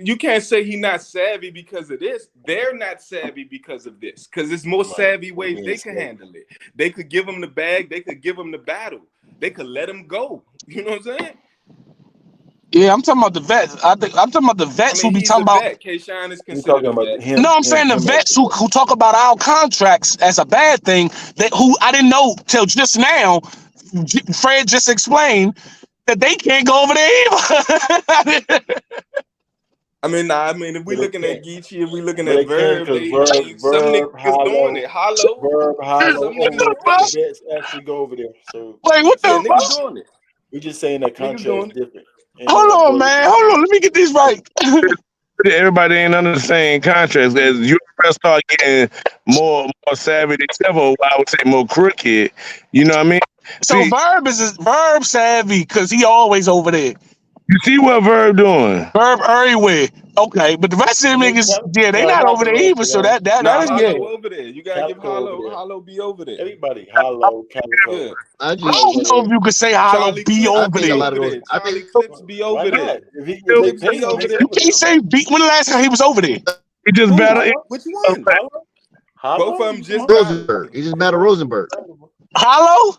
You can't say he not savvy because of this. They're not savvy because of this. Because it's more savvy ways they can handle it. They could give him the bag. They could give him the battle. They could let him go. You know what I'm saying? Yeah, I'm talking about the vets. I'm talking about the vets who be He's talking a about. vet. K-Shine is We're considered talking a about vet. him. No, I'm saying the vets who talk about our contracts as a bad thing, that who I didn't know till just now. Fred just explained that they can't go over there either. If we looking at Geechee, if we looking But at they can Verb, because some Verb, niggas doing Hollow, it. Hollow, Verb, Hollow, some and niggas the doing it. vets actually go over there. So Wait, we what just Yeah, the niggas fuck? doing it. we just saying that Niggas contract is doing it. different. And Hold on, Verb is man. different. Hold on. Let me get this right. Everybody ain't under the same contracts. As you start getting more savvy, except for I would say more crooked. You know what I mean? So See, Verb savvy because he always over there. you see what Verb doing? Verb everywhere. Okay, but the rest of them I mean, niggas, yeah, they no, not not over the there rest either. of So them. that Nah, is yeah. Hollow over there. You gotta give Calico over there. Hollow be over there. Everybody, Hollow, Calico. Yeah. I I just don't know if you could say Hollow Charlie be Clips I over think be a there. lot of over those. there. I Charlie think Clips be Why over there. not? If they Clips pay be him, over he there. You over can't say beat. When the last time he was over there? He just Who? battled. Which one? there. Hollow, Both of them just battled. Rosenberg. He just battled Rosenberg. Hollow? Yeah,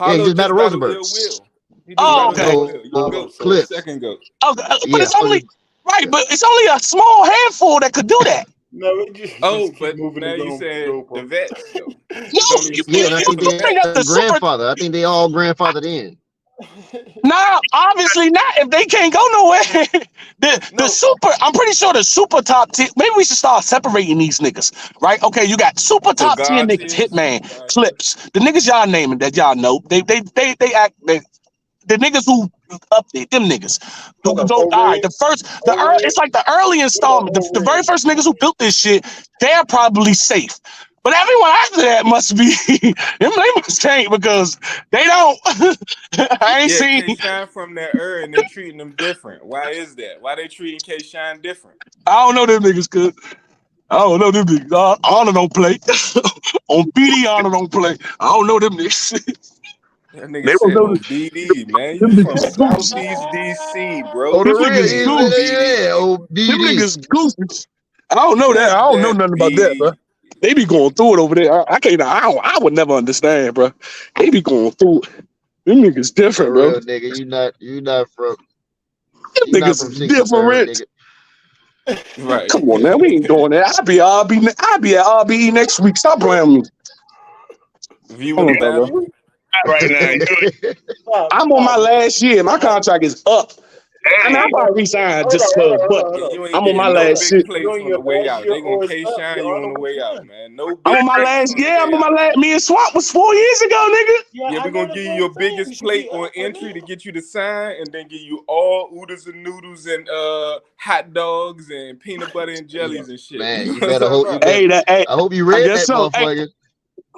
he Hollow just just battled battled Rosenberg. Ill Will. He just Oh, battled okay. Ill Hollow, Will. Hollow, The Clips. second goat. Okay, but Yeah, it's only right. But it's only a small handful that could do that. No, we just Oh, keep but moving now the you said the goalpost. vets though. No, It's only a yeah, small and I you think handful of they bring vets. up the super. grandfather. I think they all grandfathered in. Nah, obviously not. If they can't go nowhere, the No, super. I'm pretty sure the super top 10. Maybe we should start separating these niggas, right? Okay, you got super so top 10 God niggas, tiers. Hitman, Clips, the niggas y'all naming that y'all know. They act. The niggas who up there, them niggas. Who Hold go, up, all right, O-Ray, O-Ray. it's like the early What about installment. The very O-Ray? first niggas who built this shit, they're probably safe. But everyone after that must be, they must change because they don't. I ain't Yeah, seen. K Shine from that era and they treating them different. Why is that? Why they treating K Shine different? I don't know them niggas, cuz. I don't know them niggas. Honor don't play. On BD, Honor don't play. I don't know them niggas. That nigga They was said no on BD, man. Them You from niggas goose. Southeast DC, Oh, bro. the Them real, niggas Nigga on goose. BD. Them OBD. niggas goose. I don't know that. I don't know That nothing about that, bro. BD. They be going through it over there. I can't. I would never understand, bro. They be going through it. Them niggas A different, bro. real nigga. Them You not niggas from is 63rd, different. nigga. Right. Come on, man. We ain't doing that. I'll be at RBE next week. Stop playing with me. If you Hold would on, have bro. battled, right now. Stop, I'm on my stop. last year. My contract is up. I mean, I probably resign just but You ain't I'm on my getting no last big shit. plates on the way out. They gonna K-shine you on the way out, man. No big I'm on my plates last. on the Yeah, way I'm on my out. last. Me and Swamp was 4 years ago, nigga. Yeah, we're gonna give you your biggest plate on entry to get you to sign, and then give you all oodles and noodles and hot dogs and peanut butter and jellies and shit. Man, You you know what I'm better talking hope you about? get. Hey, I hope you I read guess that so. motherfucker.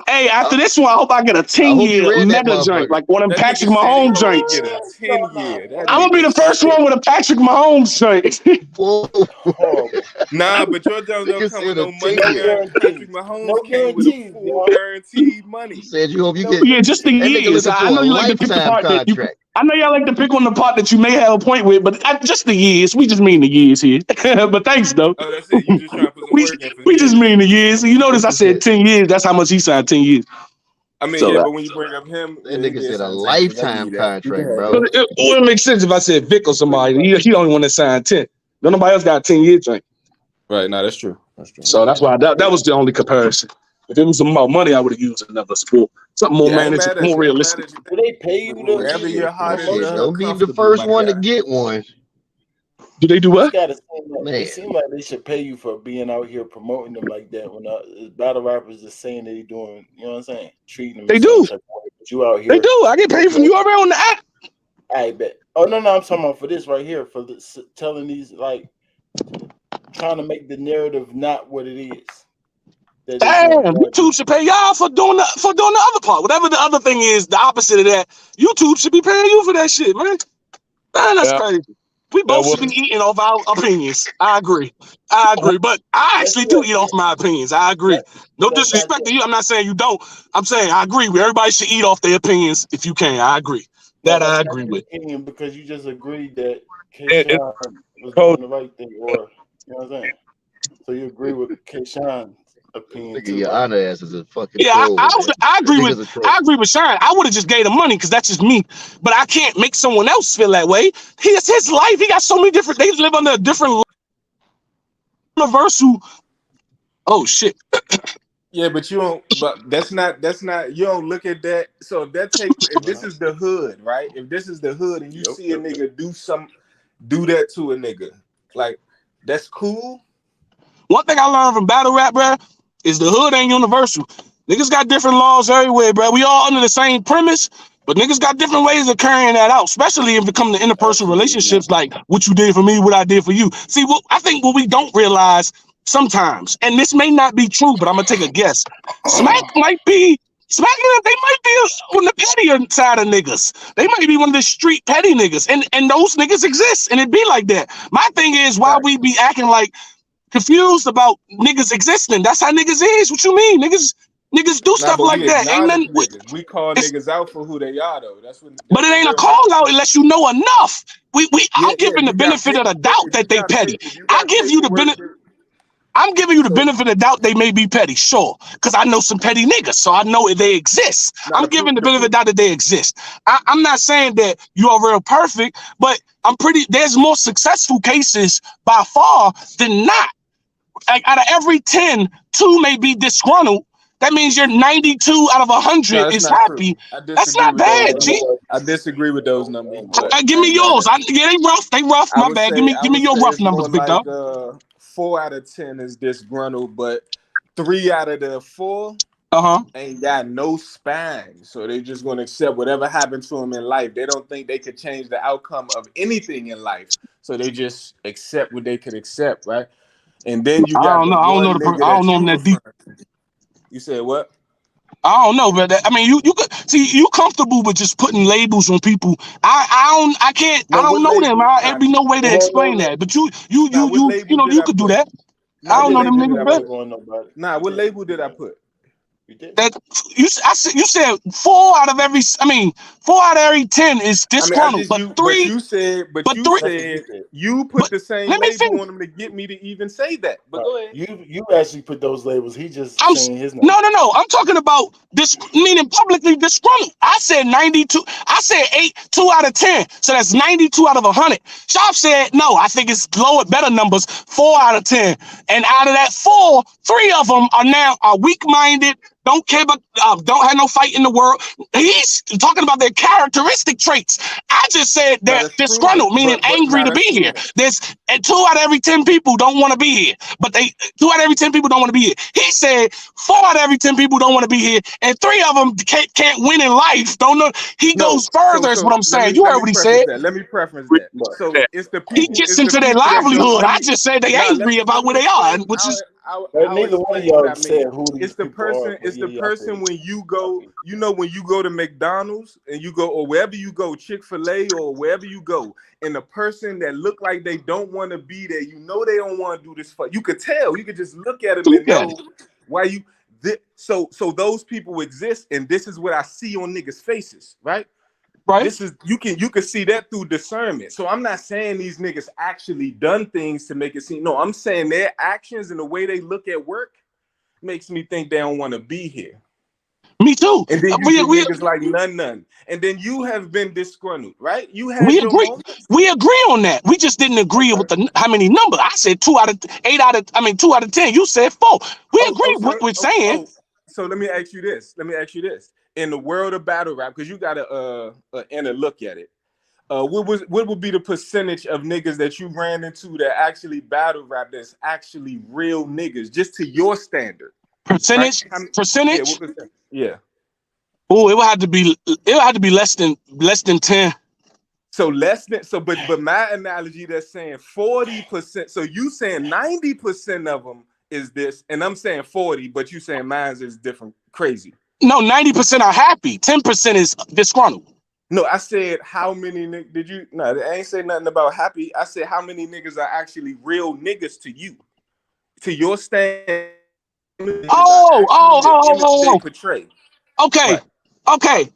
Hey, after this one, I hope I get a I hope you 10-year read that mega drink, motherfucker. like one of them That nigga Patrick said he Mahomes gonna drinks. get a 10-year. That I'm gonna be nigga the first sick. one with a Patrick Mahomes drink. Whoa. Horrible. Nah, but your Jones don't Nigga come with said a no money 10 No year. guarantee. Patrick guarantees. Mahomes No came with a guarantees, full y'all. guaranteed He money. said you hope you No get. Yeah, just the That nigga years. looking I for a know you like to pick the lifetime part that you. contract. I know y'all like to pick on the part that you may have a point with, but just the years. We just mean the years here. But thanks though. Oh, that's it. You just trying to put some we work in for we just years. mean the years. You notice I Nigga said said 10 years. That's how much he signed 10 years. I mean, So yeah, but when you bring up him, that yeah, he nigga did said a sign 10 years. I give lifetime you that. You can contract, have bro. that. it wouldn't make sense if I said Vic or somebody. He the only one that signed 10. No, nobody else got a 10-year drink. Right, no, that's true. That's true. So that's why that was the only comparison. If it was about money, I would have used another sport. Something more Yeah, I ain't manageable, mad at more you. I ain't mad realistic. at you. Do they pay you to Wherever be your heart is Shit, promoting? don't be the comfortable, first my one to guy. get one. Do they do It's what? gotta seem like Man. it seems like they should pay you for being out here promoting them like that. When battle rappers just saying they doing, you know what I'm saying, treating them They a certain do. type of way. But you out They here, do. I get paid from you already on the app. I bet. Oh no, I'm talking about for this right here for telling these like trying to make the narrative not what it is. That they Damn, doing YouTube should pay y'all for doing the other part. Whatever the other thing is, the opposite of that, YouTube should be paying you for that shit, man. Man, that's crazy. We both should be eating off our opinions. I agree. But I actually do eat off my opinions. I agree. No disrespect to you. I'm not saying you don't. I'm saying I agree. Everybody should eat off their opinions if you can. I agree. That I agree with. opinion because you just agreed that It- K-Shine was doing the right thing, or you know what I'm saying. So you agree with K-Shine's opinion Nigga, too, your right? honor ass is a fucking Yeah, troll, man. I agree That with nigga's a troll. I agree with Shine. I would have just gave him money because that's just me. But I can't make someone else feel that way. It's his life. He got so many different. They live under a different universal. Oh shit. Yeah, but you don't. But that's not. You don't look at that. So if this is the hood, right? If this is the hood, and you see a nigga do that to a nigga, like that's cool. One thing I learned from battle rap, bro, is the hood ain't universal. Niggas got different laws everywhere, bro. We all under the same premise, but niggas got different ways of carrying that out, especially if it comes to interpersonal relationships, like what you did for me, what I did for you. See, I think what we don't realize sometimes, and this may not be true, but I'm gonna take a guess. Smack might be. They might be on the pettier side of niggas. They might be one of the street petty niggas, and those niggas exist, and it be like that. My thing is why we be acting like confused about niggas existing. That's how niggas is. What you mean? Niggas do stuff like that. Ain't nothing. We call niggas out for who they are, though. But it ain't a call out unless you know enough. I'm giving the you got benefit of the doubt that they petty. If you I got give you the paperwork benefit. I'm giving you the benefit of doubt they may be petty, sure, because I know some petty niggas, so I know they exist. I'm giving the benefit of doubt that they exist. I'm not saying that you are real perfect, but there's more successful cases by far than not. Like out of every 10, 2 may be disgruntled. That means you're 92 out of 100 is happy. That's not bad, G. I disagree with those numbers. Give me yours. They rough. They rough. My bad. Give me your rough numbers, big dog. 4 out of 10 is disgruntled, but 3 out of the 4 ain't got no spine. So they just gonna accept whatever happened to them in life. They don't think they could change the outcome of anything in life. So they just accept what they could accept, right? And then you got I don't know that deep. You said what? I don't know, but I mean, you could see you comfortable with just putting labels on people. I can't. I don't know them. There'd be no way to explain that. But you could do that. I don't know them niggas better. Nah, what label did I put? That you said 4 out of every. I mean, 4 out of every 10 is disgruntled, but 3. You said you put the same label on them to get me to even say that. But go ahead. You actually put those labels. He just saying his name. No. I'm talking about this, meaning publicly disgruntled. I said 92. I said 2 out of 10. So that's 92 out of 100. Shop said no. I think it's lower, better numbers. 4 out of 10. And out of that 4, 3 of them are weak-minded. don't care about, don't have no fight in the world. He's talking about their characteristic traits. I just said Now they're that's proven. disgruntled, meaning But angry now to be that's here. proven. There's and 2 out of every 10 people don't want to be here, but 2 out of every 10 people don't want to be here. He said 4 out of every 10 people don't want to be here, and 3 of them can't win in life. Don't know. He No, goes further. Is so what I'm let saying. me You let heard me what he preface said. that. Let me preface Read that. So that. He gets it's the into their people that don't. livelihood. Let I me just said they now angry let about where me they are, explain. which is But I'll neither one of explain what I y'all said mean. who these It's the people are. person. But It's yeah, the y'all said person when you go. okay. You know, when you go to McDonald's and you go, or wherever you go, Chick-fil-A or wherever you go, and the person that look like they don't want to be there, you know they don't want to do this. You could tell. You could just look at them and yeah, know why you. So those people exist, and this is what I see on niggas' faces, right? right. This is you can see that through discernment. So I'm not saying these niggas actually done things to make it seem. No, I'm saying their actions and the way they look at work makes me think they don't want to be here. Me too. And then you We get we niggas like none. And then you have been disgruntled, right? You we had your agree. moments. We agree on that. We just didn't agree with Okay. the how many number. I said 2 out of 8 out of. I mean 2 out of 10. You said 4. We agree with what we're saying. So let me ask you this. In the world of battle rap, because you got to inner look at it. What would be the percentage of niggas that you ran into that actually battle rap that's actually real niggas, just to your standard, right? Percentage. Yeah, Percentage. what percent? Yeah. Oh, it would have to be. It would have to be less than 10. So less than but my analogy that's saying 40%. So you saying 90% of them is this, and I'm saying 40, but you saying mine's is different, crazy. No, 90% are happy. 10% is disgruntled. No, I said how many did you? No, I ain't say nothing about happy. I said how many niggas are actually real niggas to you, to your stand. The image they portray. Okay. Right. Okay.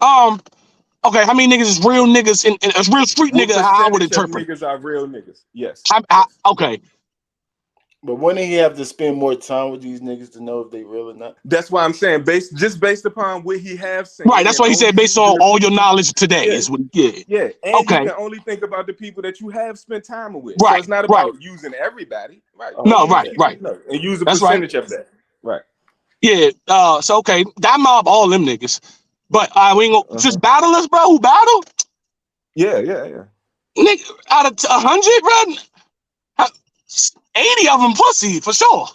Okay. How many niggas is real niggas in a real street What nigga? How I would percentage of interpret. niggas are real niggas? Yes. Okay. But wouldn't he have to spend more time with these niggas to know if they real or not? That's why I'm saying based upon what he have Right. seen That's and why he said only based using on the all your people. knowledge today Yeah. is what. Yeah. Yeah, and you Okay. can only think about the people that you have spent time with. So Right. it's not Right. about using everybody, right? Oh, No. Only the Right. okay. people Right. you know, and use a That's right. percentage of that, right? Yeah. So okay. That mob all them niggas. But we ain't gonna Uh-huh. just battle us, bro. Who battle? Yeah. Nigga, out of 100, bro, 80 of them pussy for sure.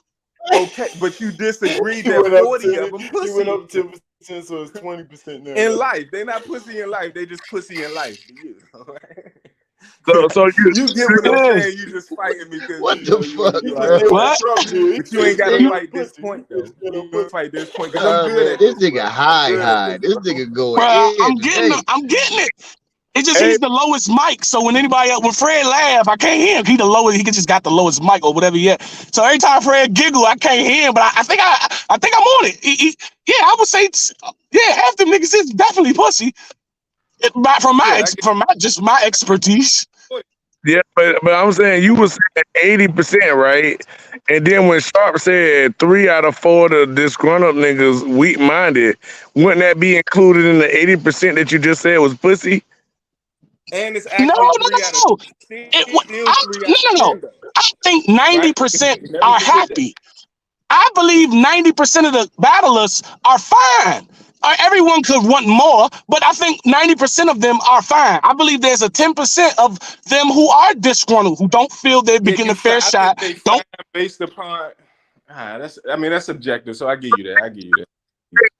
Okay, but you disagreed He that went up 40 of 10. them He went pussy up 10%, so it's 20% now. in Right? life. They not pussy in life. They just pussy in life. So You get what I'm Yeah. saying? You just fighting me because What the fuck, He you just bro? did what What? Trump did. He but you said ain't got to straight up fight this pussy. point He said though. straight You up don't pussy. fight this point because I'm good Man, at this this, nigga bro. I'm good at high. this, This bro. nigga going Bruh, in today. I'm getting it. It's just hey, he's the lowest mic. So when anybody else, when Fred laugh, I can't hear him. He the lowest. He just got the lowest mic or whatever he had. So every time Fred giggle, I can't hear him. But I think I'm on it. Yeah, I would say yeah, half them niggas is definitely pussy. From Yeah, I get my expertise. yeah, but I'm saying you was saying 80%, right? And then when Sharp said 3 out of 4 of the disgruntled niggas weak minded, wouldn't that be included in the 80% that you just said was pussy? and it's No, actually no, 3 out of no. still 3 out of No. 10 though, I think right? 90% Never are forget that. happy. I believe 90% of the battlers are fine. Everyone could want more, but I think 90% of them are fine. I believe there's a 10% of them who are disgruntled, who don't feel they're Yeah, getting a fair I think shot. they Don't. fine based upon that's subjective. So I give you that.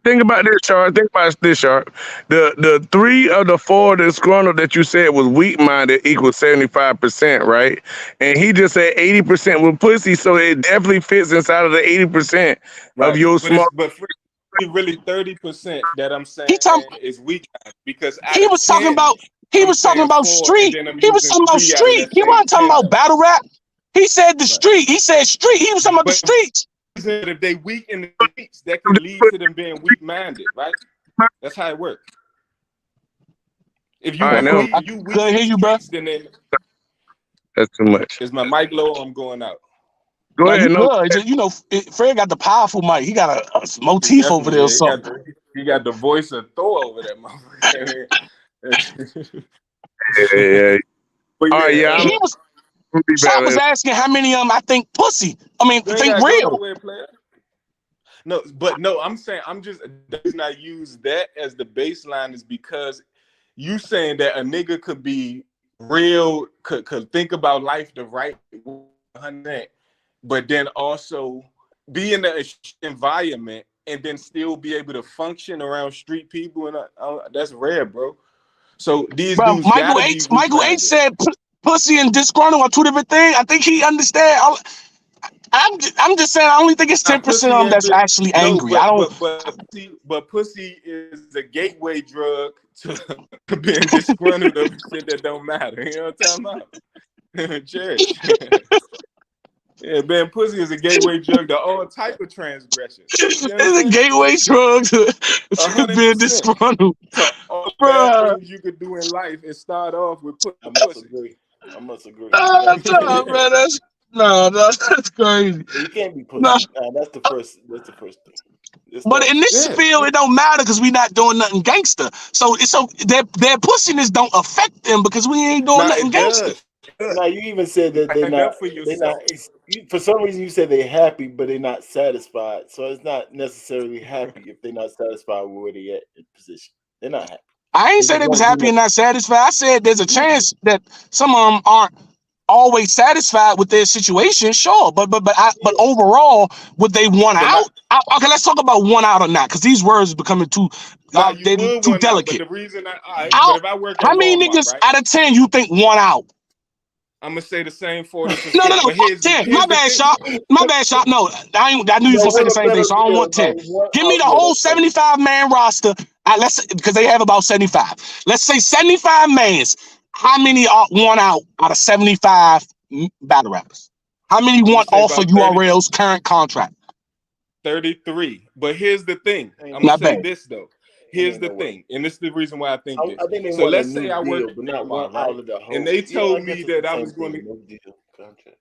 Think about this, Sharp. Think about this, Sharp. The 3 of the 4 disgruntled that you said was weak minded equals 75%, right? And he just said 80% was pussy, so it definitely fits inside of the 80% of Right. your But small. for really 30% that I'm saying He talk, is weak because out He of was talking 10, about. He I'm was talking saying about 4, and street. then I'm He was using talking about 3 out of street. that He same wasn't talking 10 about though. battle rap. He said the Right. street. He said street. He was talking about the But streets. if they weak in the streets, that can lead to them being weak minded, right? That's how it works. If All you right, now I weak couldn't in hear the you, bro. streets, then that's too much. is my mic low or I'm going out? Go No, you ahead, no. good. Fred got the powerful mic. He got a He motif over definitely, there or yeah, something. he got the voice of Thor over that motherfucker. Yeah. But All right, yeah, yeah, I'm He was. gonna be Shop was better. asking how many I think pussy. I mean, you ain't think gotta go real. nowhere, player. No, but no, I'm saying the reason I use that as the baseline is because you saying that a nigga could be real, could think about life the right way, 100%, but then also be in the environment and then still be able to function around street people, and that's rare, bro. So these Bro, dudes gotta be Michael H weak-minded. said pussy and disgruntled are two different things. I think he understand. I'm just saying. I only think it's 10% of them that's actually no, angry. I don't. but pussy is a gateway drug to being disgruntled over shit that don't matter. You know what I'm talking about? Church. Yeah, man, pussy is a gateway drug to all type of transgressions. You It's a understand? gateway drug to being 100%. disgruntled, So all bad bro. things you could do in life is start off with I must pussy. agree. I must agree. You Nah, gotta be pussy. man, that's crazy. You can't be pussy. Nah, That's the first. That's the first thing. It but starts in with this Yeah. field, it don't matter because we not doing nothing gangster. So their pussiness don't affect them because we ain't doing Nah, nothing it gangster. does. Now you even said that they're Stand not. up for They're not. yourself. For some reason, you said they're happy, but they're not satisfied. So it's not necessarily happy if they're not satisfied with where they at in position. They're not happy. I ain't They say just they was want to do happy and nothing. not satisfied. I said there's a Yeah. chance that some of them aren't always satisfied with their situation, sure. But overall, would they want But out? not Okay, let's talk about want out or not, because these words are becoming too now you they would too want out, but delicate. the reason all right, but Out. if I work at How many Walmart, niggas right? out of 10 you think want out? I'm gonna say the same 40%. No. But Fuck 10. My here's the bad, thing. shot. My bad, shot. No, I knew you was gonna say the What a same thing, better, so I don't yeah, want 10. like one Give me out. the Yeah, whole that's perfect. 75 man roster. Let's because they have about 75. Let's say 75 mans. How many are want out of 75 battle rappers? How many I'm gonna want say off of about 30, URL's current contract? 33. But here's the thing. Ain't I'm no gonna Not say bad. way. this though. It Here's ain't the no way. thing, and this is the reason why I think this. I think they So want a let's say new I work deal, but at not Walmart, want right? all of the And whole. they Yeah, I told guess me it's the that I same was going thing. to. No deal contract.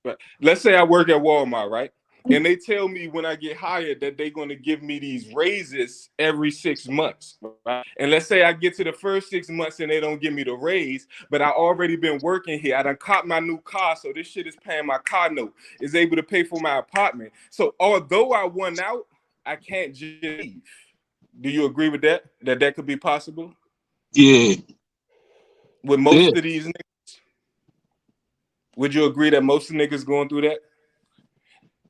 Right. Let's say I work at Walmart, right? And they tell me when I get hired that they're going to give me these raises every 6 months, right? And let's say I get to the first 6 months and they don't give me the raise, but I already been working here. I done caught my new car, so this shit is paying my car note, is able to pay for my apartment. So although I won out, I can't just leave. Do you agree with that? That could be possible Yeah. with Yeah. most of these niggas? Would you agree that most niggas going through that?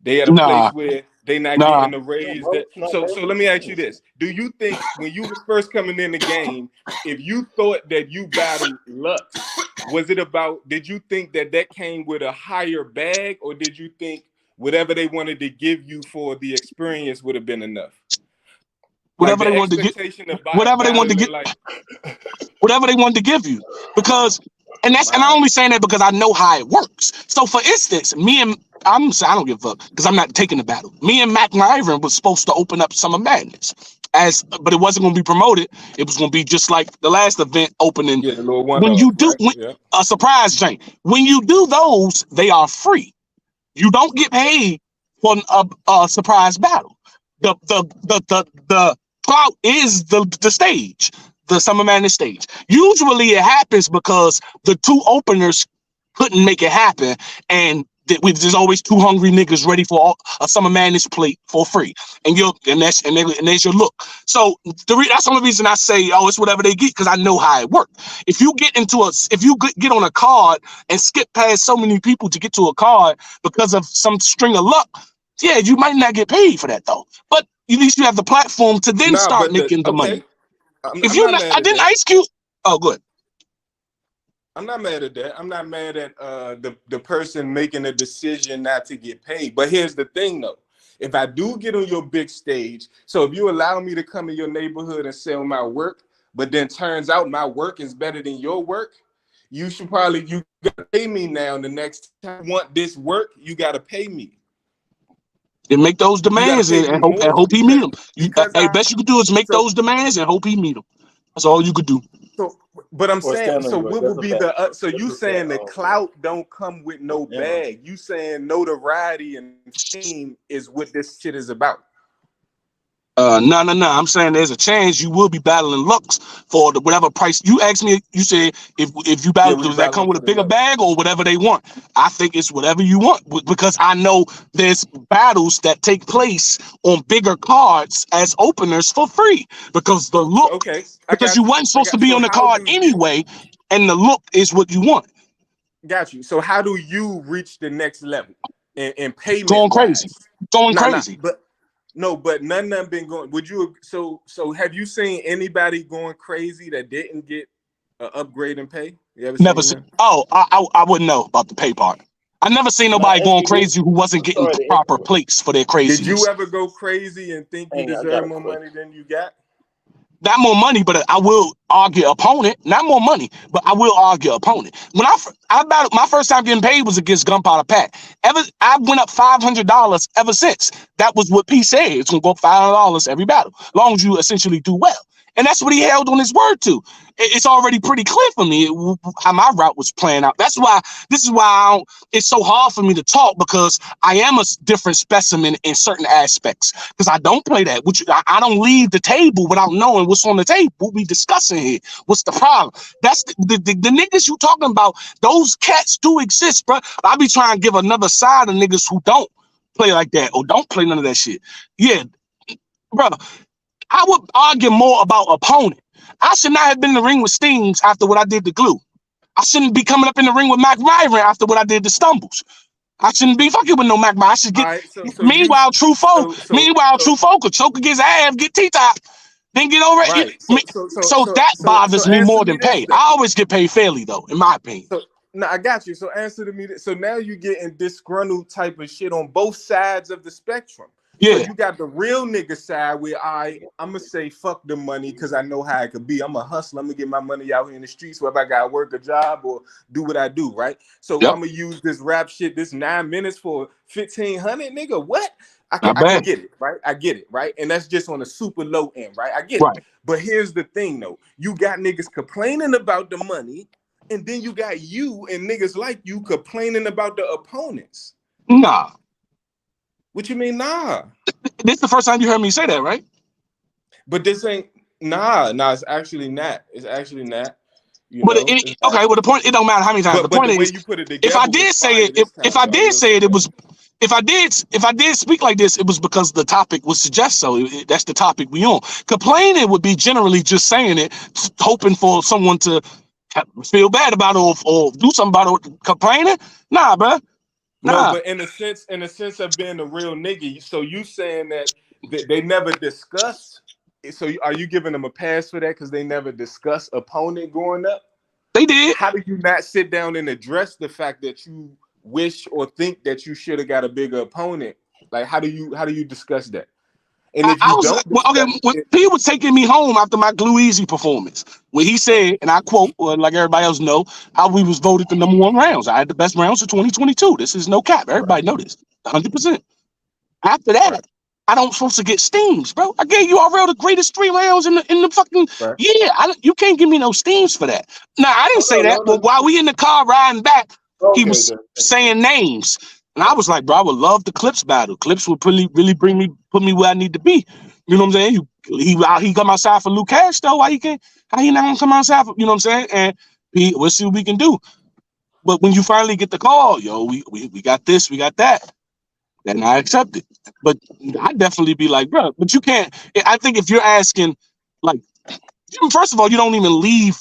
They at a Nah. place where they not Nah. getting the raise Not that. most, not So most. let me ask you this: do you think when you was first coming in the game, if you thought that you battled Lux, was it about? Did you think that came with a higher bag, or did you think whatever they wanted to give you for the experience would have been enough? Like Whatever the they wanted to get. expectation of Whatever they wanted to battling, get. like Whatever they wanted to give you, because and I'm my only saying that because I know how it works. So for instance, I don't give a fuck because I'm not taking the battle. Me and Mac Myron was supposed to open up Summer Madness but it wasn't going to be promoted. It was going to be just like the last event opening. yeah, the little one When off, you do right? Yeah. a surprise Jane, when you do those, they are free. You don't get paid for a surprise battle. The clout is the stage, the Summer Madness stage. Usually it happens because the two openers couldn't make it happen, and there's always two hungry niggas ready for a Summer Madness plate for free, and there's your look. So that's the only reason I say, oh, it's whatever they get, because I know how it works. If you get get on a card and skip past so many people to get to a card because of some string of luck, yeah, you might not get paid for that though. But at least you have the platform to then Nah, start but making the money. If I'm you not not, mad I at didn't that. Ice Cube. Oh, good. I'm not mad at that. I'm not mad at the person making a decision not to get paid. But here's the thing, though. If I do get on your big stage, so if you allow me to come in your neighborhood and sell my work, but then turns out my work is better than your work, you gotta pay me now. The next time you want this work, you gotta pay me. Then make those You gotta demands pay and me hope more he meet them. because Hey, best you could do is make so those demands and hope he meet them. That's all you could do. So, but I'm Or saying, standing so with. what That's would a be fact. so That's you a fact saying the also. clout don't come with Oh, no never. bag? You saying notoriety and fame is what this shit is about? No. I'm saying there's a chance you will be battling Lux for the whatever price you asked me. You said if you Yeah, battle, we does that come battling with for a the bigger Lux. bag or whatever they want? I think it's whatever you want because I know there's battles that take place on bigger cards as openers for free because the So look okay, I because got you you. wasn't supposed to be So on the how card do you anyway, and the look is what you want. got you? So how do you reach the next level in payment Going crazy, wise? going Nah, crazy. but no, but none of them been going. Would you? So have you seen anybody going crazy that didn't get an upgrade in pay? You ever Never seen seen. that? Oh, I wouldn't know about the pay part. I never seen Now, nobody going hey, crazy who wasn't I'm getting sorry to proper interrupt. plates for their Did you craziness. ever go crazy and think you Hey, I got deserve a more question. money than you got? Not more money, but I will argue opponent. Not more money, but I will argue opponent. When I battled, my first time getting paid was against Gunpowder Pat. I went up $500 ever since. That was what P said. It's gonna go up $500 every battle, as long as you essentially do well. And that's what he held on his word to. It's already pretty clear for me how my route was playing out. That's why this is why it's so hard for me to talk because I am a different specimen in certain aspects. Because I don't play that. I don't leave the table without knowing what's on the table. What we discussing here? What's the problem? That's the niggas you talking about. Those cats do exist, bro. I be trying to give another side of niggas who don't play like that or don't play none of that shit. Yeah, bro. I would argue more about opponent. I should not have been in the ring with Stings after what I did to Glue. I shouldn't be coming up in the ring with Mac Myron after what I did to Stumbles. I shouldn't be fucking with no Mac Myron. I should All get. right. Meanwhile, True Foe. So so Meanwhile, so True Foe could choke against ass, get T-top, then get over it. right. So that So bothers me answer more me than this pay. then. I always get paid fairly though, in my opinion. So no, I got you. So answer to me. So now you're getting disgruntled type of shit on both sides of the spectrum. So Yeah, you got the real nigga side where I'm gonna say fuck the money because I know how it could be. I'm a hustler. I'm gonna get my money out here in the streets, whether I gotta work a job or do what I do, right? So yep, I'm gonna use this rap shit, this 9 minutes for 1,500, nigga. What? not I can bad. get it, right? I get it, right? And that's just on a super low end, right? I get it. Right. But here's the thing though. You got niggas complaining about the money. And then you got you and niggas like you complaining about the opponents. Nah. What you mean, nah? This is the first time you heard me say that, right? But this ain't nah. It's actually not. It's actually not. You But know, it's not. okay, well the point it don't matter how many times. The But point the way is, you put it if I together was did say fire it, this if time, I though. I did will say say it, it that. was if I did speak like this, it was because the topic would suggest so. That's the topic we on. Complaining would be generally just saying it, hoping for someone to feel bad about it or do something about it. Complaining, nah, bro, No, nah. but in a sense of being a real nigga, so you saying that they never discussed. So are you giving them a pass for that because they never discussed opponent going up? They did. How do you not sit down and address the fact that you wish or think that you should have got a bigger opponent? Like, how do you discuss that? And if I you was don't well, okay. discuss When it, P was taking me home after my Glue Easy performance, when he said, and I quote, like everybody else know, how we was voted the #1 rounds. I had the best rounds of 2022. This is no cap. right, Everybody know this, 100%. After right, that, I don't supposed to get steams, bro. I gave URL the greatest 3 rounds in the fucking right. yeah. You can't give me no steams for that. Now I didn't Oh say no, that, no, but no. while we in the car riding back, he Okay, was saying names, and I was like, bro, I would love the Clips battle. Clips would really put me where I need to be. You know what I'm saying? He come outside for Luke Cash though. Why he can't? How he not gonna come outside for? You know what I'm saying? And we'll see what we can do. But when you finally get the call, yo, we got this, we got that. Then I accept it. But I'd definitely be like, bro, but you can't. I think if you're asking, like, first of all, you don't even leave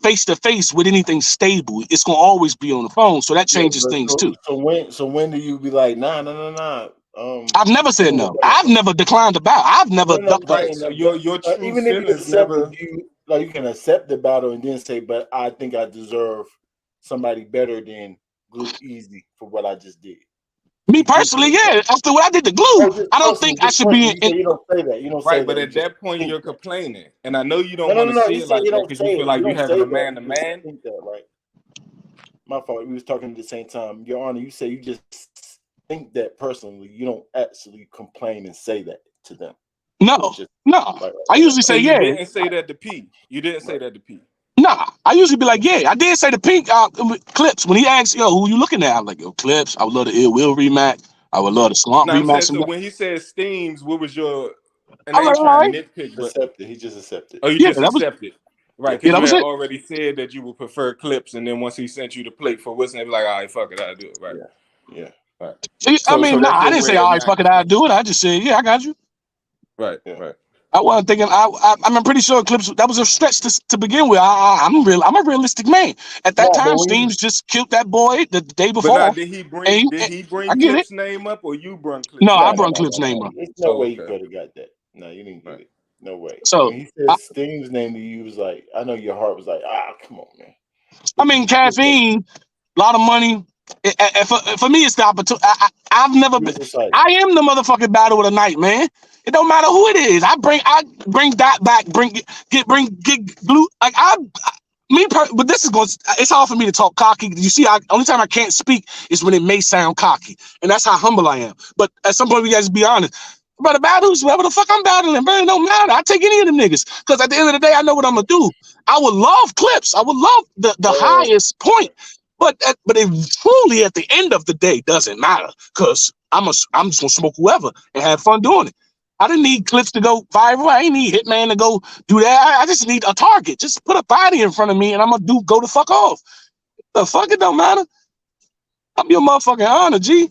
face to face with anything stable. It's gonna always be on the phone, so that Yeah, changes but things too. so when do you be like, nah. I've never I'm said cool with no. that. I've never declined a bout. I've never No, ducked right. it. So your true even if you feelings accept it, never. you can accept the battle and then say, but I think I deserve somebody better than Glue Easy for what I just did. Me You do personally, say that. yeah. After what I did to Glue, Oh, just I don't personally, think I just should be personally. You say you don't say that. You don't say Right, but that. You at just that point think you're that. complaining, and I know you don't want to No. say You it say like you that don't because say you feel it. like You you don't having say a that. man to You just man. think that, right? My fault. We was talking at the same time. Your Honor, you say you just think that personally. You don't actually complain and say that to them. no, Just no. right. I usually So say you yeah. didn't say that to P. You didn't say that to P. Nah, I usually be like, yeah, I did say the pink Clips when he asked, yo, who you looking at? I'm like, yo, Clips. I would love the Ill Will rematch. I would love the Swamp No, I'm saying rematch. so when he said steams, what was your And I I ain't learned all trying right. to nitpick, but Accepted. He just accepted. oh, you Yeah, just that was accepted, right? yeah, Because that you was had it. already said that you would prefer clips, and then once he sent you the plate for whistling, it was like, all right, fuck it, I'll do it, right? Yeah. Yeah. Right. See, I So mean, no, that's I your didn't say way of all right, not. fuck it, I do it. I just said, yeah, I got you. Right. Yeah. Right. I wasn't thinking. I'm pretty sure Clips that was a stretch to begin with. I'm a realistic man. At that No, but time, when you Steams just killed that boy the day But now, before, and did he I bring get it. Clip's name up, or you brought No, Clip's I no, name no, up? brought no, Clips' no, name no. up. There's no Oh, way you okay. could have got that. No, you didn't Right. get it. No way. So, When he said I, Sting's name to you, was like, I know your heart was like, come on, man. I But mean, you just like, caffeine, a lot of money. For me, it's the opportunity. I've never you been. was excited. I am the motherfucking battle of the night, man. It don't matter who it is. I bring that back. Get glue. Like but this is going. It's hard for me to talk cocky. You see, only time I can't speak is when it may sound cocky, and that's how humble I am. But at some point, we guys be honest. Brother battles, whoever the fuck I'm battling, bro, it don't matter. I take any of them niggas, because at the end of the day, I know what I'm gonna do. I would love clips. I would love the highest point, but it truly at the end of the day doesn't matter, because I'm just gonna smoke whoever and have fun doing it. I didn't need clips to go viral. I ain't need Hitman to go do that. I just need a target. Just put a body in front of me and I'm gonna go the fuck off. The fuck, it don't matter. I'm your motherfucking honor, G.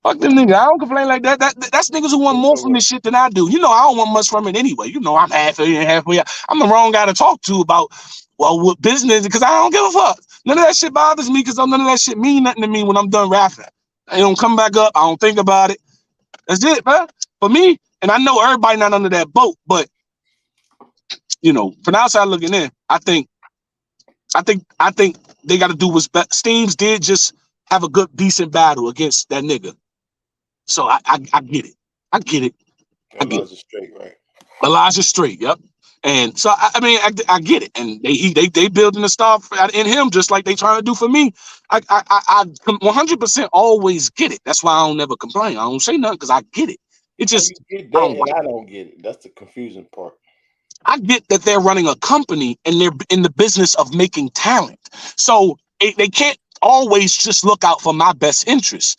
Fuck them niggas. I don't complain like that. That's niggas who want You more know from what? this shit than I do. You know, I don't want much from it anyway. You know, I'm halfway in, halfway out. I'm the wrong guy to talk to about, well, what business, because I don't give a fuck. None of that shit bothers me, because none of that shit mean nothing to me when I'm done rapping. I don't come back up. I don't think about it. That's it, man. For me, and I know everybody not under that boat, but you know, from the outside looking in, I think they got to do what's best. Steams did just have a good, decent battle against that nigga. So I get it. I get it. I get it. Elijah Straight, right? Elijah Straight, yep. And so I mean I get it, and they building the star in him just like they trying to do for me. I 100% always get it. That's why I don't never complain. I don't say nothing because I get it. It No, you just get I that, don't and like. I don't get it. That's the confusing part. I get that they're running a company and they're in the business of making talent. So they can't always just look out for my best interests.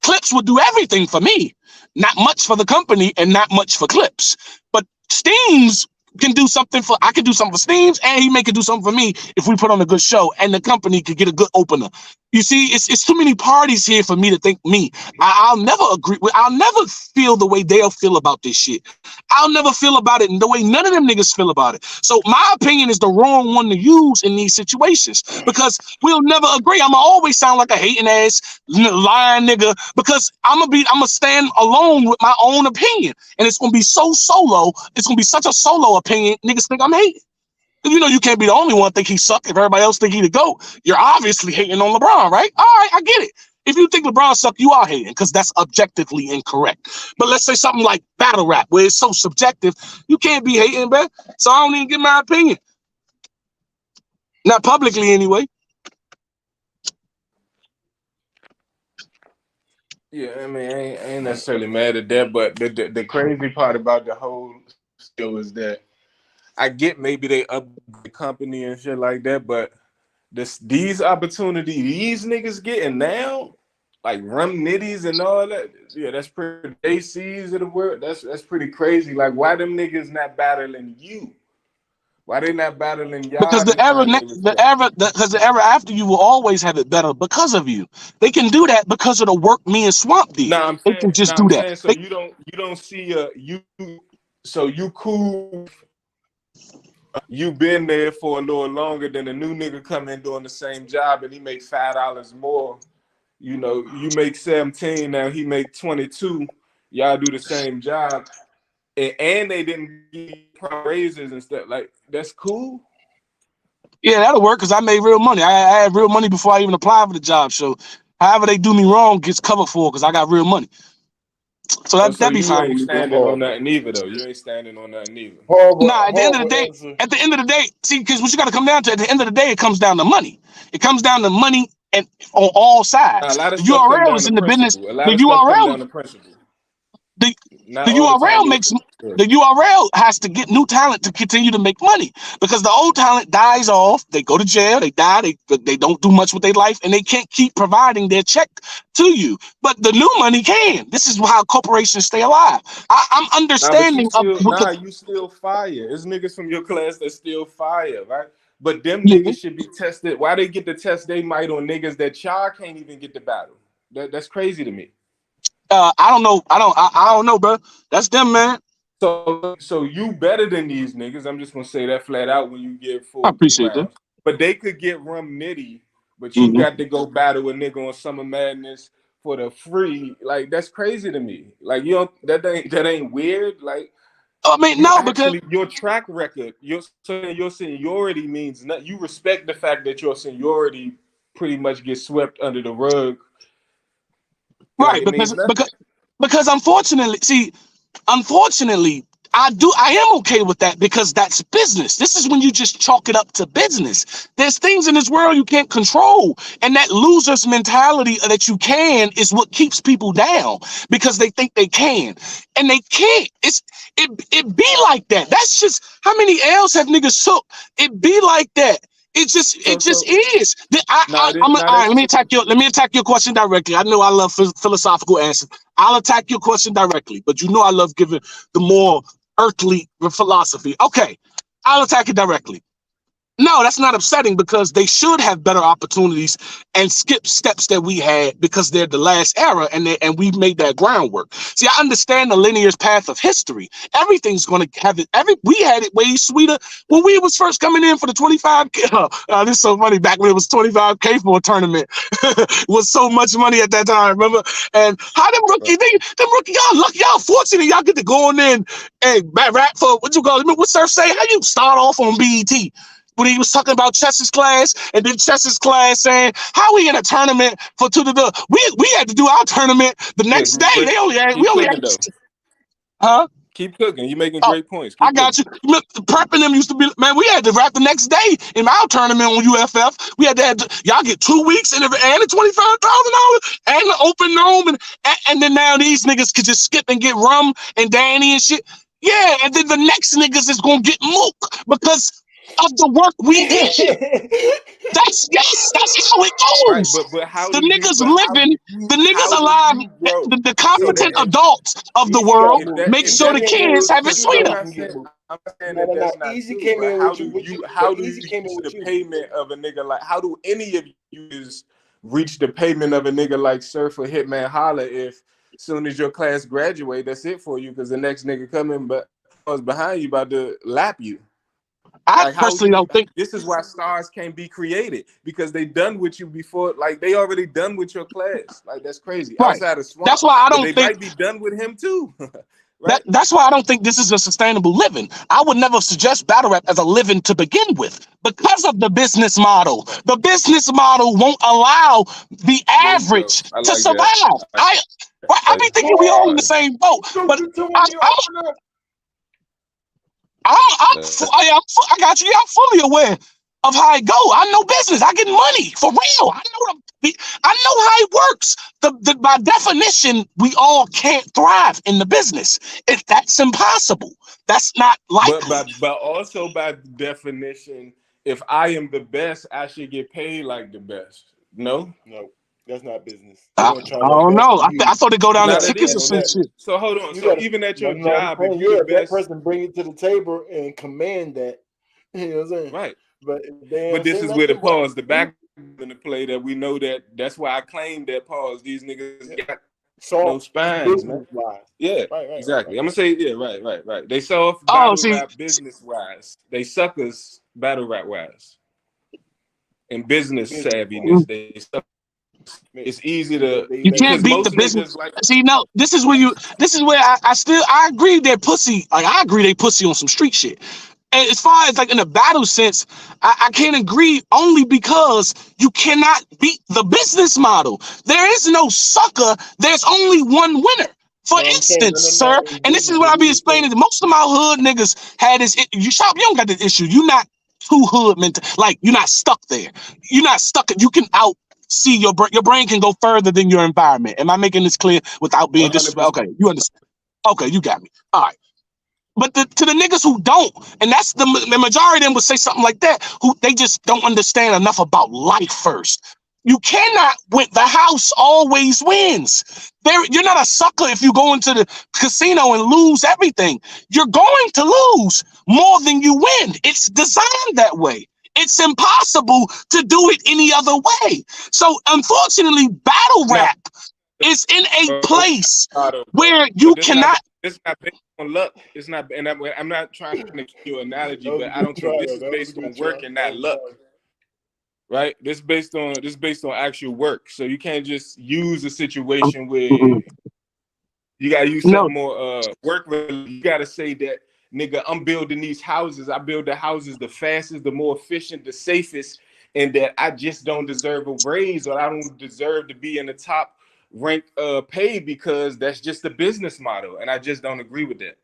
Clips would do everything for me, not much for the company and not much for Clips. But Steams can do something for, I can do something for Steams, and he may could do something for me if we put on a good show and the company could get a good opener. You see, it's too many parties here for me to think me. I'll never agree with, I'll never feel the way they'll feel about this shit. I'll never feel about it in the way none of them niggas feel about it. So my opinion is the wrong one to use in these situations, because we'll never agree. I'm gonna always sound like a hating ass lying nigga, because I'm gonna stand alone with my own opinion, and it's gonna be so solo. It's gonna be such a solo opinion. Niggas think I'm hating. You know, you can't be the only one think he suck. If everybody else think he the GOAT, you're obviously hating on LeBron, right? All right, I get it. If you think LeBron suck, you are hating, because that's objectively incorrect. But let's say something like battle rap, where it's so subjective, you can't be hating, man. So I don't even give my opinion. Not publicly, anyway. Yeah, I mean, I ain't necessarily mad at that, but the crazy part about the whole still is that I get maybe they up the company and shit like that, but these opportunities these niggas getting now, like Rum Nitties and all that, yeah, that's pretty ACs of the world. That's pretty crazy. Like, why them niggas not battling you? Why they not battling Because y'all to earn their respect? because the era after you will always have it better because of you. They can do that because of the work me and Swamp did. They can just do that. So you don't see so you cool. You been there for a little longer than a new nigga come in doing the same job and he make $5 more. You know, you make 17 now, he make 22. Y'all do the same job, and they didn't give raises and stuff. Like, that's cool. Yeah, that'll work, because I made real money. I had real money before I even applied for the job. So however they do me wrong gets covered for, because I got real money. So Oh, so that'd be you fine ain't with me, bro. standing on nothing either, though. You ain't standing on nothing either. Nah, Horrible answer. at the end of the day, see, because what you got to come down to, at the end of the day, it comes down to money. It comes down to money, and on all A sides. lot of The stuff come URL down is to in the business. principle. A lot The of stuff come down URL, to principle. Not The all the time. URL makes the URL has to get new talent to continue to make money because the old talent dies off. They go to jail, they die, they don't do much with their life, and they can't keep providing their check to you. But the new money can. This is how corporations stay alive. I'm Nah, but you understanding of still because you still fire. It's niggas from your class that still fire, right? But them yeah, niggas should be tested. Why they get to test they might on niggas that y'all can't even get to battle? That's crazy to me. I don't know. I don't know, bro. That's them, man. So you better than these niggas. I'm just gonna say that flat out when you get I 4 or 3 appreciate that. rounds. But they could get rum nitty, but you Mm-hmm. got to go battle a nigga on Summer Madness for the free. Like that's crazy to me. Like you don't that ain't weird. Like I mean, you no, because actually your track record, your seniority means nothing. You respect the fact that your seniority pretty much gets swept under the rug. Like right, it means nothing. because unfortunately, I am okay with that because that's business. This is when you just chalk it up to business. There's things in this world you can't control, and that loser's mentality that you can is what keeps people down because they think they can, and they can't. It be like that. That's just how many L's have niggas took. It be like that. It just So is. All right, that's true. let me attack your question directly. I know I love philosophical answers. I'll attack your question directly, but you know I love giving the more earthly philosophy. Okay, I'll attack it directly. No, that's not upsetting because they should have better opportunities and skip steps that we had because they're the last era and we made that groundwork. See, I understand the linear path of history. Everything's going to have it. We had it way sweeter when we was first coming in for the 25K. This is so funny. Back when it was 25K for a tournament, was so much money at that time. Remember? And how them rookie, y'all lucky, y'all fortunate, y'all get to go on in and rap for what you call it. What Surf say? How you start off on BET? When he was talking about Chess's class, and then Chess's class saying, "How we in a tournament for we had to do our tournament the Yeah, next day. great. We Keep only cooking had, though. huh? Keep cooking. You're making Oh, great points. I Keep got cooking. you. Look, prepping them used to be, man. We had to rap the next day in our tournament on UFF. We had y'all get 2 weeks and the $25,000 and the open dome, and then now these niggas could just skip and get Rum and Danny and shit. Yeah, and then the next niggas is gonna get Mook because of the work we did. That's how it Right, goes. but how The do you niggas living, the niggas alive, grow? the So competent that adults of the Easy world on if Mook. that make if sure Easy the that came in kids with have it you because I'm know sweeter. you not can saying get Mook. I'm saying No, that no, no. that's not Easy true. came But in how with do you, you but how do Easy you came in reach with the you. payment of a nigga like how do any of you is reach the payment of a nigga like Surf or Hitman Holla if soon as your class graduate, that's it for you because the next nigga coming but was behind you about to lap you. I Like how personally do you don't think this is why stars can't be created because they done with you before, like they already done with your class. Like that's crazy. right. Outside of That's Swamp, why I but don't they think might be done with him too. Right? that's why I don't think this is a sustainable living. I would never suggest battle rap as a living to begin with because of the business model. The business model won't allow the There you go. average I to like that. survive. I be thinking we all in the same boat, but Stupid to I, me, I'm owner. I got you. Yeah, I'm fully aware of how it go. I know business. I get money for real. I know how it works. By definition, we all can't thrive in the business. That's impossible. That's not likely. But also by definition, if I am the best, I should get paid like the best. No? No, that's not business. They I, gonna try I their don't best know. for you. I thought it go down You to Now gotta that tickets or is stand on some that. true. shit. So hold on. You So gotta even at no, your no. I'm job, if saying, you yeah, the if that best, person bring it to the table and command that, you know what I'm saying? right. But if they But don't this say is where the nothing, boy. pause, the back in the play that we know that's why I claim that pause. These niggas Yeah. got no Soft spines, man. business wise. Yeah, Right. exactly. I'm gonna say, yeah, right. They soft Oh, battle see, rap business wise. They suckers battle rap wise. And business Business wise. savviness, they suck. It's easy to They you lazy can't because beat the most business. business. niggas like See, no, this is where I agree they're pussy. Like I agree they pussy on some street shit. And as far as like in a battle sense, I can't agree only because you cannot beat the business model. There is no sucker. There's only one winner. For No, I'm saying instance, no. sir, In and this is business, what if I be we say explaining. Most of my hood niggas had this. You don't got this issue. You're not too hood mental. Like you're not stuck there. You're not stuck. You can out see your brain. Your brain can go further than your environment. Am I making this clear without being 100%. disrespectful? Okay, you understand. Okay, you got me. All right. But to the niggas who don't, and that's the majority of them would say something like that, who they just don't understand enough about life first. You cannot win. The house always wins. You're not a sucker if you go into the casino and lose everything. You're going to lose more than you win. It's designed that way. It's impossible to do it any other way. So unfortunately, battle rap is in a place where you cannot. It's not based on luck. It's not, and I'm not trying to give you an analogy, but I don't think this is based on work and not luck. Right? This based on actual work. So you can't just use a situation where you gotta use something more work. You gotta say that, nigga, I'm building these houses. I build the houses the fastest, the more efficient, the safest, and that I just don't deserve a raise, or I don't deserve to be in the top rank pay, because that's just the business model, and I just don't agree with that.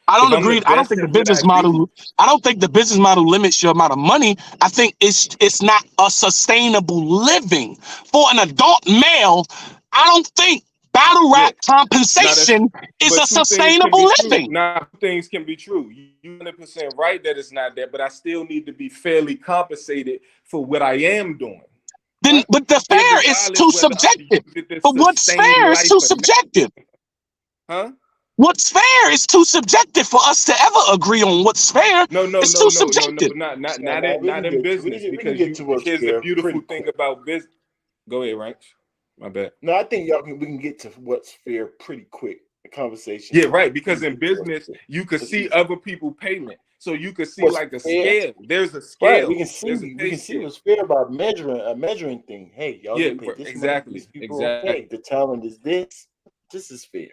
I don't agree. I don't think the business model. I don't think the business model limits your amount of money. I think it's not a sustainable living for an adult male. I don't think battle rap compensation is a sustainable living. Now, things can be true. You're 100% right that it's not that, but I still need to be fairly compensated for what I am doing. Then, right? But the fair is too subjective. But what's fair is too subjective. Huh? What's fair is too subjective for us to ever agree on what's fair. No, it's too subjective. Not in business, because here's the beautiful thing about business. Go ahead, Ranks. My bad. No, I think we can get to what's fair pretty quick. The conversation. Yeah, right. Because in business, you could see other people payment, so you could see like a scale. There's a scale. Right. We can see what's fair by measuring thing. Hey, y'all get paid this exactly. These people okay. The talent is this. This is fair.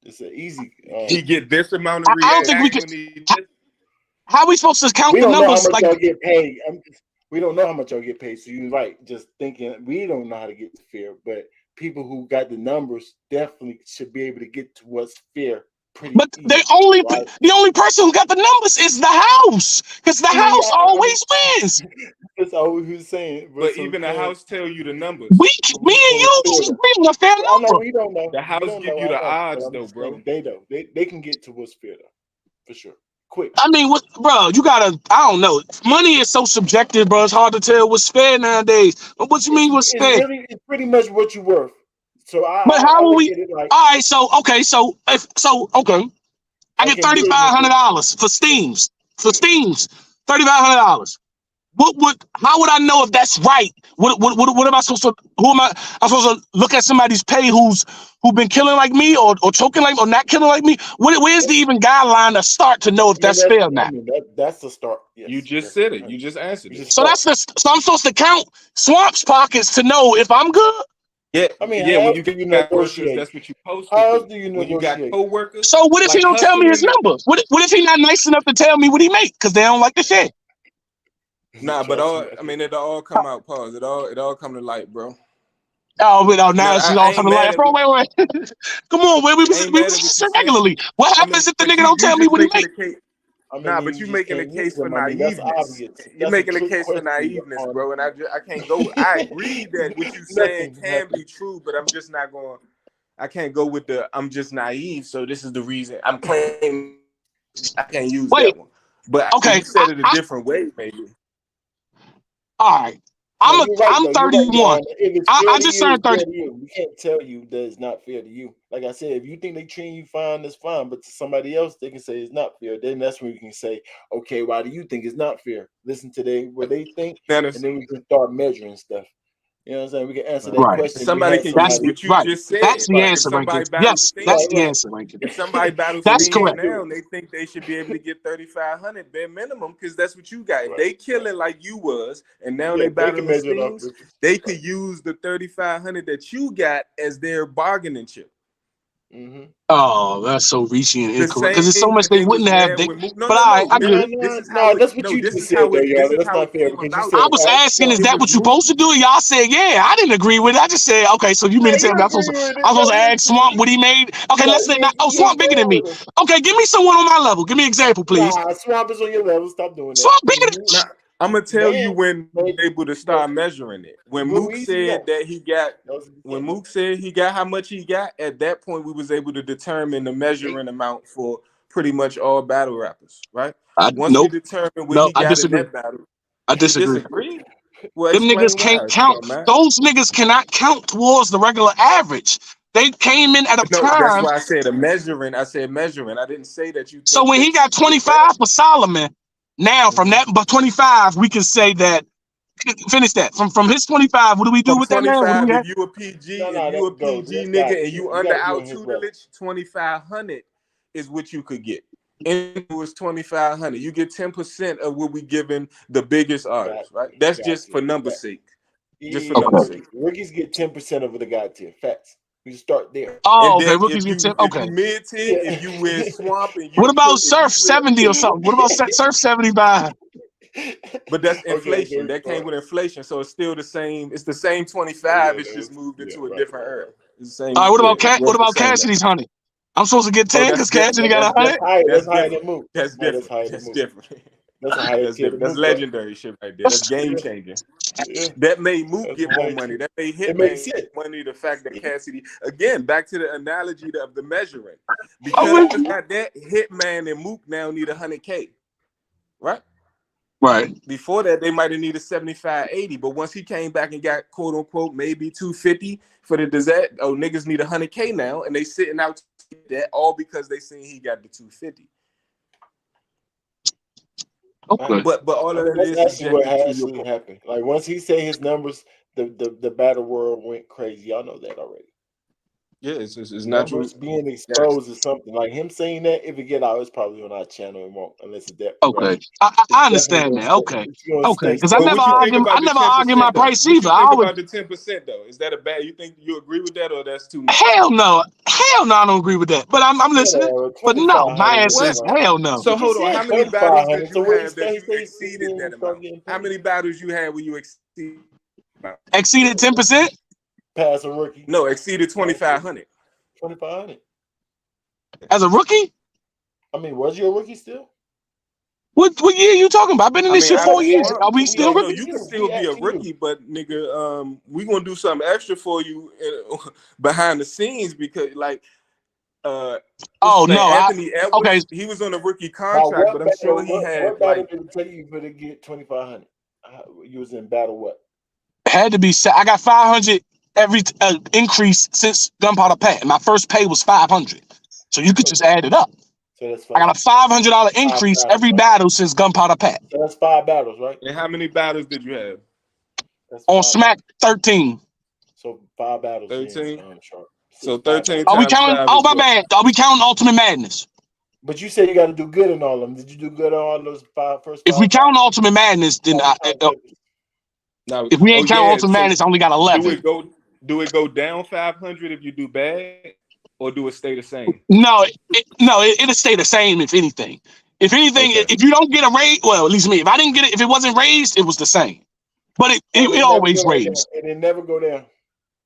It's an easy. He get this amount of. I don't think we can. How are we supposed to count the numbers? Know how much y'all get paid. We don't know how much y'all get paid. So you're right. Just thinking, we don't know how to get to fair, but people who got the numbers definitely should be able to get to what's fair. But the only person who got the numbers is the house, because the house always wins. That's all we were saying. But even the house tell you the numbers. Me and you just agree on a fair number. No, we don't know. The house give you the odds, though, bro. They can get to what's fair, though, for sure. Quick. I mean, bro, you gotta. I don't know. Money is so subjective, bro. It's hard to tell what's fair nowadays. But what you mean what's fair? It's pretty much what you're worth. So how will we? All right, okay. I get $3,500 for Steams. $3,500. How would I know if that's right? What am I supposed to? I'm supposed to look at somebody's pay who been killing like me, or choking like, or not killing like me? Where's the even guideline to start to know if that's fair or not? That's the start. Yes, you just said it. You just answered it. So so I'm supposed to count Swamp's pockets to know if I'm good. Yeah, I mean, when you get negotiate, that's what you post. How else do you know when you got coworkers? So what if he don't tell me his number? What if he not nice enough to tell me what he make? Because they don't like the shit. Nah, but it all come out. Pause. It all come to light, bro. Oh, now it's all come to light, bro. Wait. Come on, we regularly. What happens if the nigga don't tell me what he make? But you making a case for naiveness. You're making a case for naiveness, bro. And I can't go. I agree that what you saying can be true, but I'm just not going. I can't go with I'm just naive. So this is the reason I'm claiming I can't use that one. But you said it a different way, maybe. All right. I'm 31. I just turned 30. We can't tell you that it's not fair to you. Like I said, if you think they treat you fine, that's fine. But to somebody else, they can say it's not fair. Then that's when we can say, okay, why do you think it's not fair? Listen to what they think, and then we can start measuring stuff. You know what I'm saying? We can answer that question. Somebody can use what you just said. That's the answer, Rankin. Yes, that's the answer, Rankin. If somebody battles that's correct. Now, they think they should be able to get $3,500 bare minimum, because that's what you got. If they killing like you was, and now they battling Steams, they could use the $3,500 that you got as their bargaining chip. Mm-hmm. Oh, that's so reaching and incorrect, because there's so much they wouldn't have. I get it. That's what you just said, y'all. That's not fair. I was asking, is that what you're supposed to do? Y'all said, yeah. I didn't agree with it. I just said, okay, so you mean to tell me I'm supposed to ask Swamp what he made? Okay, let's say, Swamp bigger than me. Okay, give me someone on my level. Give me an example, please. Swamp is on your level. Stop doing that. Swamp bigger than me. I'm gonna tell you Man, when we but were able to start measuring it. When what Mook reason though? said that he got, Those are when the Mook said he got how much he got, at that point we was able to determine the measuring amount for pretty much all battle rappers, right? Once we Nope. determined what No, he I got in disagree. that battle, I you disagree. disagree? Well, Them niggas explain why, can't if you count. don't mind. Those niggas cannot count towards the regular average. They came in at a No, that's time. why I said a measuring. I said measuring. I didn't say that you So think when he that you got can get better. 25 for Solomon, now from that but 25, we can say that finish that. From his 25, what do we do From with that now? What do 25, we have? if you a PG, if no, you a that goes. PG That's nigga God and tier. you You under got to be our on his level. tutelage, 2,500 is what you could get. And it was 2,500. You get 10% of what we giving the biggest artists, right? That's just for numbers sake. Just for numbers sake. Rookies get 10% of the God tier. Facts. We start there. Oh, And okay. then Rookies get 10. if Okay. you mid tier, if you wear swamp and What you about put if you Surf wear 70 or something? What about Surf 75? but that's Okay, inflation. That came with inflation. So it's still the same. It's the same Oh, 25. It's just moved into a different era. It's the same. All right, Yeah, it's what worth the about same. Cassidy's 100? I'm supposed to get Oh, 10 because Cassidy got That's 100? different. higher. That's That's higher than different. Mook. That's No, that's different. higher than That's Mook. different. That's a higher That's tier different. than That's Mook, though. legendary shit right there. That's game changing. Yeah, That made Mook that's get a more higher money. tier. That made It makes Hitman sense. money. The fact that Cassidy, again, back to the analogy of the measuring, I'm because with you you. got that, Hitman and Mook now need 100K, right? Right. Before that, they might have needed 75, 80. But once he came back and got quote unquote maybe 250 for the dessert, oh, niggas need 100K now, and they sitting out that all because they seen he got the 250. Okay. But all of that That's is actually what subjective to your actually point. happened. Like once he said his numbers, the battle world went crazy. Y'all know that already. Yeah, it's natural. Numbers being Yes. exposed is something. Like him saying that, if it get out, it's probably on our channel. It won't unless it's that Okay. right. I understand that. Okay. It's gonna Okay. stay Because I But never what you think argue about the 10% my though? price What either. you I think always about the 10% though? Is that a bad? You think you agree with that, or that's too much? hell no. Hell no, I don't agree with that. But I'm listening. But no, my 2,500 is answer is What? hell no. So But you hold on. said How many battles 3,500. did So you what he have say? that He you say exceeded 16 that and start amount? getting How paid. many battles you had when you exceeded? Exceeded 10%? Pass a rookie. No, exceeded 2,500. 2,500. As a rookie? I mean, was you a rookie still? What year you talking about? I've been in I this mean, shit out of 4 years. Swamp, Are we We still no, asking rookies? you can you. still We be a asking you. rookie, but nigga, we gonna do something extra for you behind the scenes because like what's his Oh name? no, Anthony okay. Edwards, he was on a rookie By contract, but I'm sure he had what battle like did it take you for to get 2,500? You was in battle what? Had to be set. I got 500 every increase since Gunpowder Pat. My first pay was 500. So you could just Okay, add it up. so that's I five. got a $500 Five increase battles, every right? battle since Gunpowder Pat. So that's 5 battles, right? and how many battles did you have? That's On 5 battles. Smack 13. So 5 battles 13. in short. So 5 13 battles. Are we times counting? 5 Oh, is my what? bad. Are we counting Ultimate Madness? But you said you got to do good in all of them. Did you do good on all those first If 5 we count battles? Ultimate Madness, then Now, if we oh ain't count yeah. Ultimate So Madness, I only got do 11. it go down 500 if you do bad, or do it stay the same? No, it'll stay the same if anything. If anything, Okay. if you don't get a raise, well, at least me. If I didn't get it, if it wasn't raised, it was the same. But it always raised. It didn't never go down.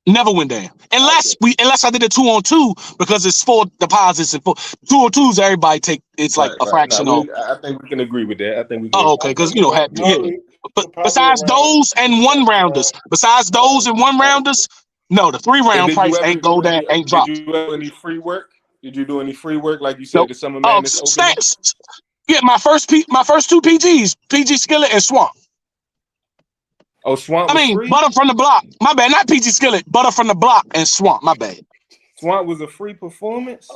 Never went down. Unless I did a 2-on-2 because it's 4 deposits and 4 2-on-2s. Everybody take it's like a Right. Now fraction of. I think we can agree with that. I think we can Oh, agree okay, with because that. yeah. But Probably besides around those and one rounders, no, the 3-round And did you price ever ain't go do down, any? ain't Did dropped. you do any free work? Did you do any free work like you said Nope. the Summer Oh, Madness opening? yeah, my first 2 PGs, PG Skillet and Swamp. Oh, Swamp I was mean, free. Butter from the Block. My bad, not PG Skillet, Butter from the Block and Swamp. My bad. Swamp was a free performance.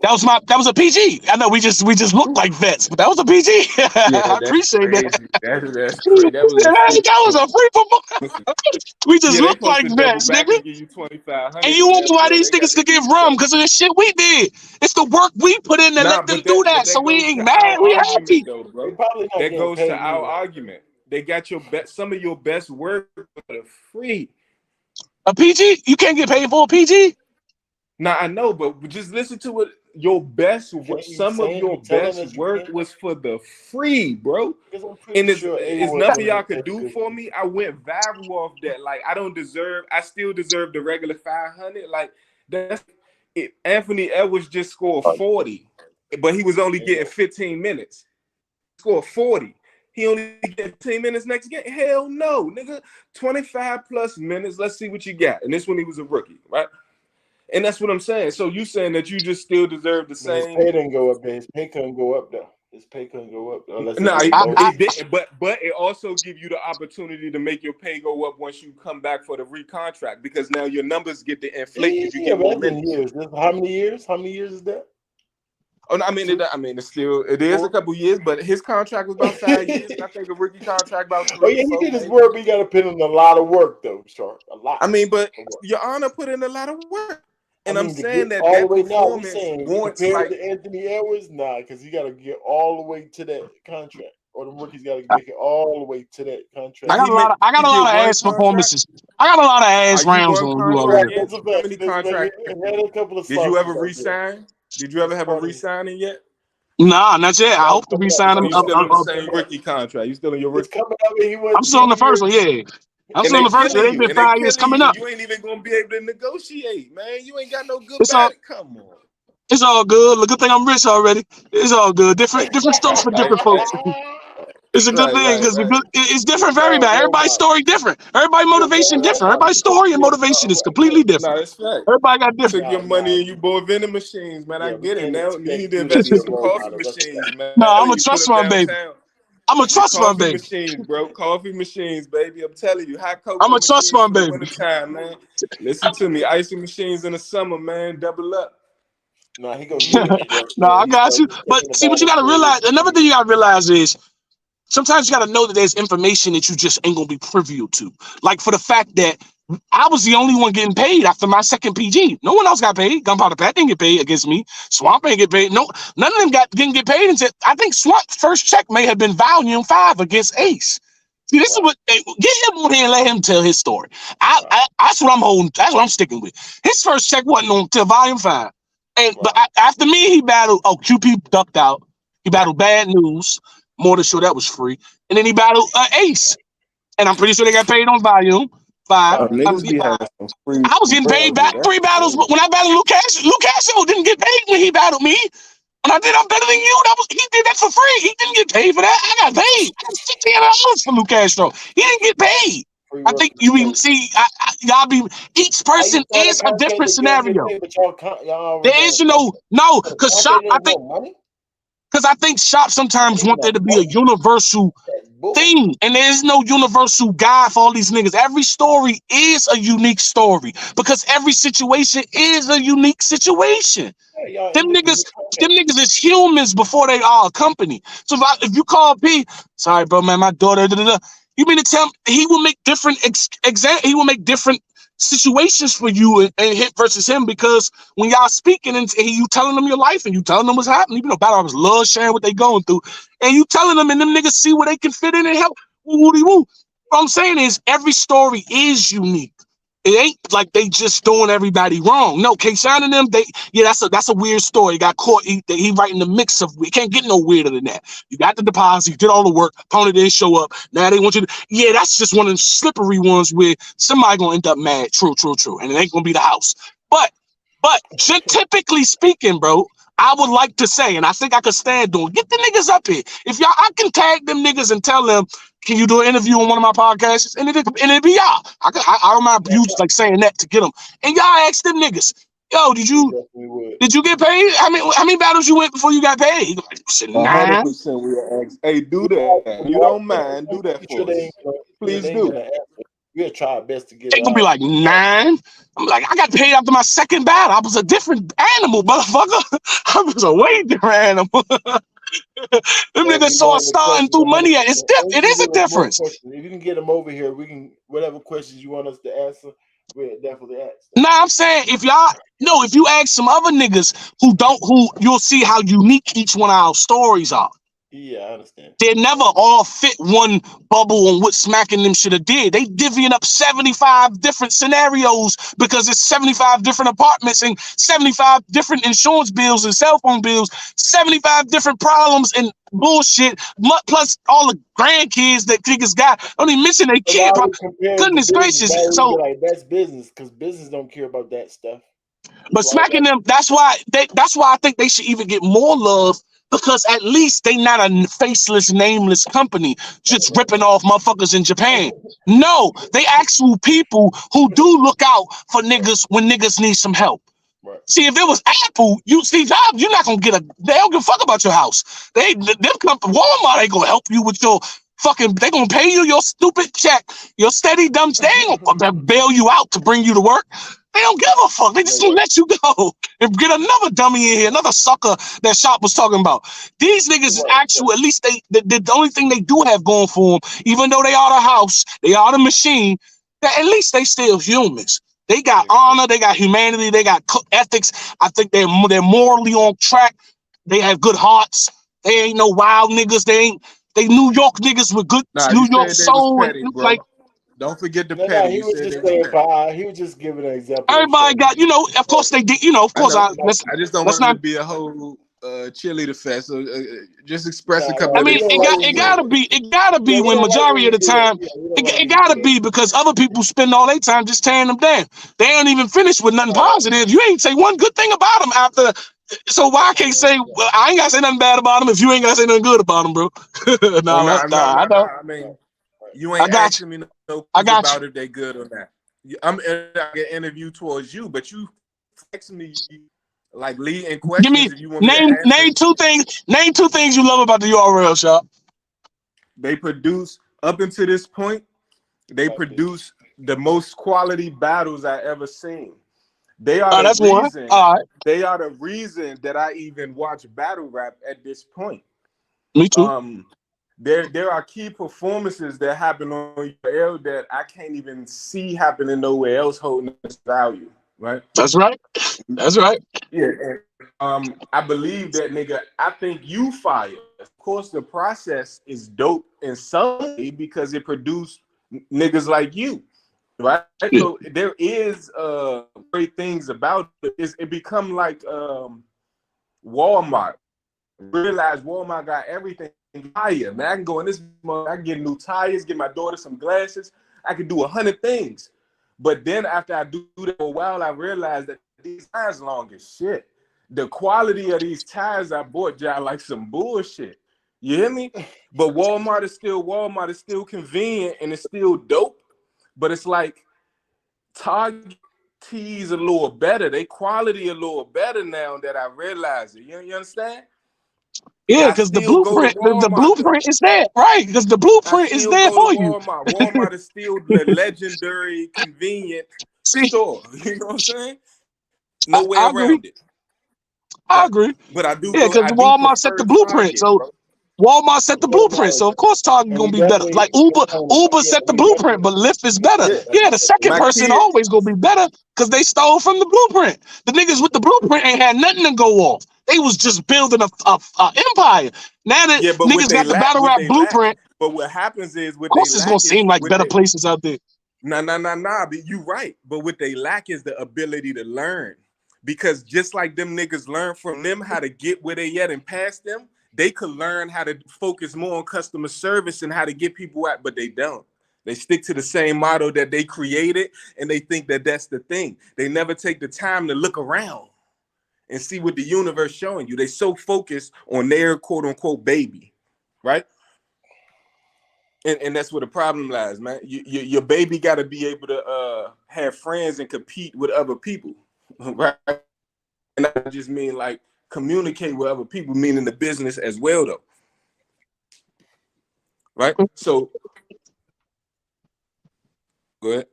That was a PG. I know we just look like vets, but that was a PG. Yeah, I that's appreciate that. crazy. That's crazy. That was a free That was a performance. free performance. We just Yeah, they look supposed like to double vets, back nigga. and give you 2,500 And for you wonder that, why boy. these They got niggas to could give give you rum something. because of the shit we did. It's the work we put in to Nah, let them do that. So we goes ain't to mad. our We argument happy. though, They bro. probably not That getting goes to paid our either. argument. They got some of your best work for free. A PG? You can't get paid for a PG? Now I know, but just listen to what some of your You telling best us you work can't? was for the free, bro. Because I'm pretty And sure it's A-Ward nothing told y'all you could do for me. I went viral off that. Like I still deserve the regular 500. Like that's it. Anthony Edwards just scored 40, but he was only getting 15 minutes. He scored 40. He only get 15 minutes next game. Hell no, nigga. 25 plus minutes. Let's see what you got. And this when he was a rookie, right? And that's what I'm saying. So you saying that you just still deserve the But his same? pay didn't go up there. His pay couldn't go up though. His pay couldn't go up unless No, it it didn't. But it also give you the opportunity to make your pay go up once you come back for the recontract, because now your numbers get to inflate if you get more minutes. years. How many years? How many years is that? Oh, no, I mean, it is a couple years, but his contract was about 5 years. And I think a rookie contract about 3. Oh yeah, he did his work, but he got to put in a lot of work though, Sharp. A lot. I mean, but Your Honor put in a lot of work. And I'm saying that all the way now. performance warrants compared to Anthony Edwards, nah, because you got to get all the way to that contract, or the rookies got to make it all the way to that contract. I got a lot of ass performances. I got a lot of ass rounds on you already. How many contracts? Did you ever resign? Did you ever have a resigning yet? Nah, not yet. I hope to resign him. You still in the same rookie contract? You still in your rookie? I'm still in the first one, yeah. I'm still in the first one. They've been 5 years coming up. You ain't even gonna be able to negotiate, man. You ain't got no good come on. It's all good. Look, good thing I'm rich already. It's all good. Different stuff for different folks. It's a good thing because it's different for everybody. Everybody's story different. Everybody's motivation different. Everybody's story and motivation is completely different. No, that's fact. Everybody got different. Took your money and you bought vending machines, man. I get it. Now you need to invest in some coffee machines, man. No, I'm a trust fund baby. I'm a trust fund baby. Coffee machines, bro. Coffee machines, baby. I'm telling you, hot cocoa. I'm a trust fund baby. Wintertime, man. Listen to me. Icing machines in the summer, man. Double up. No, he gonna get it. No, I got you. But see, what you gotta realize. Another thing you gotta realize is, sometimes you got to know that there's information that you just ain't going to be privy to. Like for the fact that I was the only one getting paid after my second PG. No one else got paid. Gunpowder Pat didn't get paid against me. Swamp ain't get paid. No, none of them didn't get paid until I think Swamp's first check may have been Volume 5 against Ace. See, this is what get him on here and let him tell his story. That's what I'm holding. That's what I'm sticking with. His first check wasn't until Volume 5. But after me, he battled. Oh, QP ducked out. He battled Bad News. More than sure that was free. And then he battled Ace. And I'm pretty sure they got paid on Volume 5. I was getting paid back 3 battles. But when I battled Luke Casio didn't get paid when he battled me. And I did I'm better than you. He did that for free. He didn't get paid for that. I got paid. I got $1,600 for Luke Castro. He didn't get paid. I think you even see y'all be each person is a different scenario. There is no because Shop, I think Shop sometimes want there to be a universal thing, and there is no universal guide for all these niggas. Every story is a unique story because every situation is a unique situation. Them niggas is humans before they are a company. So if you call P, sorry, bro, man, my daughter, you mean to tell him he will make different he will make different situations for you and hit versus him, because when y'all speaking and you telling them your life and you telling them what's happening, even though battle rappers love sharing what they going through, and you telling them and them niggas see where they can fit in and help. What I'm saying is every story is unique. It ain't like they just doing everybody wrong. No, K-Shine and them, that's a weird story. He got caught. He right in the mix of. We can't get no weirder than that. You got the deposit, you did all the work. Opponent didn't show up. Now they want you to. Yeah, that's just one of the slippery ones where somebody gonna end up mad. True, and it ain't gonna be the house. But typically speaking, bro, I would like to say, and I think I could stand doing. Get the niggas up here. If y'all, I can tag them niggas and tell them, can you do an interview on one of my podcasts? And it'd be y'all. I don't mind you like saying that to get them. And y'all ask them niggas, yo, did you get paid? How many battles you went before you got paid? 100% we ask. Hey, do that. You don't mind? Do that for us. Please do. We'll try our best to get. They gonna be like 9. I'm like, I got paid after my second battle. I was a different animal, motherfucker. I was a way different animal. Them niggas saw starting through money. It is a difference. If you can get them over here, we can whatever questions you want us to answer, we'll definitely ask them. Nah, I'm saying if you ask some other niggas who you'll see how unique each one of our stories are. Yeah, I understand. They never all fit one bubble on what Smacking them should have did. They divvying up 75 different scenarios because it's 75 different apartments and 75 different insurance bills and cell phone bills, 75 different problems and bullshit, plus all the grandkids that niggas got. Don't even mention they kid. Goodness gracious. So like, that's business, because business don't care about that stuff. But Smacking them, that's why I think they should even get more love because at least they not a faceless, nameless company just ripping off motherfuckers in Japan. No, they actual people who do look out for niggas when niggas need some help. Right. See, if it was Apple, you Steve Jobs, you're not gonna get they don't give a fuck about your house. Them come to Walmart, ain't gonna help you with your fucking. They gonna pay you your stupid check, your steady dumb. They ain't gonna bail you out to bring you to work. They don't give a fuck. They just gonna let you go and get another dummy in here, another sucker that Shop was talking about. These niggas is actual. At least the only thing they do have going for them, even though they are the house, they are the machine. That at least they still humans. They got honor, they got humanity, they got ethics. I think they're morally on track. They have good hearts. They ain't no wild niggas. They New York niggas with good New York soul. Petty, And bro. like, don't forget the No, petty. he You was said just they was petty. he was just giving an example. everybody got, of course they did, of course I just don't let's want it not. to be a whole cheerleader fest. So just express a Nah, couple I of mean, their it gotta be. It gotta be Yeah, we when don't like when majority you of the do that. time, Yeah, we don't like it when you gotta do be because other people spend all their time just tearing them down. They don't even finish with nothing positive. You ain't say one good thing about them after. So why I can't say? Well, I ain't gotta say nothing bad about them if you ain't gotta say nothing good about them, bro. Nah. I know. I mean, you I ain't got you. asking me no I questions got you. about if they good or not. I'm an interview towards you, but you text me like leading Give me questions if you want me to answer. name two things. Name two things you love about the URL Shop. They produce up until this point. They produce the most quality battles I ever seen. They are Oh, the that's one. reason. All right. They are the reason that I even watch battle rap at this point. Me too. There are key performances that happen on URL that I can't even see happening nowhere else holding this value, right? That's right. That's right. Yeah, and I believe that, nigga. I think you fire. Of course, the process is dope in some way because it produced niggas like you, right? Yeah. So there is great things about it. It become like Walmart. Realize Walmart got everything fire, man. I can go in this month, I can get new tires, get my daughter some glasses. I can do 100 things. But then after I do that for a while, I realized that these tires long as shit. The quality of these tires I bought, y'all, like some bullshit. You hear me? But Walmart is still convenient and it's still dope. But it's like Target tees a little better. They quality a little better now that I realize it. You understand? Yeah, I because the still go to blueprint, the Walmart though. blueprint is there, right? Because the I blueprint is still there go for to you. Walmart. Walmart is still the legendary, convenient See, store. You know what I'm saying? No way I agree. around it. I Right. agree. But I Yeah, because do Walmart set prefer the blueprint. Target, So bro. Walmart set the blueprint. So of course Target And gonna he be better. definitely, Like Uber set the blueprint, but Lyft is better. Yeah. Yeah, the second My person kid, always gonna be better because they stole from the blueprint. The niggas with the blueprint ain't had nothing to go off. They was just building a empire. Now that yeah, but niggas got the battle rap blueprint, But what happens is of course it's gonna seem like better places out there. Nah. But you right. But what they lack is the ability to learn. Because just like them niggas learn from them how to get where they at and past them, they could learn how to focus more on customer service and how to get people out, but they don't. They stick to the same model that they created, and they think that that's the thing. They never take the time to look around and see what the universe showing you. They so focused on their quote unquote baby, right? And that's where the problem lies, man. Your baby got to be able to have friends and compete with other people, right? And I just mean like communicate with other people, meaning the business as well, though, right? So go ahead.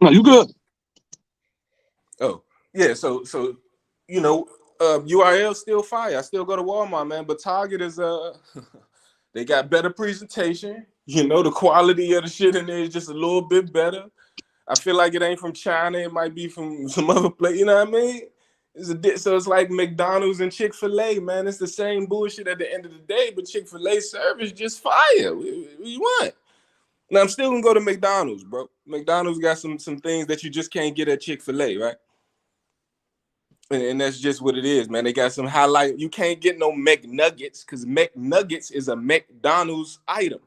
No, you good. Oh yeah, so URL still fire. I still go to Walmart, man, but Target is they got better presentation. The quality of the shit in there is just a little bit better. I feel like it ain't from China. It might be from some other place. You know what I mean? So it's like McDonald's and Chick-fil-A, man. It's the same bullshit at the end of the day, but Chick-fil-A service just fire. What you want? Now, I'm still gonna go to McDonald's, bro. McDonald's got some things that you just can't get at Chick-fil-A, right? And that's just what it is, man. They got some highlight. You can't get no McNuggets because McNuggets is a McDonald's item.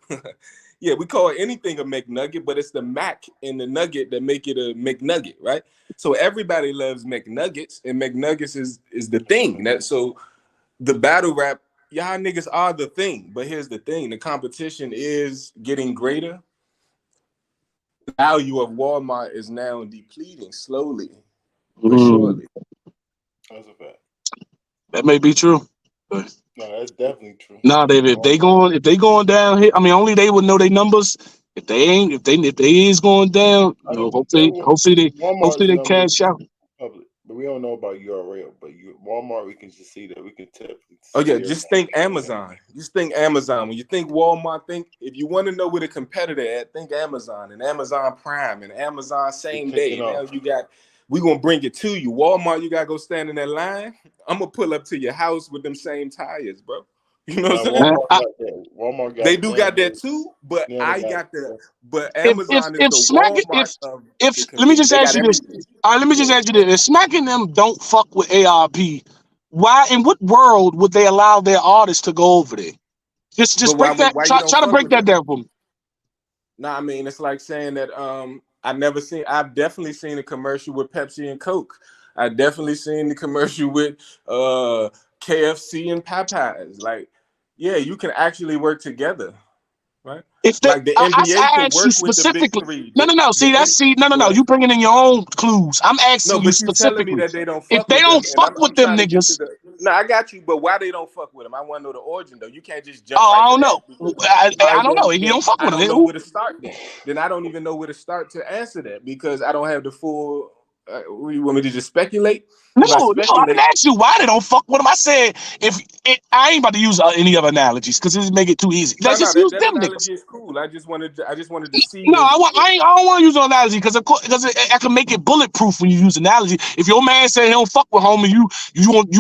Yeah, we call anything a McNugget, but it's the Mac and the nugget that make it a McNugget, right? So everybody loves McNuggets, and McNuggets is the thing. So the battle rap y'all niggas are the thing. But here's the thing: the competition is getting greater. The value of Walmart is now depleting slowly but surely. That's a fact. That may be true. But No, that's definitely true. nah, David, if they going down here, I mean, only they would know their numbers. If they ain't, if they is going down, you know, hopefully Walmart's they numbers cash out. public, but we don't know about URL. But Walmart, we can just see that. We can tap. Oh yeah, just think Amazon. Just think Amazon. When you think Walmart, think if you want to know where the competitor at, think Amazon and Amazon Prime and Amazon same day. Now you got, we gonna bring it to you. Walmart, you gotta go stand in that line. I'm gonna pull up to your house with them same tires, bro. You know what I'm saying? Walmart got they do got that too, but I got the. But Amazon is the Walmart of. Let me just ask you this. All right, let me just ask you this: if Smacking them don't fuck with ARP, why? In what world would they allow their artists to go over there? Just break that. Try to break that down for me. Nah, I mean it's like saying that I've definitely seen a commercial with Pepsi and Coke. I've definitely seen the commercial with KFC and Popeyes. Like, yeah, you can actually work together, right? If they, like the NBA I can asked work you with the big specifically. three. No. See, no. You bringing in your own clues. I'm asking you specifically. Telling me that they don't if fuck they with don't them, fuck with them niggas. No, I got you. But why they don't fuck with them? I want to know the origin though. You can't just jump. I don't know. I don't know. If you don't fuck with them, I don't know where to start. Then I don't even know where to start to answer that because I don't have the full. You want me to just speculate? No, I didn't ask you why they don't fuck with them. I said I ain't about to use any other analogies because this make it too easy. Let's just use them niggas. Is cool. I just wanted to see. No, I don't want to use an analogy because I can make it bulletproof when you use analogy. If your man say he don't fuck with homie, you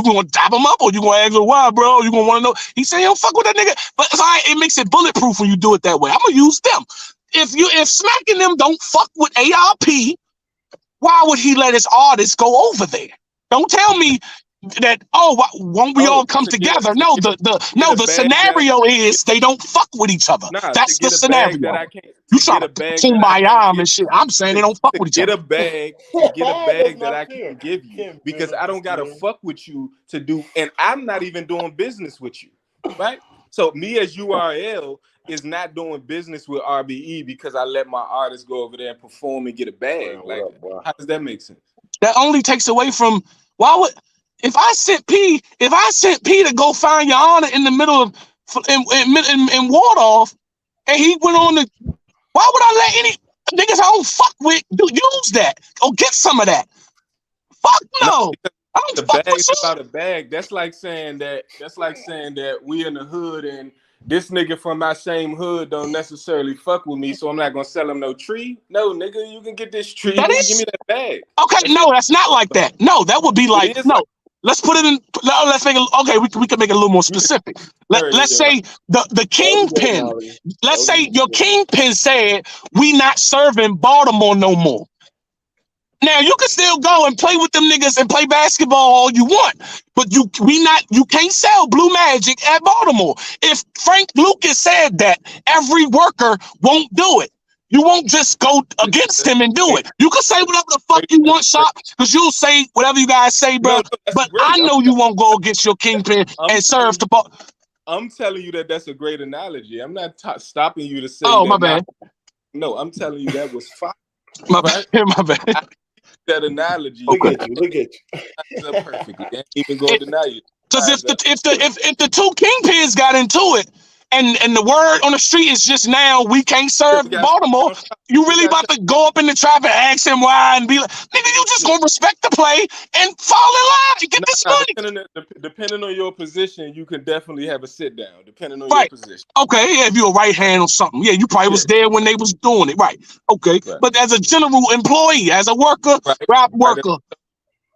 gonna dap him up or you gonna ask him why, bro? You gonna want to know? He say he don't fuck with that nigga, but it makes it bulletproof when you do it that way. I'm gonna use them. If Smacking them don't fuck with ARP, why would he let his artists go over there? Don't tell me that won't we all come together? The scenario is they don't fuck with each other. That's the scenario. You try to kumbaya and shit. I'm saying they don't fuck with each other. To get a bag that I can give you because I don't gotta fuck with you to do, and I'm not even doing business with you, right? So me as URL is not doing business with RBE because I let my artists go over there and perform and get a bag. How does that make sense? That only takes away from if I sent P to go find your honor in the middle of in Waldorf, and he went on to, why would I let any niggas I don't fuck with use that or get some of that? Fuck no. I don't fuck with you. About a bag. That's like saying that we in the hood and this nigga from my same hood don't necessarily fuck with me, so I'm not gonna sell him no tree. No, nigga, you can get this tree. Give me that bag. Okay, no, that's not like that. No, that would be like no. Let's put it in. No, let's make it. Okay, we can make it a little more specific. Let's say the kingpin. Let's say your kingpin said we not serving Baltimore no more. Now you can still go and play with them niggas and play basketball all you want, but you can't sell Blue Magic at Baltimore. If Frank Lucas said that, every worker won't do it. You won't just go against him and do it. You can say whatever the fuck you want, Shop, because you'll say whatever you guys say, bro. But I know you won't go against your kingpin and serve the ball. I'm telling you that's a great analogy. I'm not stopping you to say. Oh, my bad. No, I'm telling you that was fire. My bad. That analogy. Look at you. Perfect. You can't even go deny it. Because if the two kingpins got into it, and the word on the street is just now we can't serve Baltimore, you really about to go up in the trap and ask him why and be like, nigga, you just gonna respect the play and fall in line and get this money. Depending on your position, you can definitely have a sit down. Depending on your position. Okay, yeah, if you're a right hand or something, yeah, you probably was there when they was doing it, right? Okay, but as a general employee, as a worker, rap worker.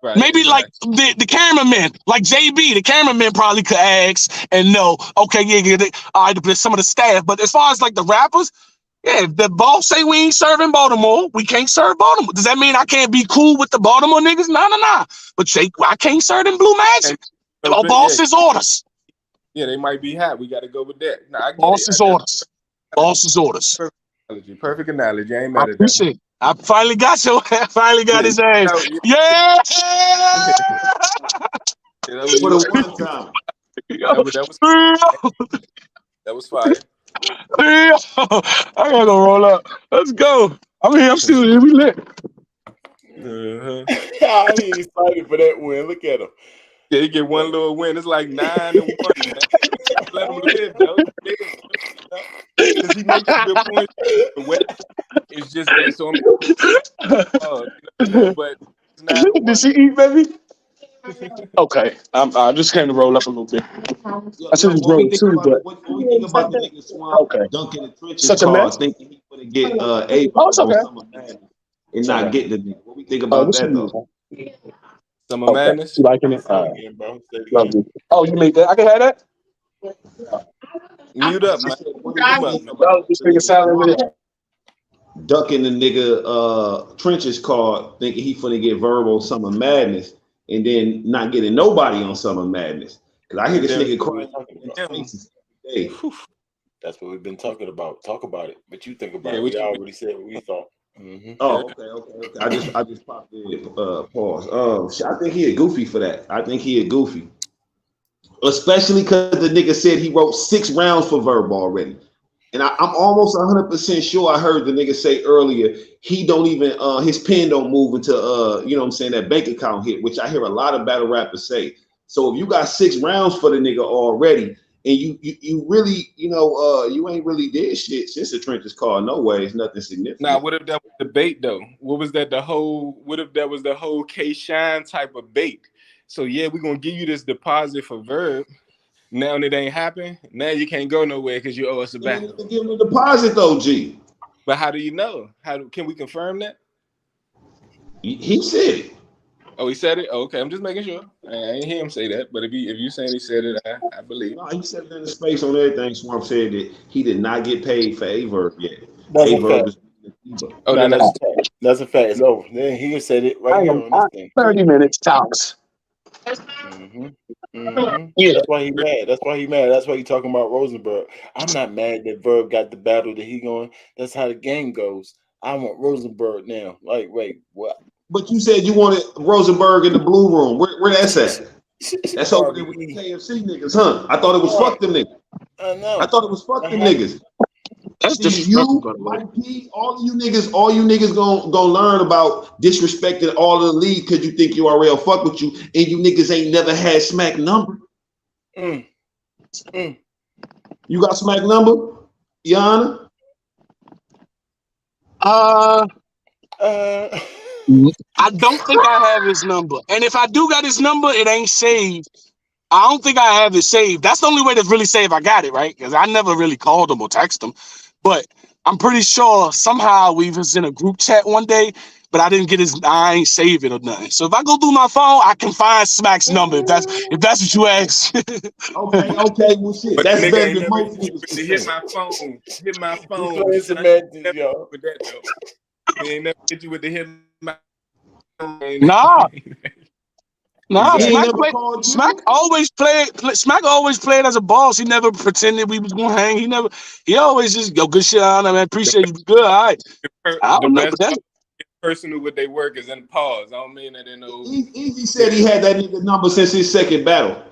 Right, maybe like the cameraman, like JB, the cameraman probably could ask and know. Okay, all right, there's some of the staff, but as far as like the rappers, yeah, if the boss say we ain't serving Baltimore, we can't serve Baltimore. Does that mean I can't be cool with the Baltimore niggas? Nah. But I can't serve them Blue Magic. Our boss's orders. Yeah, they might be hot. We got to go with that. Nah, I get boss's orders. Boss's orders. Perfect analogy. I ain't mad at that. Appreciate it. I finally got his ass. Yeah. For the one time. That was fire. I gotta go roll up. Let's go. I'm here. I'm still here. We lit. He excited for that win. Look at him. Yeah, he get one little win. It's like 9-1, man. Let him live, though. Because he makes a good point. The West is just that. So but it's 9-1. Did she eat, baby? Okay. I just came to roll up a little bit. I should have rolled too, but What we think about the nigga Swamp okay. dunking the trenches Such a card, mess. thinking he gonna get a Oh, it's okay. Summer Madness and not get the nigga. What we think about that though? Summer Madness. You liking it? Again, bro. Say it Love again. you. Oh, you made that? I can have that? Mute up, man. Just make a salad with it. Ducking the nigga trenches card, thinking he finna get verbal Summer Madness, and then not getting nobody on Summer Madness. Cause I hear this nigga crying. That's what we've been talking about. Talk about it. But you think about Yeah, it. what We you- already said what we thought. Mm-hmm. Oh, okay. I just popped in. Pause. I think he a goofy for that. I think he a goofy, especially because the nigga said he wrote 6 rounds for Verb already, and I'm almost 100% sure I heard the nigga say earlier he don't even his pen don't move until you know what I'm saying, that bank account hit, which I hear a lot of battle rappers say. So if you got 6 rounds for the nigga already, and you really, you know, you ain't really did shit since the trenches card. No way, it's nothing significant. Now, what if that was the bait though? What was that? What if that was the whole K Shine type of bait? So yeah, we're gonna give you this deposit for Verb. Now it ain't happened. Now you can't go nowhere because you owe us a You back. didn't even give him a deposit though, G. But how do you know? Can we confirm that? He said it. Oh, he said it. Oh, okay, I'm just making sure. I ain't hear him say that. But if you saying he said it, I believe. No, he said it in the space on everything. Swamp said that he did not get paid for Averb yet. That's a Averb fact. is Oh, No, then that's a that's fact. That's a fact. It's over. Then he said it right here on this thing. 30 minutes tops. Mm-hmm. Mm-hmm. Yeah. That's why he mad. That's why he mad. That's why he talking about Rosenberg. I'm not mad that Verb got the battle that he going. That's how the game goes. I want Rosenberg now. Like, wait, what? But you said you wanted Rosenberg in the blue room. Where that's at? That's over there with the KFC niggas, huh? I thought it was fuck them niggas. I know. I thought it was fuck them niggas. That's See, disrespectful, by you, the way. Mike P, all you niggas gonna learn about disrespecting all of the league because you think URL fuck with you, and you niggas ain't never had smack number. You got smack number, Yana? I don't think I have his number. And if I do got his number, it ain't saved. I don't think I have it saved. That's the only way to really say if I got it, right? Because I never really called him or texted him. But I'm pretty sure somehow we was in a group chat one day, but I didn't get I ain't save it or nothing. So if I go through my phone, I can find Smack's number if that's what you ask. Okay, well shit. But That's nigga better ain't than never most hit niggas. hit my phone. You playing semantics, yo. With that though. He ain't never hit you with the hit my phone. Nah. Nah, He ain't Smack, never called you? Smack always played as a boss. He never pretended we was gonna hang. He always just go good shit on him. I appreciate you. Good, all right. I don't know, but that's personal with their work is in pause. I don't mean that in no. Easy said he had that nigga number since his second battle.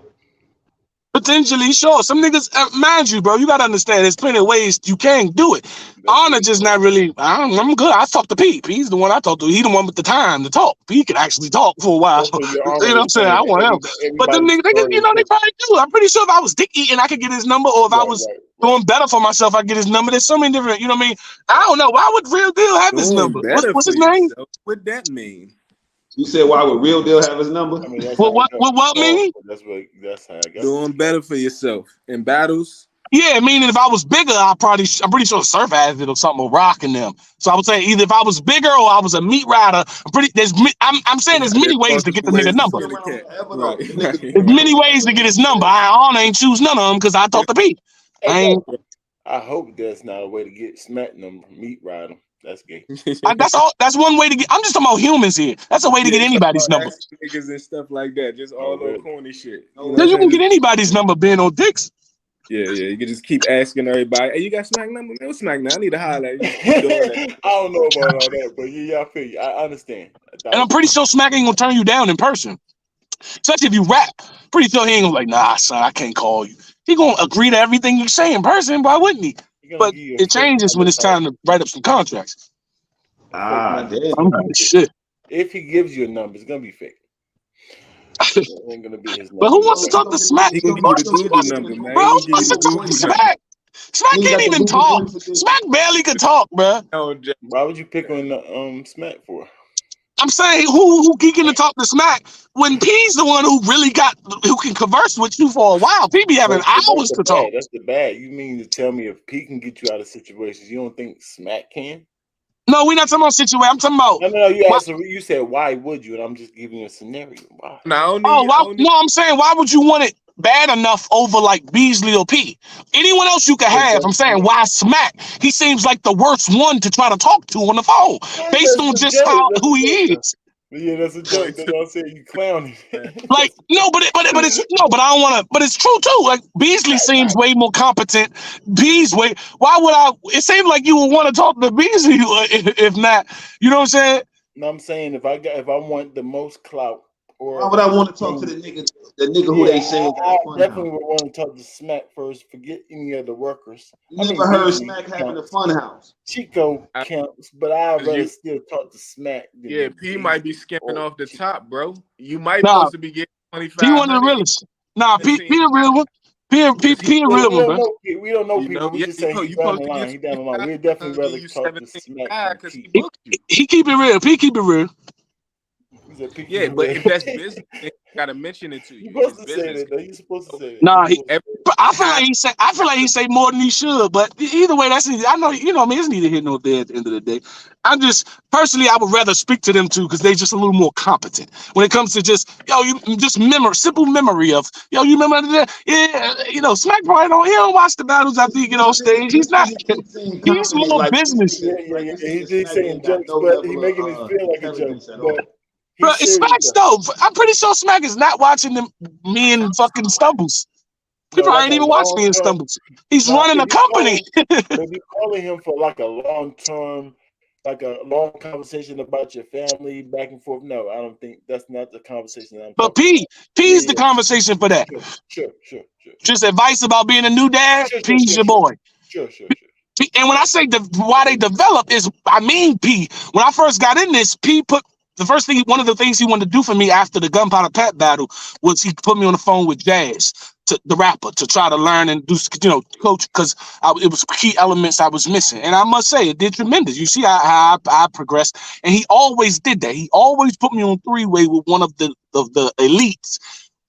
potentially sure. Some niggas, mind you, bro, you gotta understand. There's plenty of ways you can do it. Honor just not really. I'm good. I talk to Pete. He's the one I talk to. He the one with the time to talk. He can actually talk for a while. So You know what I'm saying? I want him. But them niggas, you know, they probably do. I'm pretty sure if I was dick eating, I could get his number. Or if I was doing better for myself, I get his number. There's so many different. You know what I mean? I don't know. Why would Real Deal have his number? What's his name? What that mean? You said why would Real Deal have his number? I mean, that's what mean? That's how I guess. Doing better for yourself in battles. Yeah, meaning if I was bigger, I'm pretty sure Surf has it or something, or rocking them. So I would say either if I was bigger or I was a meat rider. I'm saying there's many ways to get the nigga number. There's many ways to get his number. I ain't choose none of them because I talk to Pete. I hope that's not a way to get Smack number. Meat rider. That's gay. That's all. That's one way to get. I'm just talking about humans here. That's a way to get anybody's number. Niggas and stuff like that. Just all little corny shit. Then you can get anybody's number being on dicks. Yeah. You can just keep asking everybody, hey, you got Smack number? No Smack now. I need to highlight. I don't know about all that, but yeah, I feel you. I understand. And I'm pretty sure Smack ain't gonna turn you down in person. Especially if you rap. Pretty sure he ain't gonna like, nah, son, I can't call you. He gonna agree to everything you say in person. Why wouldn't he? He gonna But give you a it fake changes when number it's time card. to write up some contracts. A fake number. Damn. I'm like, shit. If he gives you a number, it's gonna be fake. It ain't gonna be his number. But who wants to talk to Smack? He gonna give you the Google number, man. Bro, He who gonna give wants you to the talk to Google number. Smack? Smack Nigga can't got the even Google talk. voice for this. Smack barely could talk, bro. No, Jay. Why would you pick on the Smack for? I'm saying who geeking to talk to Smack when P's the one who really who can converse with you for a while. P be having hours to talk. That's the bad. You mean to tell me if P can get you out of situations, you don't think Smack can? No, we're not talking about situation. I'm talking about. No. You said why would you, and I'm just giving you a scenario. Why? No, I don't Oh, need. why, no, I'm saying why would you want it bad enough over like Beasley or P? Anyone else you could have. I'm saying why Smack? He seems like the worst one to try to talk to on the phone, based on just who he is. Yeah, that's a joke. That's what I'm saying. You clowning. Like no, but it's no, but I don't want to. But it's true too. Like Beasley seems way more competent. Why would I? It seems like you would want to talk to Beasley if not. You know what I'm saying? No, I'm saying if I want the most clout, or why would I want to talk to the nigga who they saying I definitely would want to talk to Smack first. Forget any of the workers. You never heard Smack having a fun house. Chico counts, but I'd rather still talk to Smack. Yeah, P might be skimming off the top, bro. You might Nah, supposed to be getting 25. P one of the realest. Nah, P a real one. P a real one, bro. We don't know people. We just saying he's down the line. He's down the line. We'd definitely rather talk to Smack. He keep it real. P keep it real. Yeah, but if that's business, they gotta mention it to you. You're supposed to say that, though. You're supposed to say that. Nah, I feel like he say more than he should. But either way, that's I know I mean it's neither here nor there at the end of the day. I'm just personally I would rather speak to them two because they just a little more competent when it comes to just you just simple memory of you remember that? Yeah, Smack probably don't watch the battles after you get on stage. He's not. He's more like business. Yeah. He's saying jokes, but he's making it feel like a joke. But bro, it's Smack though. I'm pretty sure Smack is not watching me and fucking Stumbles. He probably ain't even watch me and Stumbles. He's running a company. If you calling him for like a long conversation about your family back and forth, no, I don't think that's not the conversation I'm but talking about. P's the conversation for that. Sure. Just advice about being a new dad, P's your boy. Sure. And when I say why they develop is, I mean P. When I first got in this, P put one of the things he wanted to do for me after the Gunpowder Pat battle was he put me on the phone with Jazz, the rapper, to try to learn and do, coach, because it was key elements I was missing. And I must say, it did tremendous. You see how I progressed. And he always did that. He always put me on three-way with one of the elites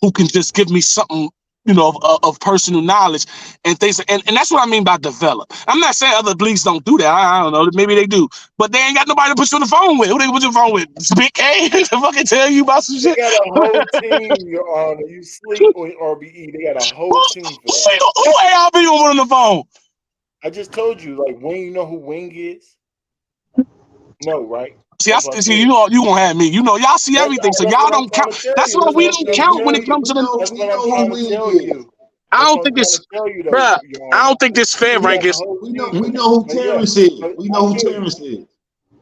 who can just give me something, of personal knowledge and things. And that's what I mean by develop. I'm not saying other leagues don't do that. I don't know. Maybe they do. But they ain't got nobody to put you on the phone with. Who they put you on the phone with? Big K to fucking tell you about some shit. They got a whole team, Your Honor. You sleep on RBE. They got a whole team for that. Who ARB gonna put on the phone? I just told you, like, Wing, you know who Wing is? No, right? See, you gonna have me. Y'all see everything, so y'all don't count. That's why we don't count when it comes to the. That's what I'm trying to tell you. I don't think it's, bruh. I don't think this fair, Rankins. We know who Terrence is. We know who Terrence is.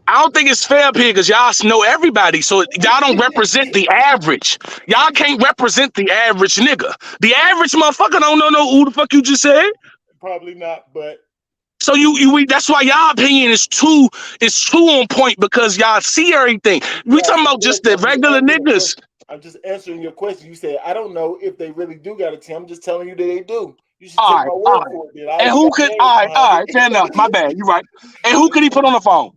I don't think it's fair up here because y'all know everybody, so y'all don't represent the average. Y'all can't represent the average nigga. The average motherfucker don't know who the fuck you just said. Probably not, but. So that's why y'all opinion is too on point because y'all see everything. We talking about just the regular niggas. I'm just answering your question. You said I don't know if they really do got a team. I'm just telling you that they do. You should take my word for it. And who could? All right, fair enough. My bad. You're right. And who could he put on the phone?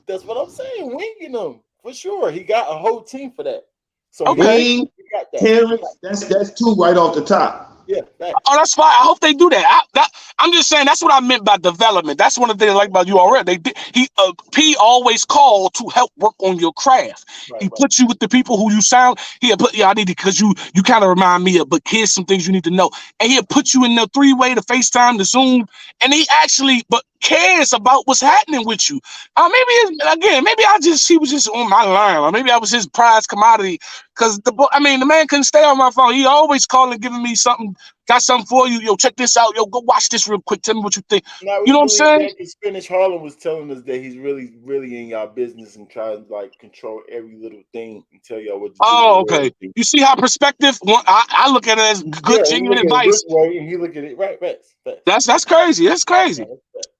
That's what I'm saying. Winging them for sure. He got a whole team for that. So Wing, Terrence, that's two right off the top. Yeah. Oh, that's fine. I hope they do that. I'm just saying that's what I meant by development. That's one of the things I like about URL. P always called to help work on your craft. He puts you with the people who you sound. I need to because you kind of remind me of. But here's some things you need to know. And he'll put you in the three-way, the FaceTime, the Zoom, and he actually. But cares about what's happening with you. Maybe he was just on my line, or maybe I was his prize commodity. Cause the man couldn't stay on my phone. He always calling, giving me something. Got something for you. Yo, check this out. Yo, go watch this real quick. Tell me what you think. Now You we know what I'm believe saying? that because Spanish Harlem was telling us that he's really, really in y'all business and trying to like control every little thing and tell y'all what to do. Oh, okay. You see how perspective? I look at it as good, genuine advice. Way, and he look at it right. That's crazy. That's crazy.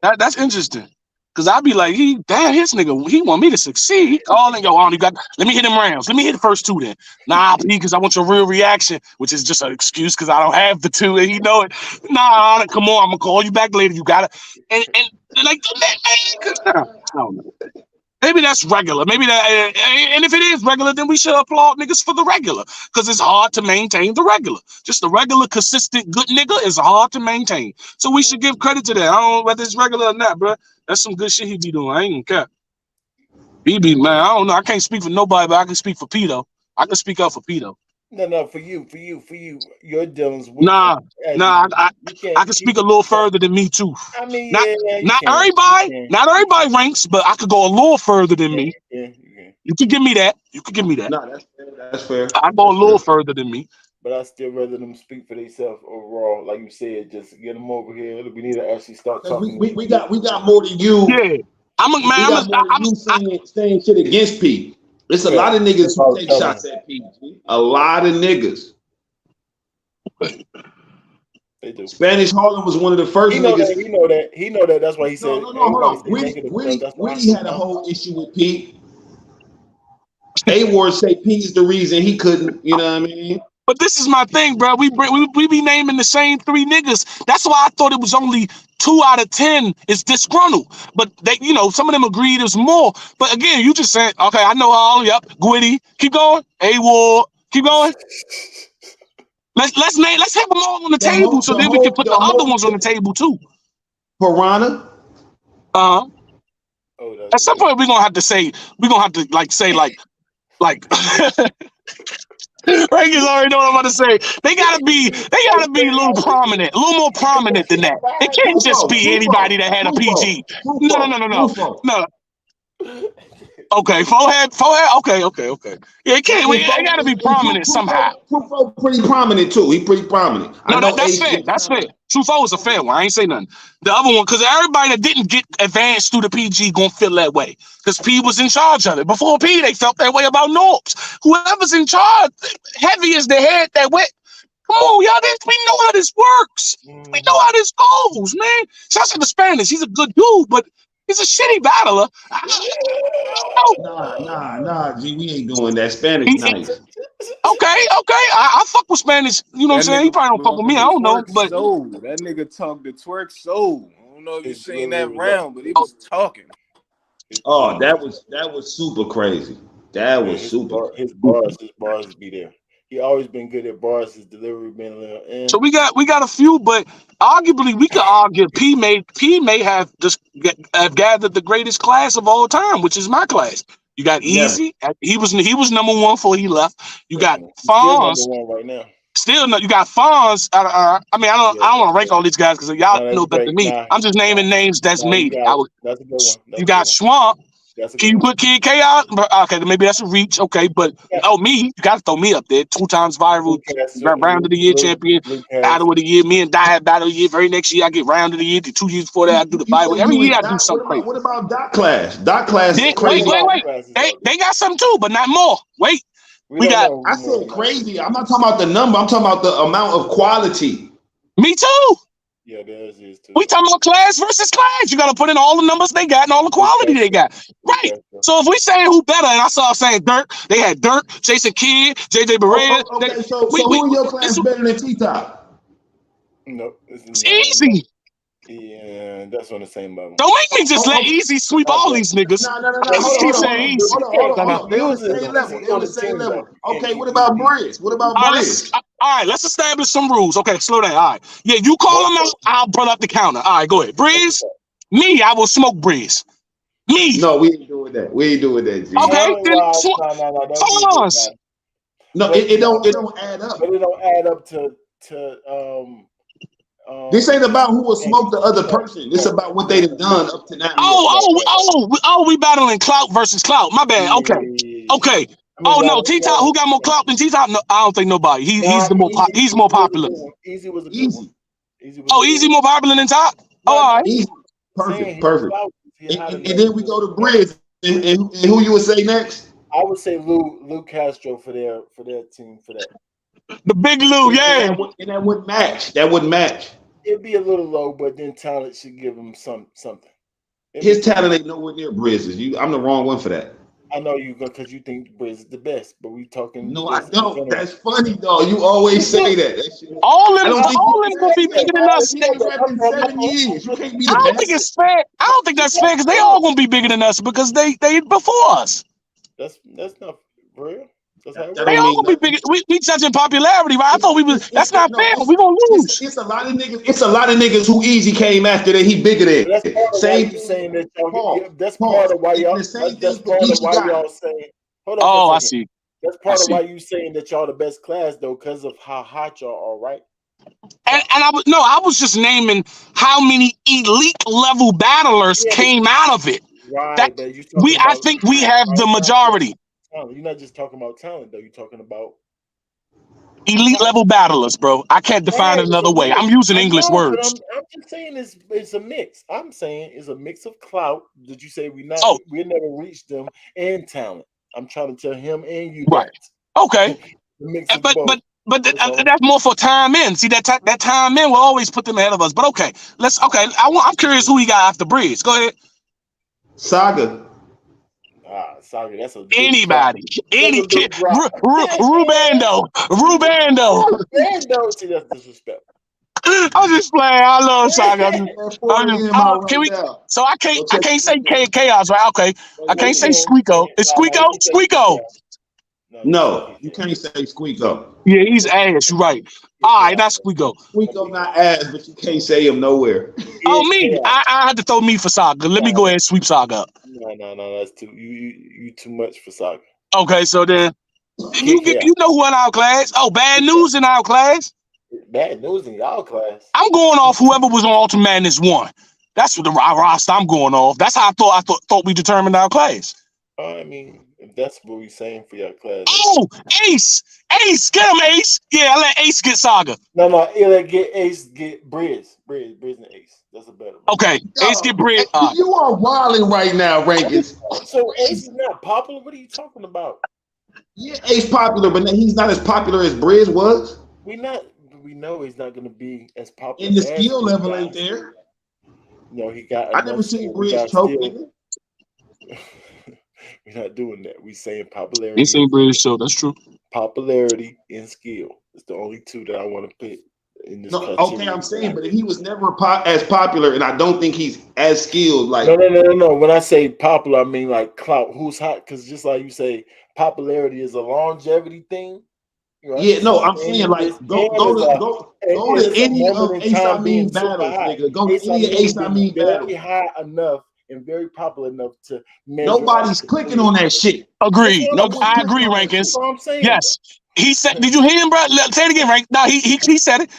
That's interesting. Cause I'd be like, his nigga, he want me to succeed. He calling, yo, let me hit them rounds. Let me hit the first two then. Nah, because I want your real reaction, which is just an excuse because I don't have the two, and he know it. Nah, come on, I'm gonna call you back later. You gotta, and like, I don't know. Maybe that's regular. Maybe that, and if it is regular, then we should applaud niggas for the regular, because it's hard to maintain the regular. Just the regular, consistent, good nigga is hard to maintain. So we should give credit to that. I don't know whether it's regular or not, bro. That's some good shit he be doing. I ain't gonna care. BB, man, I don't know. I can't speak for nobody, but I can speak for P though. I can speak up for P though. No, for you. Your dealings with I can speak a little further than me too. I mean, not everybody ranks, but I could go a little further than me. You can give me that. No, that's fair. I go a little further than me. But I still rather them speak for themselves overall. Like you said, just get them over here. We need to actually start talking. We got more than you. Yeah, I'm saying shit against P. It's a lot of niggas who take shots at P. A lot of niggas. They do. Spanish Harlem was one of the first niggas. He know that. That's why he said. No, hold on. Whitney had a whole issue with P. A-Ward say P is the reason he couldn't. You know what I mean? But this is my thing, bro. We be naming the same three niggas. That's why I thought it was only 2 out of 10 is disgruntled. But they, some of them agreed there's more. But again, you just said, okay, I know all. Yep, Gwitty, keep going. A-Ward, keep going. Let's have them all on the table, so then we can put the other ones on the table too. Piranha. At some point we're gonna have to say Reagan's already know what I'm about to say. They gotta be a little prominent, a little more prominent than that. They can't just be anybody that had a PG. No. Okay, forehead. Okay. Yeah, it can't. They gotta be prominent somehow. Truffaut pretty prominent too. He pretty prominent. No, that's fair. That's fair. Truffaut is a fair one. I ain't say nothing. The other one, because everybody that didn't get advanced through the PG gonna feel that way. Because P was in charge of it. Before P, they felt that way about Norps. Whoever's in charge, heavy as the head that went. Come on, y'all. We know how this works. We know how this goes, man. Shouts to the Spanish. He's a good dude, but he's a shitty battler. Nah, G, we ain't doing that. Spanish nice. Okay. I fuck with Spanish. You know what I'm saying? He probably don't fuck with me. I don't know. But that nigga talked the twerk soul. I don't know if you've seen that round, but he was talking. Oh, that was super crazy. That was super. His bars be there. He always been good at bars. His delivery been a little. So we got a few, but arguably we could argue P may have gathered the greatest class of all time, which is my class. You got Easy. Yeah. He was number one before he left. You got Fonz. Still number one right now. Still no. You got Fonz. I don't want to rank all these guys because y'all know better than me. I'm just naming names that's made. That's a good one. You got Swamp. Can you put Kid K out? Okay, maybe that's a reach. Okay, but me, you got to throw me up there. 2 times viral, round of the year champion, battle of the year. Me and Die had battle of the year. Very next year, I get round of the year. The 2 years before that, I do the Bible. Every year, I do something crazy. What about Dot Class? Dot Class is crazy. Wait. They got something too, but not more. Wait. I said crazy. I'm not talking about the number. I'm talking about the amount of quality. Me too. Yeah, theirs is too. We talking about class versus class. You got to put in all the numbers they got and all the quality they got. Right. So if we saying who better, and I saw saying Dirk, they had Dirk, Jason Kidd, JJ Barea. Okay, so who in your class better than T-Top? No, it's easy. Yeah, that's on the same level. Don't make me just let Easy sweep all these niggas. No. Hold on. They on the same level. Okay, what about Briz? All right, let's establish some rules. Okay, slow down. All right. Yeah, you call them out, I'll pull up the counter. All right, go ahead. Briz, me, I will smoke Briz. Me. No, we ain't doing that. G. Okay, then Fonz. No, it don't add up. But it don't add up to This ain't about who will smoke the other person. This about what they've done up to now. We battling clout versus clout. My bad. Okay. Oh no, T-Top. Who got more clout than T-Top? No, I don't think nobody. He's more popular. Easy was a good one. Easy more popular than Top. Oh, all right. Easy. Perfect. And then we go to Briz. And who you would say next? I would say Lou Castro for their team for that. The big Lou, yeah. And that wouldn't match. That wouldn't match. It'd be a little low, but then talent should give him something. His talent ain't nowhere near Briz's. I'm the wrong one for that. I know you go because you think Briz is the best, but we talking. No, I don't. That's funny though. You always say that. All them gonna be bigger than us. He ain't rapping 7 years. You can't be the I don't best. think it's fair. I don't think that's fair because they all gonna be bigger than us because they before us. That's not real. They all gonna be bigger. We judging popularity, right? I thought we was. That's not fair. We gonna lose. It's a lot of niggas. It's a lot of niggas who Easy came after that he bigger than. That's part of why y'all saying. Hold on. Oh, I see. That's part of why you saying that y'all the best class though, because of how hot y'all are, right? And I was just naming how many elite level battlers came out of it. Right. I think we have the majority. You're not just talking about talent though. You're talking about elite level battlers, bro. I can't define it another way. I'm using English words. I'm just saying it's a mix. I'm saying it's a mix of clout. Did you say we never reached them and talent? I'm trying to tell him and you. Right. Okay. But that's more for time in. See that time in will always put them ahead of us. But I'm curious who he got after Breeze. Go ahead. Saga. Saga. That's anybody. Any kid. Rubando. See, that's disrespectful. I'm just playing. I love Saga. So I can't say Chaos, right? Okay. I can't say Squeako. Is Squeako? No, you can't say Squeako. Yeah, he's ass. You're right. All right, that's Squeako. Squeako not ass, but you can't say him nowhere. Oh, me. I had to throw me for Saga. Let me go ahead and sweep Saga up. No, that's too you too much for Saga. Okay, so then you know who in our class? Oh, Bad News in our class. Bad News in y'all class. I'm going off whoever was on Ultimate Madness 1. That's what the roster I'm going off. That's how I thought we determined our class. I mean, if that's what we're saying for your class. Oh, Ace, get him, Ace. Yeah, I let Ace get Saga. No, let Ace get Briz and Ace. That's a better one. Okay, Ace get Briz. You are wilding right now, Rankins. So Ace is not popular. What are you talking about? Yeah, Ace popular, but he's not as popular as Briz was. We know he's not going to be as popular. And the skill level ain't there. No, he got. I never seen Briz choke, nigga. We're not doing that. We saying popularity. You saying Briz choke? That's true. Popularity and skill. It's the only two that I want to pick in this. Okay, I'm saying, but he was never as popular, and I don't think he's as skilled. Like no. When I say popular, I mean like clout. Who's hot? Because just like you say, popularity is a longevity thing. Right? Yeah, no, I'm saying like go to any of Ace I Mean battles, nigga. Go to any Ace I Mean battles. Very high enough and very popular enough to nobody's clicking on that shit. Agreed. No, I agree, Rankins. That's what I'm saying. Yes. He said, did you hear him, bro? Say it again, Rank. No, he said it.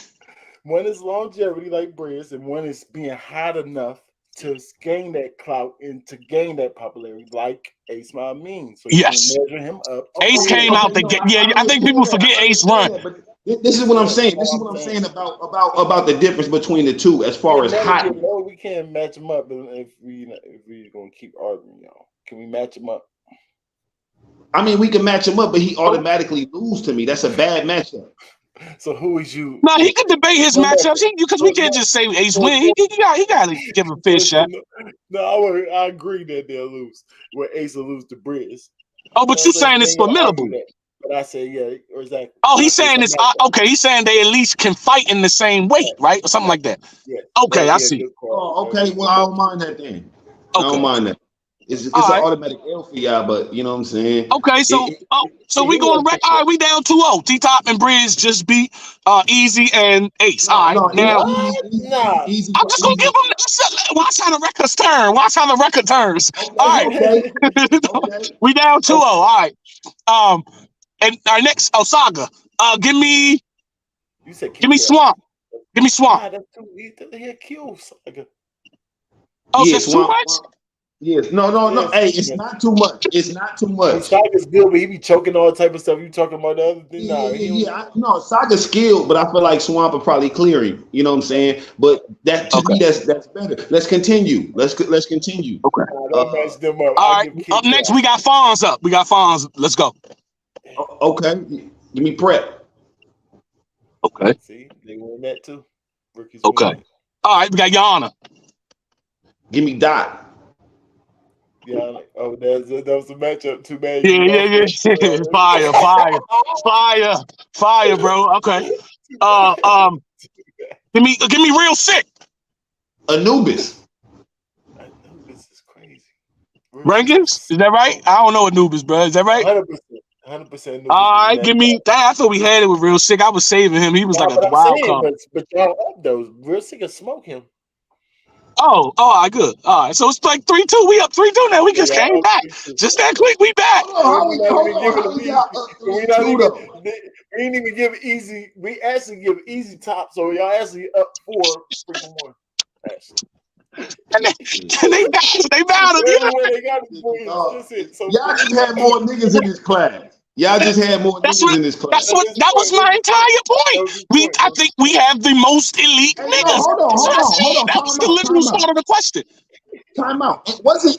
One is longevity like Briz, and one is being hot enough to gain that clout and to gain that popularity like Ace I Mean. So you can measure him up. Ace came out the game. Yeah, I think people forget Ace run. This is what I'm saying. This is what I'm saying about the difference between the two as far as hot. No, we can't match them up if we're gonna keep arguing, y'all. Can we match them up? I mean, we can match him up, but he automatically lose to me. That's a bad matchup. So who is you? No, he could debate his matchups because we can't just say Ace win. He got to give him a fair shot. No, I agree that they'll lose. Where Ace will lose to Briz. Oh, but you're saying it's formidable. But I say, yeah, exactly. Oh, he's saying it's okay. He's saying they at least can fight in the same weight, right? Or something like that. Yeah. Okay, I see. Oh, okay. Well, I don't mind that then. I don't mind that. It's an automatic L for y'all, but you know what I'm saying? Okay, so we going to all right, we down 2-0. T-Top and Briz just beat Easy and Ace. All right, now Easy. I'm just going to give them watch how the records turn. Watch how the record turns. All right. Okay. We down 2-0. All right. And our next Saga. Give me Swamp. Give me Swamp. Nah, that's too. He'll kill Saga. Oh, so Yeah, that's too Swamp. much? Yes, no. Yes, Hey, it's yes. not too much. It's not too I mean, much. Saga's good, but he be choking all type of stuff. You talking about the other thing? Nah, he don't. Yeah. No, Saga's skilled, but I feel like Swamp will probably clear him. You know what I'm saying? But that to me, Okay. that's better. Let's continue. Let's continue. Okay. Nah, don't match them up. All I right. give Kid Up next, Chaos. we got Fonz up. We got Fonz. Let's go. Okay, give me Prep. Okay. See, they win that too. Rookies Okay. win that. All right, we got Yana. Give me Dot. Yeah, like, oh, that was a matchup. Too bad Yeah, you lost yeah. that. Fire, bro. Okay. Too bad. Give me Real Sick. Anubis. I know this is crazy. Rankings? Is that right? I don't know Anubis, bro. Is that right? 100%. 100%. All right, give me that. I thought we had it with Real Sick. I was saving him. He was like a But I'm wild saying, card. but y'all up though. Real sick can smoke him. Oh, all right, good. All right, so it's like 3-2. We up 3-2 now. We just Yeah, came up back. 3-2. Just that quick, we back. We're not even giving How them we easy. got up We're not 3-2 even. though? We didn't even give easy. We actually give easy top. So y'all actually up 4-1. Actually. And they battled. Every one they got is boys. That's it. So Y'all just had more niggas in this class. Y'all just had more That's niggas what. in this class. That was my entire point. I think we have the most elite Hey, no, niggas. hold on. That was the literal part of the question. Time out. Wasn't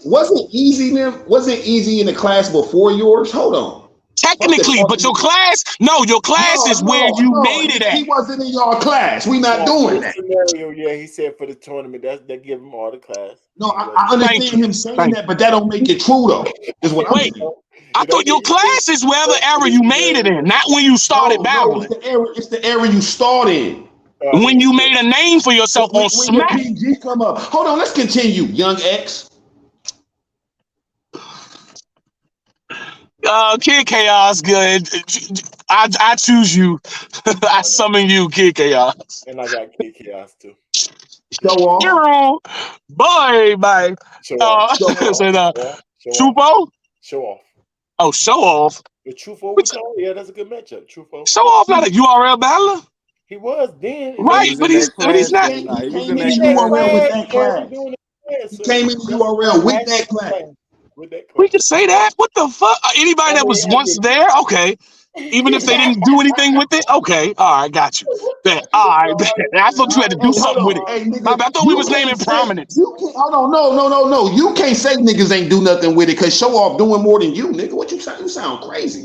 easy in the class before yours? Hold on. Technically, but your class is where you made it He at. wasn't in your class. We not for doing this that. scenario, yeah, he said for the tournament that give him all the class. No, I understand him saying that, but that don't make it true though. Is what I'm saying. I thought your class is where the era you made it in, not when you started battling. It's the era you start in. When you made a name for yourself on When Smack. your PG come up. Hold on, let's continue, Young X. Kid Chaos, good. I choose you. I summon you, Kid Chaos. And I got Kid Chaos too. Show off. Bye. Show off. Trupo? Show off. Oh, Show Off. The Trufo with y'all? Yeah, that's a good matchup. Trufo. Show Off not a URL battler? He was then. Right, but he's not. He came in the URL with that class. He came in the URL with that class. We can say that. What the fuck? Anybody that was once there? Okay. Even if they didn't do anything with it? Okay. All right, got you. All right. I thought you had to do something with it. I thought we was naming prominence. Hold on. No. You can't say niggas ain't do nothing with it because Show Off doing more than you, nigga. What you sound? You sound crazy.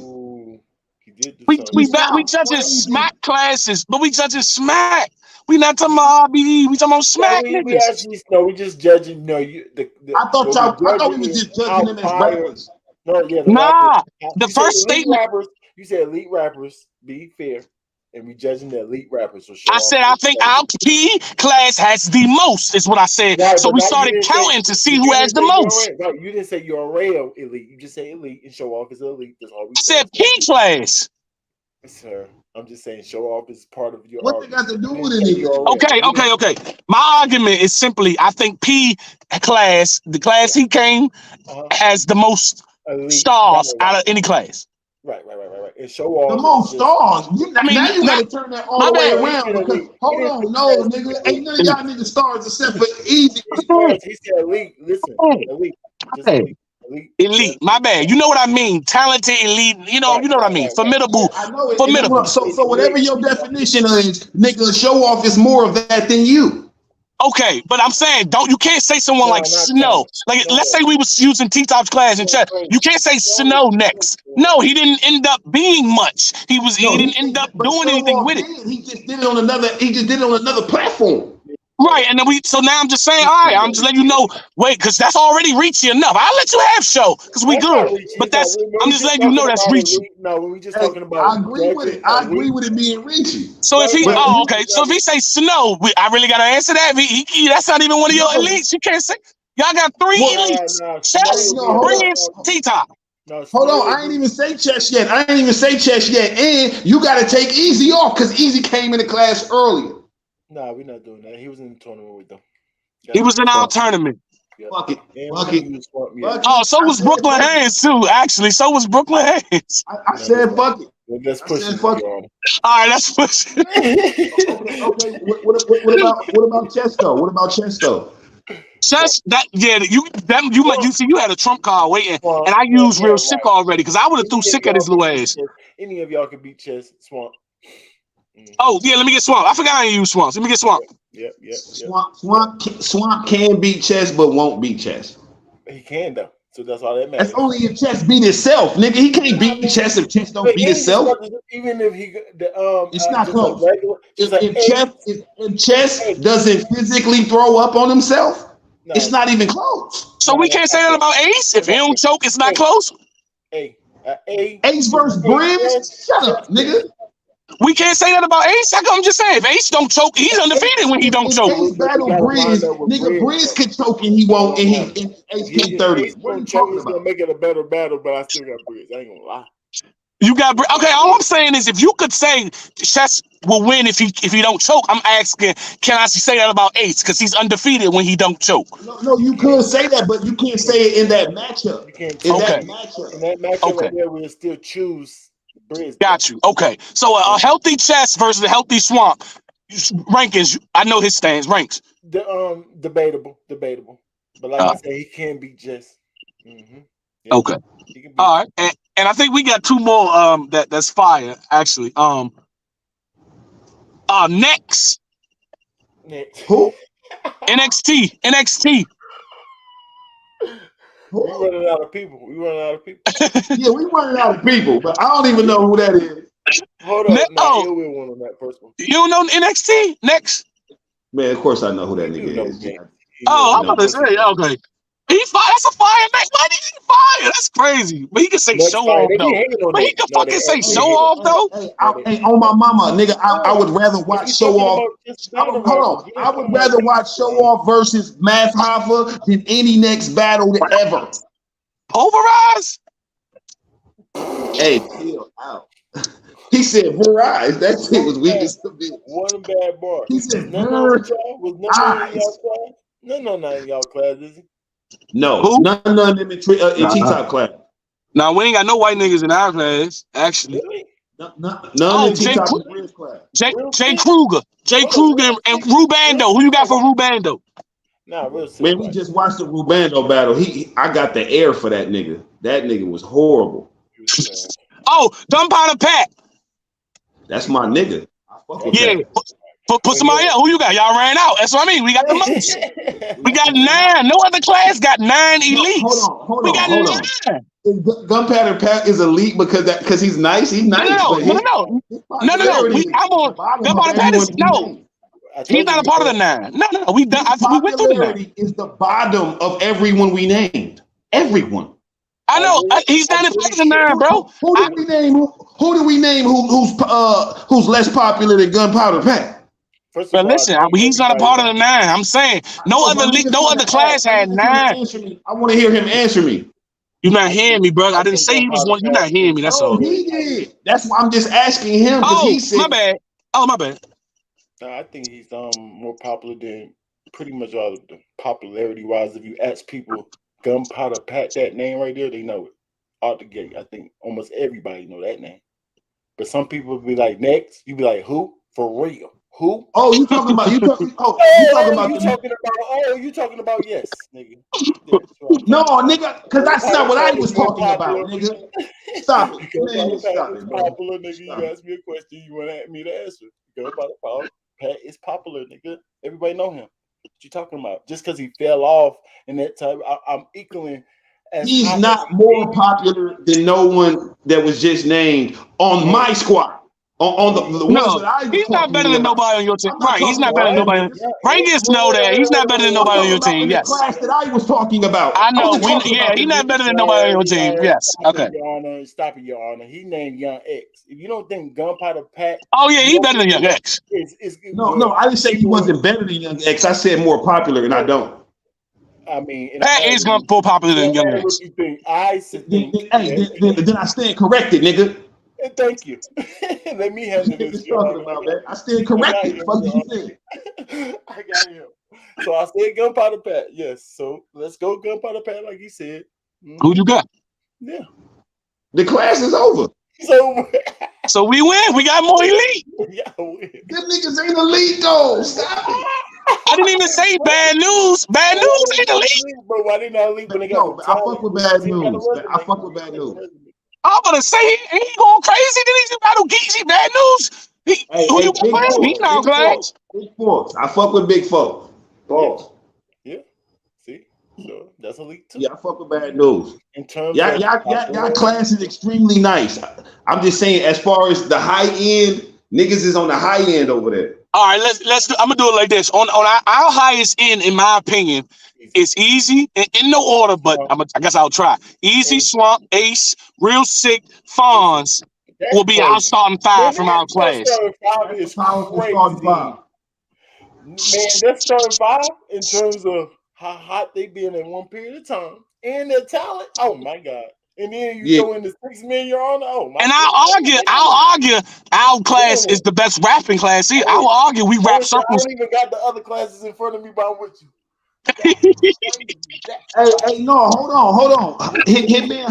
He did do We judging Smack classes, but we judging Smack. We not talking about RBE. We talking about Smack niggas. We actually we just judging. No, I thought we was just judging them as rappers. No, yeah, nah. Rappers. The first statement. You said elite rappers. Be fair, and we judging the elite rappers. So I said I think our P class has the most. Is what I said. Right, so we started counting to see who has the most. No, you didn't say URL elite. You just say elite and Show Off is elite. That's all we said. P class. Sir, I'm just saying Show Off is part of your. What they got to do with it? Okay. My argument is simply I think P class, the class he came, has the most elite stars out of any class. Right. And Show Off the most stars. Now you gotta turn that all the way around because hold on, no nigga, ain't none of y'all niggas stars except for Easy. He said elite. Listen, elite. Just elite. My bad. You know what I mean? Talented, elite. You know what I mean? Formidable. I know it. Formidable. So whatever your definition is, nigga, Show Off is more of that than you. Okay, but I'm saying, you can't say someone like Snow. Like, let's say we was using T-Top's class in chat. You can't say Snow next. No, he didn't end up being much. He didn't end up doing anything with it. He just did it on another platform. Right, and then so now I'm just saying, all right, I'm just letting you know, wait, because that's already reachy enough. I'll let you have Show, because we good. But I'm just letting you know that's reachy. No, we just talking about. I agree with it. I agree with it being reachy. So if so if he say Snow, I really gotta answer that. That's not even one of your elites. You can't say y'all got three elites. Chess, Breeze, T-Top. Hold on, I ain't even say Chess yet. And you gotta take Easy off because Easy came in the class earlier. Nah, we're not doing that. He was in the tournament with them. He was in our tournament. Fuck it. Oh, so was Brooklyn Hayes too. Actually, so was Brooklyn Hayes. I said fuck it. Well, that's I pushing said it, fuck. Your Honor. All right, that's pushing. Okay. What about Chesto? What about Chesto? Just that, yeah. You see, you had a trump card waiting, Swamp. and I Yeah, used yeah, real sick right. already because I would have threw sick at his little ass. Any of y'all can beat Chess. Swamp. Oh yeah, let me get Swamp. I forgot I didn't use Swamp. Let me get Swamp. Yep. Swamp can beat Chess, but won't beat Chess. He can though, so that's all that matters. That's only if Chess beat itself, nigga. He can't beat Chess if Chess don't beat itself. Even if he it's not just close. If Chess doesn't physically throw up on himself, it's not even close. So we can't say that about Ace. If he don't choke, it's not close. Ace versus Brims? Shut up, nigga. We can't say that about Ace. I'm just saying, if Ace don't choke, he's undefeated when he don't choke. Ace battle Briz, nigga, Briz can choke and he won't, and Ace can't 30. What are you talking about? Gonna make it a better battle, but I still got Briz. I ain't gonna lie. You got okay. All I'm saying is, if you could say Chess will win if he don't choke, I'm asking, can I say that about Ace because he's undefeated when he don't choke? No, you could say that, but you can't say it in that matchup. You can't. In that matchup right there, we'll still choose Briz. Got you. Okay, so a healthy Chess versus a healthy Swamp rankings. I know his stands ranks. Debatable. But like I said, he can beat Jess. Yeah, okay. All right, and I think we got two more that's fire actually. Next. Who? NXT. We running out of people. Yeah, we running out of people, but I don't even know who that is. Hold on. Ill will one on that first one. You don't know NXT? Next. Man, of course I know who that nigga is. I'm about to say, okay. He fire. That's a fire next. Why did he fire? That's crazy. But he can say show off though. But he can fucking say show off though. Hey, on my mama, nigga, I would rather watch show off. Hold on. I would rather watch show off versus Math Hoffa than any next battle ever. Pulverize? Hey, chill out. He said Verized. That shit was weak as a bitch. One bad bar. He said Verized. No, not in y'all class, is he? No, none of them in T-top class. Now we ain't got no white niggas in our class, actually. Really? None in T-top class. Jay Kruger. And Rubando. Who you got for Rubando? Man, we just watched the Rubando battle. I got the air for that nigga. That nigga was horrible. Gunpowder Pat. That's my nigga. Yeah. Put somebody else. Who you got? Y'all ran out. That's what I mean. We got the most. We got 9. No other class got 9 elites. Hold on. Gunpowder Pat is elite because he's nice. He's nice. No. I'm on Gunpowder Pat is no. He's not a part of the 9. No. We went through the 9. Is the bottom of everyone we named. Everyone. I know. He's not in part of the 9, bro. Who do we name who's less popular than Gunpowder Pat? But listen, he's not a part of the 9. I'm saying no other class had 9. I want to hear him answer me. You're not hearing me, bro. I didn't say he was one. You're not hearing me. That's all. He did. That's why I'm just asking him. He said, my bad. My bad. I think he's more popular than pretty much all of them. Popularity wise, if you ask people Gunpowder Pat, that name right there, they know it out the gate. I think almost everybody know that name. But some people be like, next, you be like, who? For real. Who? Oh, you talking about yes, nigga. No, nigga, because that's not what I was talking about, nigga. Stop it. Man, stop it, bro. Popular, nigga. You ask me a question, you want me to answer. Pat is popular, nigga. Everybody know him. What you talking about? Just because he fell off in that time, I'm equaling. He's not more popular than no one that was just named on my squad. On the ones that I was he's not better than nobody on your team. Right, he's not better than nobody. Rangers know that. He's not better than nobody on your team. Yes. The class that I was talking about. I know. He's not better than nobody on your team. Yes. Okay. Your Honor, stop it, Your Honor. He named Young X. If you don't think Gunpowder Pat. Oh, yeah, he's better than Young X. No, I didn't say he wasn't better than Young X. I said more popular, and I don't. I mean, Pat is more popular than Young X. Then I stand corrected, nigga. Thank you. Let me handle this. I stand corrected. Fuck you said. I got him. So I said Gunpowder Pat. Yes. So let's go Gunpowder Pat, like he said. Who you got? Yeah. The class is over. So So we win. We got more elite. Yeah, win. Them niggas ain't elite though. Stop it. I didn't even say bad news. Bad news ain't elite. But why they not elite when they got No, the I talent? fuck with bad See, got a news. I resume. fuck with bad news. I'm gonna say he ain't going crazy. Then he's battle geeky. Bad news. Who you Big playing? He Four. not Big Four. class. Big Four. I fuck with Big Four. Pause. Yeah. See, so that's elite too. Yeah, I fuck with bad news. In terms Y'all class is extremely nice. I'm just saying, as far as the high end, niggas is on the high end over there. All right, let's do. I'm gonna do it like this. On our highest end, in my opinion, it's easy in no order, but I guess I'll try. Easy, Swamp, Ace, Real Sick, Fonz will be our starting five from our class. Starting five is crazy. Man, that's starting five in terms of how hot they been in one period of time and their talent. Oh my god! And then you throw in the 6 million on. Oh my! And I'll argue our class is the best rapping class here. I will argue we rap circles. I don't even got the other classes in front of me, but I'm with you. Hey, no, hold on. Hitman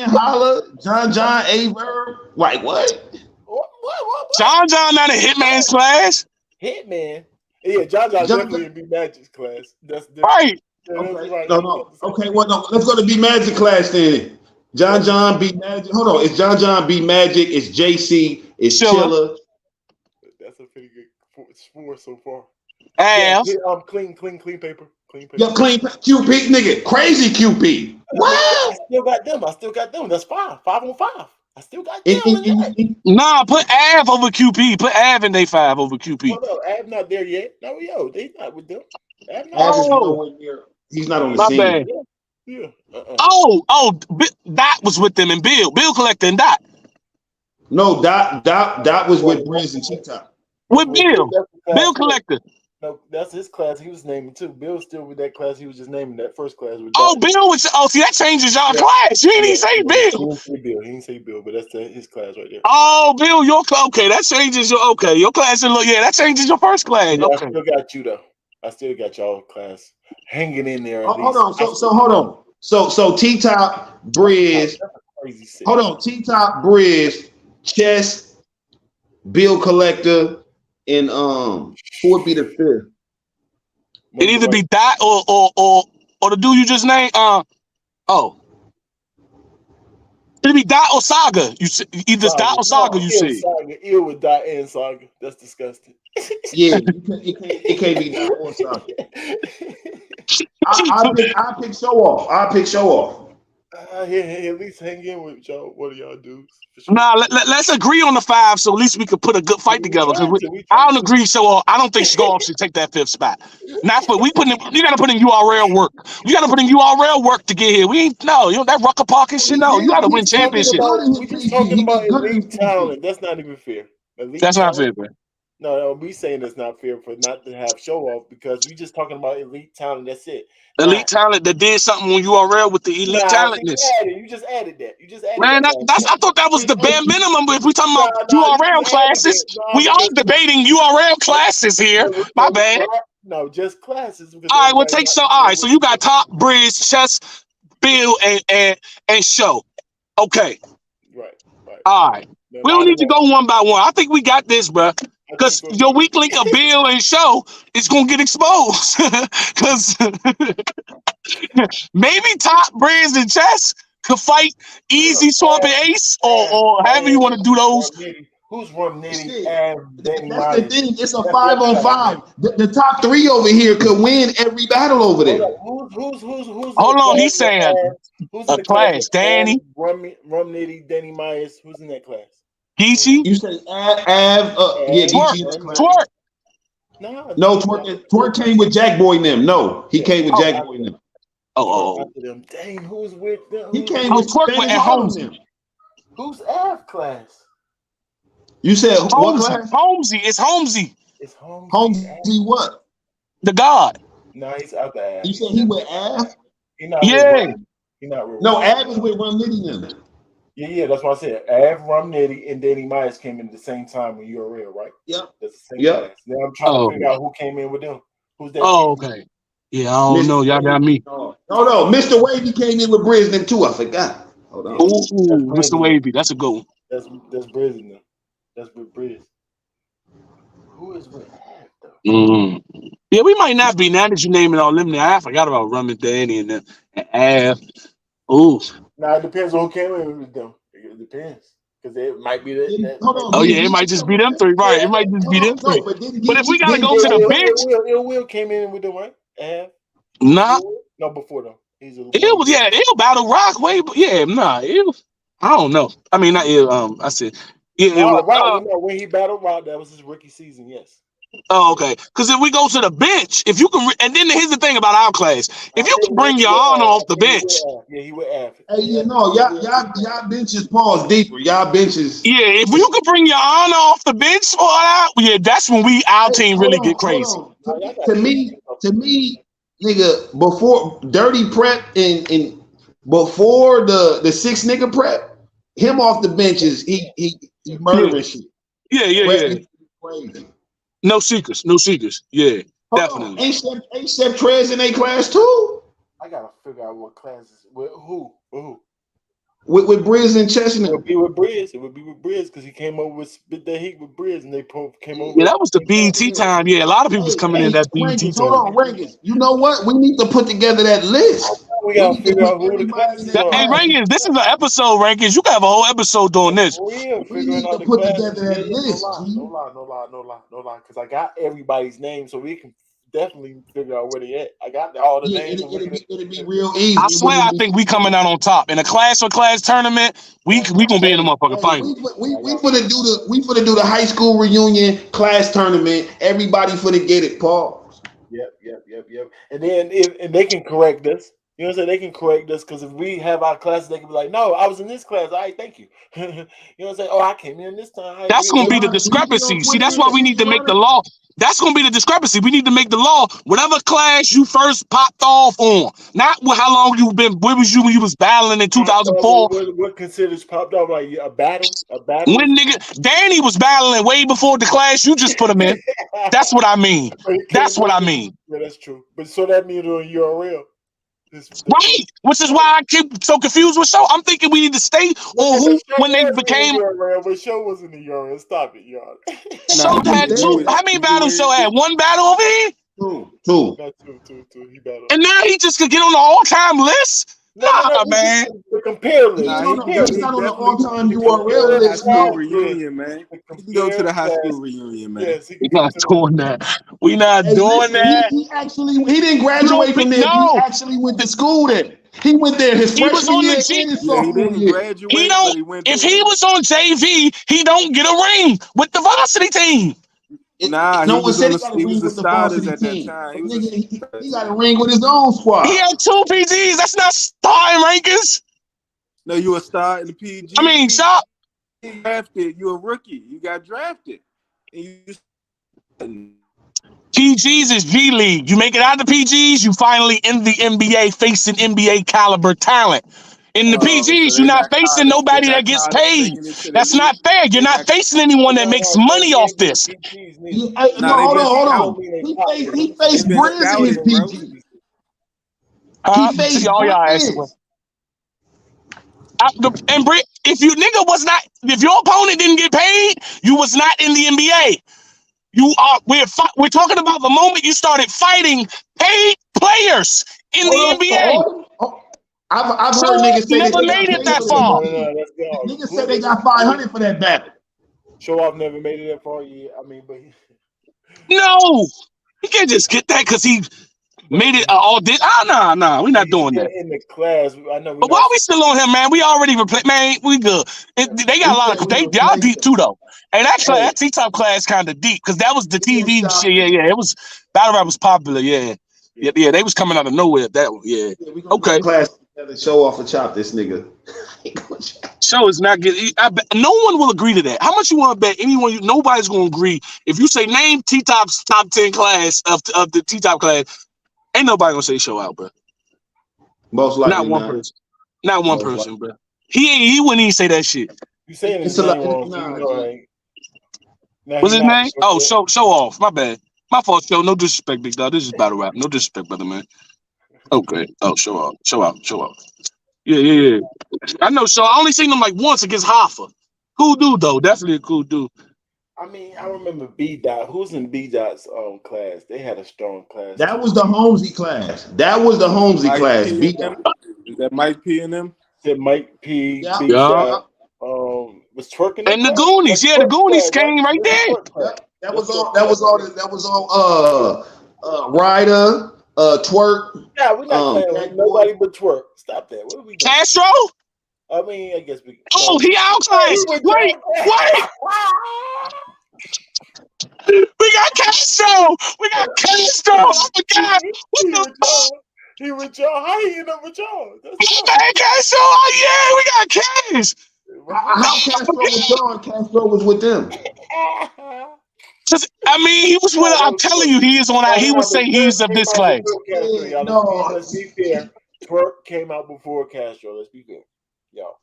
Holla, John Aver. Like what? What? John not in Hitman's class. Hitman. Yeah, John definitely in B Magic's class. That's different. Right. Okay. Right. No. Okay, well, no, let's go to B Magic class then. John B Magic. Hold on, it's John B Magic. It's JC. It's Chilla. That's a pretty good score so far. Ass. Yeah, clean paper. Yeah, clean QP, nigga. Crazy QP. What? I still got them. That's 5 on 5. I still got them. Nah, put Av over QP. Put Av in day 5 over QP. Hold on, Av not there yet. No, they not with them. Av is nowhere near. He's not on the scene. Bad. Yeah. Dot was with them and Bill Collector and Dot. No, Dot was with Briz and TikTok. With Bill Collector. No, that's his class. He was naming too. Bill's still with that class. He was just naming that first class. With Bill was. See, that changes y'all class. You didn't even say Bill. He didn't say Bill, but that's his class right there. Oh, Bill, your okay. That changes your your class. That changes your first class. Yeah, okay. I still got you though. I still got y'all class hanging in there. Hold on. So hold on. So T-Top, Briz. Hold on. T-Top, Briz, Chess, Bill Collector, and who would be the fifth? It either be Dot or the dude you just named. It'd be Dot or Saga. You either Dot or Saga. You see. Ill with Dot and Saga. That's disgusting. Yeah, it can't be Dot or Saga. I'll pick show off. At least hang in with y'all. What do y'all do? Sure. Nah, let's agree on the 5, so at least we could put a good fight together. Because I don't agree. So I don't think Show Off should take that 5th spot. Not for you got to put in URL work. You got to put in URL work to get here. We ain't that Rucker Park and shit. No, you got to win championships. We just talking about elite talent. That's not even fair. That's not fair, man. No, we saying it's not fair for not to have Show Off because we just talking about elite talent. That's it. Elite talent that did something on URL with the elite talentness. You just added that. Man, I thought that was the bare minimum. But if we talking about URL classes, we are debating URL classes here. My bad. No, just classes. All right, we'll take so. All right, so you got Top, Briz, Chess, Bill, and Show. Okay. Right. All right. We don't need to go one by one. I think we got this, bro. Because your weak link of Bill and Show is gonna get exposed. Because maybe Top, Briz, and Chess could fight Easy, Swamp, and Ace, or however you want to do those. Who's Rum Nitty? That's the thing. It's a 5 on 5. The top 3 over here could win every battle over there. Who's hold on, he's saying who's in the class? Danny, Rum Nitty, Danny Myers. Who's in that class? Geechee? You say Av? Yeah, Twerk. No, Twerk came with Jack Boy and them. No, he came with Jack Boy and them. Dang, who's with them? He came with Twerk and Holmesy. Who's Av class? You said what class? Holmesy. It's Holmesy. It's Holmesy. Holmesy what? The God. No, he's out there. You said he with Av? He not with No, Av is with Rum Nitty then. Yeah, that's what I said. Av, Rum Nitty, and Danny Myers came in at the same time with URL, right? Yep. That's the same class. Now I'm trying to figure out who came in with them. Who's that? Oh, okay. Yeah, I don't know. Y'all got me. No, Mr. Wavy came in with Briz them too. I forgot. Hold on. Ooh, Mr. Wavy. That's a good one. That's Briz in them. That's with Briz. Who is with Ab though? Yeah, we might not be now that you naming all them. Now I forgot about Rum and Danny and them and Av. Ooh. Now it depends on who came in with them. It depends. Because it might be that. Hold on, Oh didn't yeah, it he might just be them three, right? It might just be them three. No, but didn't But if we gotta didn't go to the bench, Will came in with them, right? Ab? nah, No, before them. He's a it was it'll battle rock way, but yeah, nah, I don't know. I mean, not I said, yeah, it was. Rock, when he battled Rock, that was his rookie season. Yes. Oh, okay. Because if we go to the bench, if you can, and then here's the thing about our class: if you can bring your honor off the bench, he would Av. Hey, y'all benches pause deeper. Y'all benches. Yeah, if you can bring your honor off the bench for that, yeah, that's when our team really get crazy. To me, nigga, before Dirty Prep and before the 6 nigga prep, him off the benches, he murdering shit. Yeah. Crazy. No seekers. Yeah, definitely. Ain't Steph Trez in a class too? I gotta figure out what classes. With who? With Briz and Chestnut. It would be with Briz because he came over with Spit That Heat with Briz and they came over. Yeah, that was the BET time. Yeah, a lot of people was coming in that BET time. Hold on, Reagan. You know what? We need to put together that list. We gotta figure out who the classes are. Hey, Rankins, this is an episode, Rankins. You can have a whole episode doing this. We need to put together that list. No lie. Because I got everybody's name, so we can definitely figure out where they at. I got all the names. It'd be real easy. I swear, I think we coming out on top in a class for class tournament. We gonna be in the motherfucking final. We finna do the high school reunion class tournament. Everybody finna get it, Paul. Yep. And then if they can correct us. You know what I'm saying? They can correct us because if we have our classes, they can be like, no, I was in this class. All right, thank you. You know what I'm saying? Oh, I came in this time. That's going to be the discrepancy. See, that's why we need to make the law. That's going to be the discrepancy. We need to make the law. Whatever class you first popped off on, not how long you've been. Where was you when you was battling in 2004? What considers popped off like a battle? When nigga Danny was battling way before the class you just put him in. That's what I mean. That's what I mean. Yeah, that's true. But so that means on URL. Right, which is why I keep so confused with show. I'm thinking we need to stay on who when they became. But show wasn't the URL. Stop it, y'all. Show had two. How many battles show had? One battle over here. Two. Two. He battled. And now he just could get on the all-time list. Nah, man. The compare list. He's not on the all-time URL list. High school reunion, man. You can go to the high school reunion, man. Yes, We're not doing that. We're not doing that. He didn't graduate from there. No. He actually went to school there. He went there his freshman year and his sophomore year. Graduate, He but don't. he went If there. he was on JV, he don't get a ring with the varsity team. Nah, no he one was said on he the was the starters varsity at that team. time. He got a ring with his own squad. He had 2 PGs. That's not starting rankings. No, you a star in the PG. I mean, shop. You drafted. You a rookie. You got drafted. And PGs is G League. You make it out the PGs, you finally in the NBA facing NBA caliber talent. In the PGs, so you're not facing nobody that gets paid. That's not fair. You're not facing anyone that makes money off this. Hold on. He faced Briz in his PG. He faced all y'all asking. And if your opponent didn't get paid, you was not in the NBA. We're talking about the moment you started fighting paid players in the NBA. I've heard niggas say never made it that far. Niggas said they got 500 for that battle. Show off never made it that far. Yeah, I mean, but no, he can't just get that because he made it all did. Nah, we're not doing that. In the class, I know. But why we still on him, man? We already replaced. Man, we good. They got a lot of. Y'all deep too though. And actually, that T-Top class kind of deep because that was the TV shit. Yeah. It was battle rap was popular. Yeah. They was coming out of nowhere. Okay. Class show off a chop this nigga. Show is not good. No one will agree to that. How much you want to bet? Nobody's going to agree. If you say name T-Top's top 10 class of the T-Top class, ain't nobody going to say show out, bro. Most likely not one person. Not one person, bro. He wouldn't even say that shit. You saying his name wrong? What's his name? Oh, show off. My bad. My fault, show. No disrespect, big dog. This is battle rap. No disrespect, brother, man. Okay. Oh, show out. Yeah. I know. So I only seen him like once against Hoffa. Cool dude though, definitely a cool dude. I mean, I remember B Dot. Who's in B Dot's class? They had a strong class That too. was the Holmesy class. That was the Holmesy Mike class. P B and them? dot. Is that Mike P and them? Said Mike P, Yeah. B Yeah. Dot, was twerking that And the class? Goonies, That's yeah, the twerk Goonies class, right? came right That's there. twerk class. Yep. That That's was all. twerk That was class. all. That was all. Ryder, Twerk. Yeah, we're not playing with Jack nobody but twerk. Stop that. What are we doing? Castro? I mean, I guess we. Oh, he out class. we Wait. We got Castro. We got Castro. I forgot. What the fuck? He with y'all. How he end up with y'all? That's Man, Castro. Oh, yeah, we got Cash. How Castro was gone? Castro was with them. I mean, he was with. I'm telling you, he is on. He would say he's of this class. Yeah, Let's be fair. Twerk came out before Castro. Let's be fair, y'all.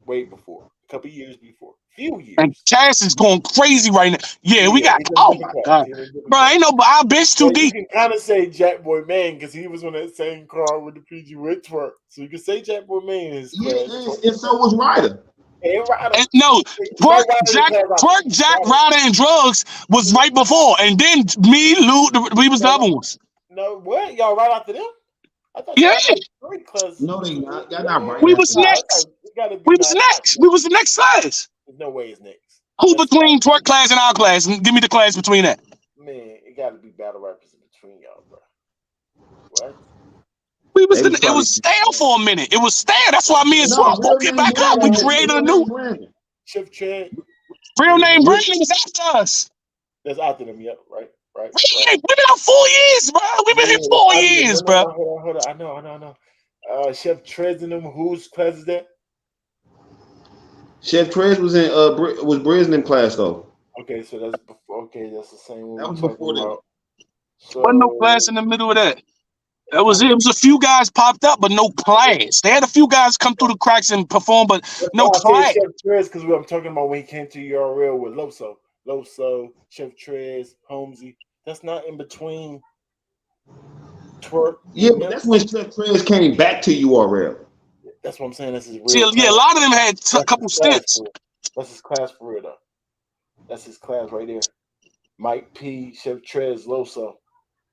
Way before, a couple years before, few years. And Cash is going crazy right now. Yeah, we got. Oh my god, bro! Ain't no. Our bench too deep. You can kind of say Jack Boy Man because he was on that same car with the PG with Twerk. So you can say Jack Boy Man in his class. And so was Ryder. And no, Twerk, Jack, Ryder, and Drugs was right before, and then me, Lou, we was the other ones. No, what y'all right after them? I thought yeah. No, they not. Y'all not right. We was next. We was next. We was the next class. There's no way it's next. Who between Twerk class and our class? Give me the class between that. Man, it got to be battle rappers in between y'all, bro. What? It was stale for a minute. It was stale. That's why me and Swamp woke it back up. We created a new. Chip Chad. Real name Brandon is after us. That's after them, yep, right. We've been out 4 years, bro. We've been here 4 years, bro. Hold on. I know. Chef Trez in them. Whose class is that? Chef Trez was in was Brisbane class though. Okay, so that's before. Okay, that's the same one. That was before that. So, wasn't no class in the middle of that. That was it. It was a few guys popped up, but no class. They had a few guys come through the cracks and perform, but no class. Chef Trez, because I'm talking about when he came to URL with Loso, Chef Trez, Holmesy. That's not in between Twerk. Yeah, but that's when Chef Trez came back to URL. That's what I'm saying. This is real. See, yeah, a lot of them had a couple stints. That's his class for real, though. That's his class right there. Mike P, Chef Trez, Loso.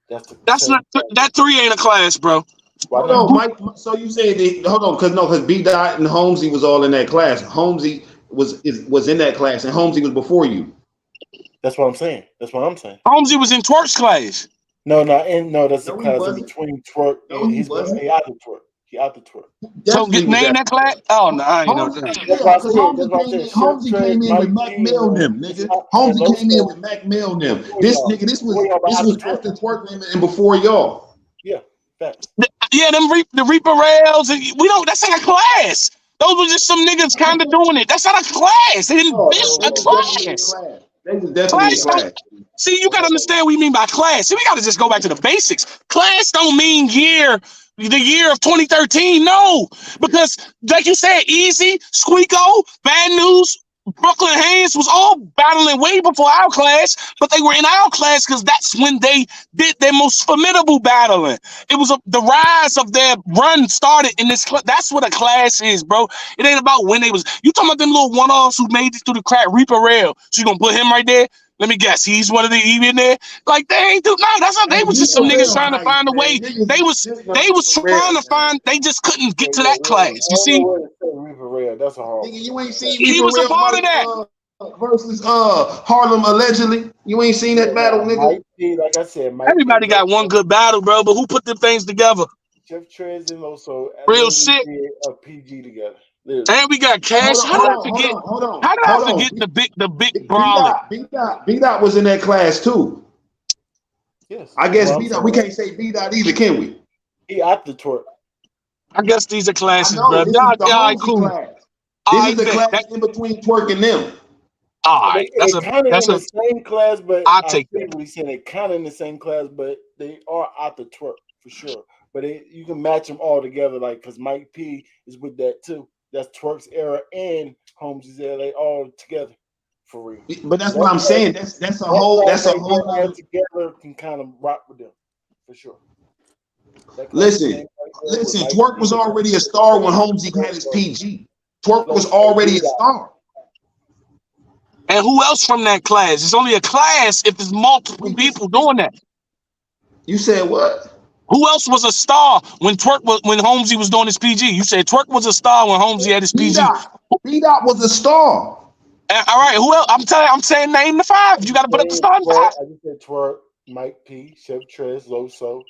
That's not that 3 ain't a class, bro. Hold on, Mike. So you said because B Dot and Holmesy was all in that class. Holmesy was in that class, and Holmesy was before you. That's what I'm saying. Holmesy was in Twerk's class. No, that's the class in between Twerk. No, he's out the Twerk. He out the Twerk. So name that class? Oh no, I ain't know that. Holmesy came in with Mac Mill them, nigga. Holmesy came in with Mac Mill them. This was after Twerk and before y'all. Yeah, facts. Yeah, the Reaper Rails, and that's not a class. Those were just some niggas kind of doing it. That's not a class. They didn't build a class. They was definitely a class. See, you gotta understand what you mean by class. See, we gotta just go back to the basics. Class don't mean the year of 2013. No, because like you said, Easy, Squeako, Bad News, Brooklyn Haynes was all battling way before our class, but they were in our class because that's when they did their most formidable battling. It was the rise of their run started in this class. That's what a class is, bro. It ain't about when they was. You talking about them little one-offs who made it through the crack, Reaper Rail. So you gonna put him right there? Let me guess, he's one of the in there. Like they ain't do no. That's not. They was just some niggas trying to find a way. They was trying to find. They just couldn't get to that class. You see? That's a hard. You ain't seen he was a part of that. Versus Harlem allegedly. You ain't seen that battle, nigga. Like I said, everybody got one good battle, bro. But who put them things together? Chef Trez and Loso. Real sick. A PG together. Literally. And we got Cash. How did I forget? How did I forget the big brawler? B Dot was in that class too. Yes. I guess B Dot. We can't say B Dot either, can we? He out the Twerk. I guess these are classes, bro. Y'all cool. Class. This is the class in between Twerk and them. All right, that's the same class, but I'll take that. What he's saying, they're kind of in the same class, but they are out the Twerk for sure. But you can match them all together, like because Mike P is with that too. That's Twerk's era and Holmes' era. They all together for real. But that's what I'm saying. That's a whole. Together can kind of rock with them for sure. Listen. Twerk was already a star when Holmesy had his PG. Twerk was already a star. And who else from that class? It's only a class if there's multiple people doing that. You said what? Who else was a star when Holmesy was doing his PG? You said Twerk was a star when Holmesy had his PG. B-Dot was a star. All right, who else? I'm saying name the five. You got to put up the starting five. I just said Twerk, Mike P, Chef Trez, Loso.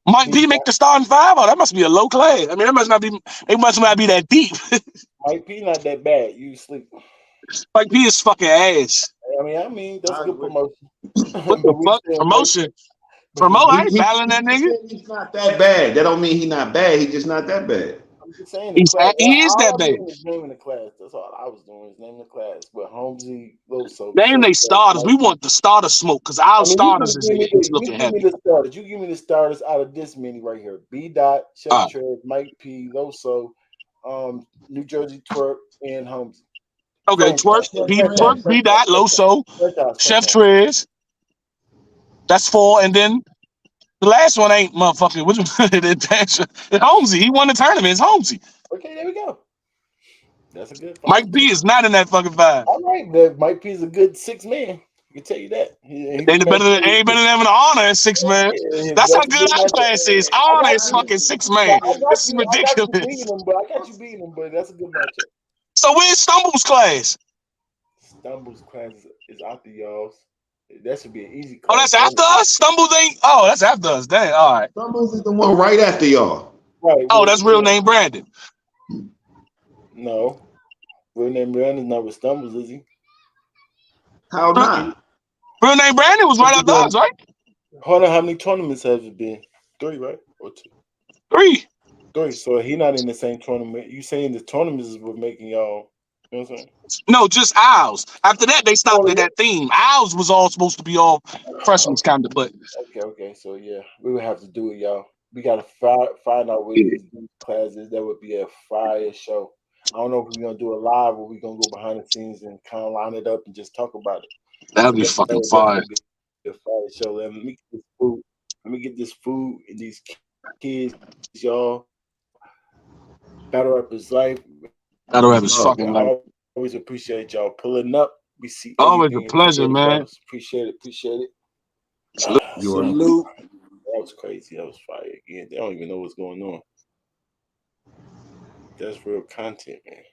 Mike P make the starting five? Oh, that must be a low class. I mean, it must not be that deep. Mike P not that bad. You sleep. Mike P is fucking ass. I mean that's a good promotion. What the fuck? Promotion? I ain't battling that nigga. He's not that bad. That don't mean he's not bad. He's just not that bad. I'm just saying he is that bad. Naming the class. That's all I was doing is naming the class. But Holmesy, Loso. Name they starters. We want the starter smoke because our starters is looking heavy. You give me the starters out of this many right here. B-Dot, Chef Trez, Mike P, Loso, New Jersey Twerk, and Holmesy. Okay, Twerk, B-Dot, Loso, Chef Trez. That's 4, and then the last one ain't motherfucking. It's Holmesy. He won the tournament. It's Holmesy. Okay, there we go. That's a good. Mike P is not in that fucking 5. All right, but Mike P is a good 6 man. I can tell you that. Ain't better than having an honor as 6 man. That's how good our class is. Honor is fucking 6 man. This is ridiculous. I got you beating him, but that's a good matchup. So where's Stumble's class? Stumble's class is after y'all's. That should be an easy class. Oh, that's after us? Stumbles ain't. Oh, that's after us. Dang. All right. Stumbles is the one right after y'all. Right. Oh, that's real name Brandon. No. Real name Brandon's not with Stumbles, is he? How not? Real name Brandon was right after us, right? Hold on, how many tournaments has it been? 3, right? Or 2? 3. 3. So he not in the same tournament. You saying the tournaments is what making y'all, you know what I'm saying? No, just Owls. After that, they stopped at that theme. Owls was all supposed to be all freshmen kind of, but okay. So yeah, we would have to do it, y'all. We gotta find out where these classes. That would be a fire show. I don't know if we're gonna do it live or we're gonna go behind the scenes and kind of line it up and just talk about it. That'd be fucking fire. Be a fire show. Let me get this food. Let me get this food and these kids, y'all. Battle Rap is life. Battle Rap is fucking life. I always appreciate y'all pulling up. We see always a pleasure, man. Appreciate it. Salute. That was crazy. That was fire again. They don't even know what's going on. That's real content, man.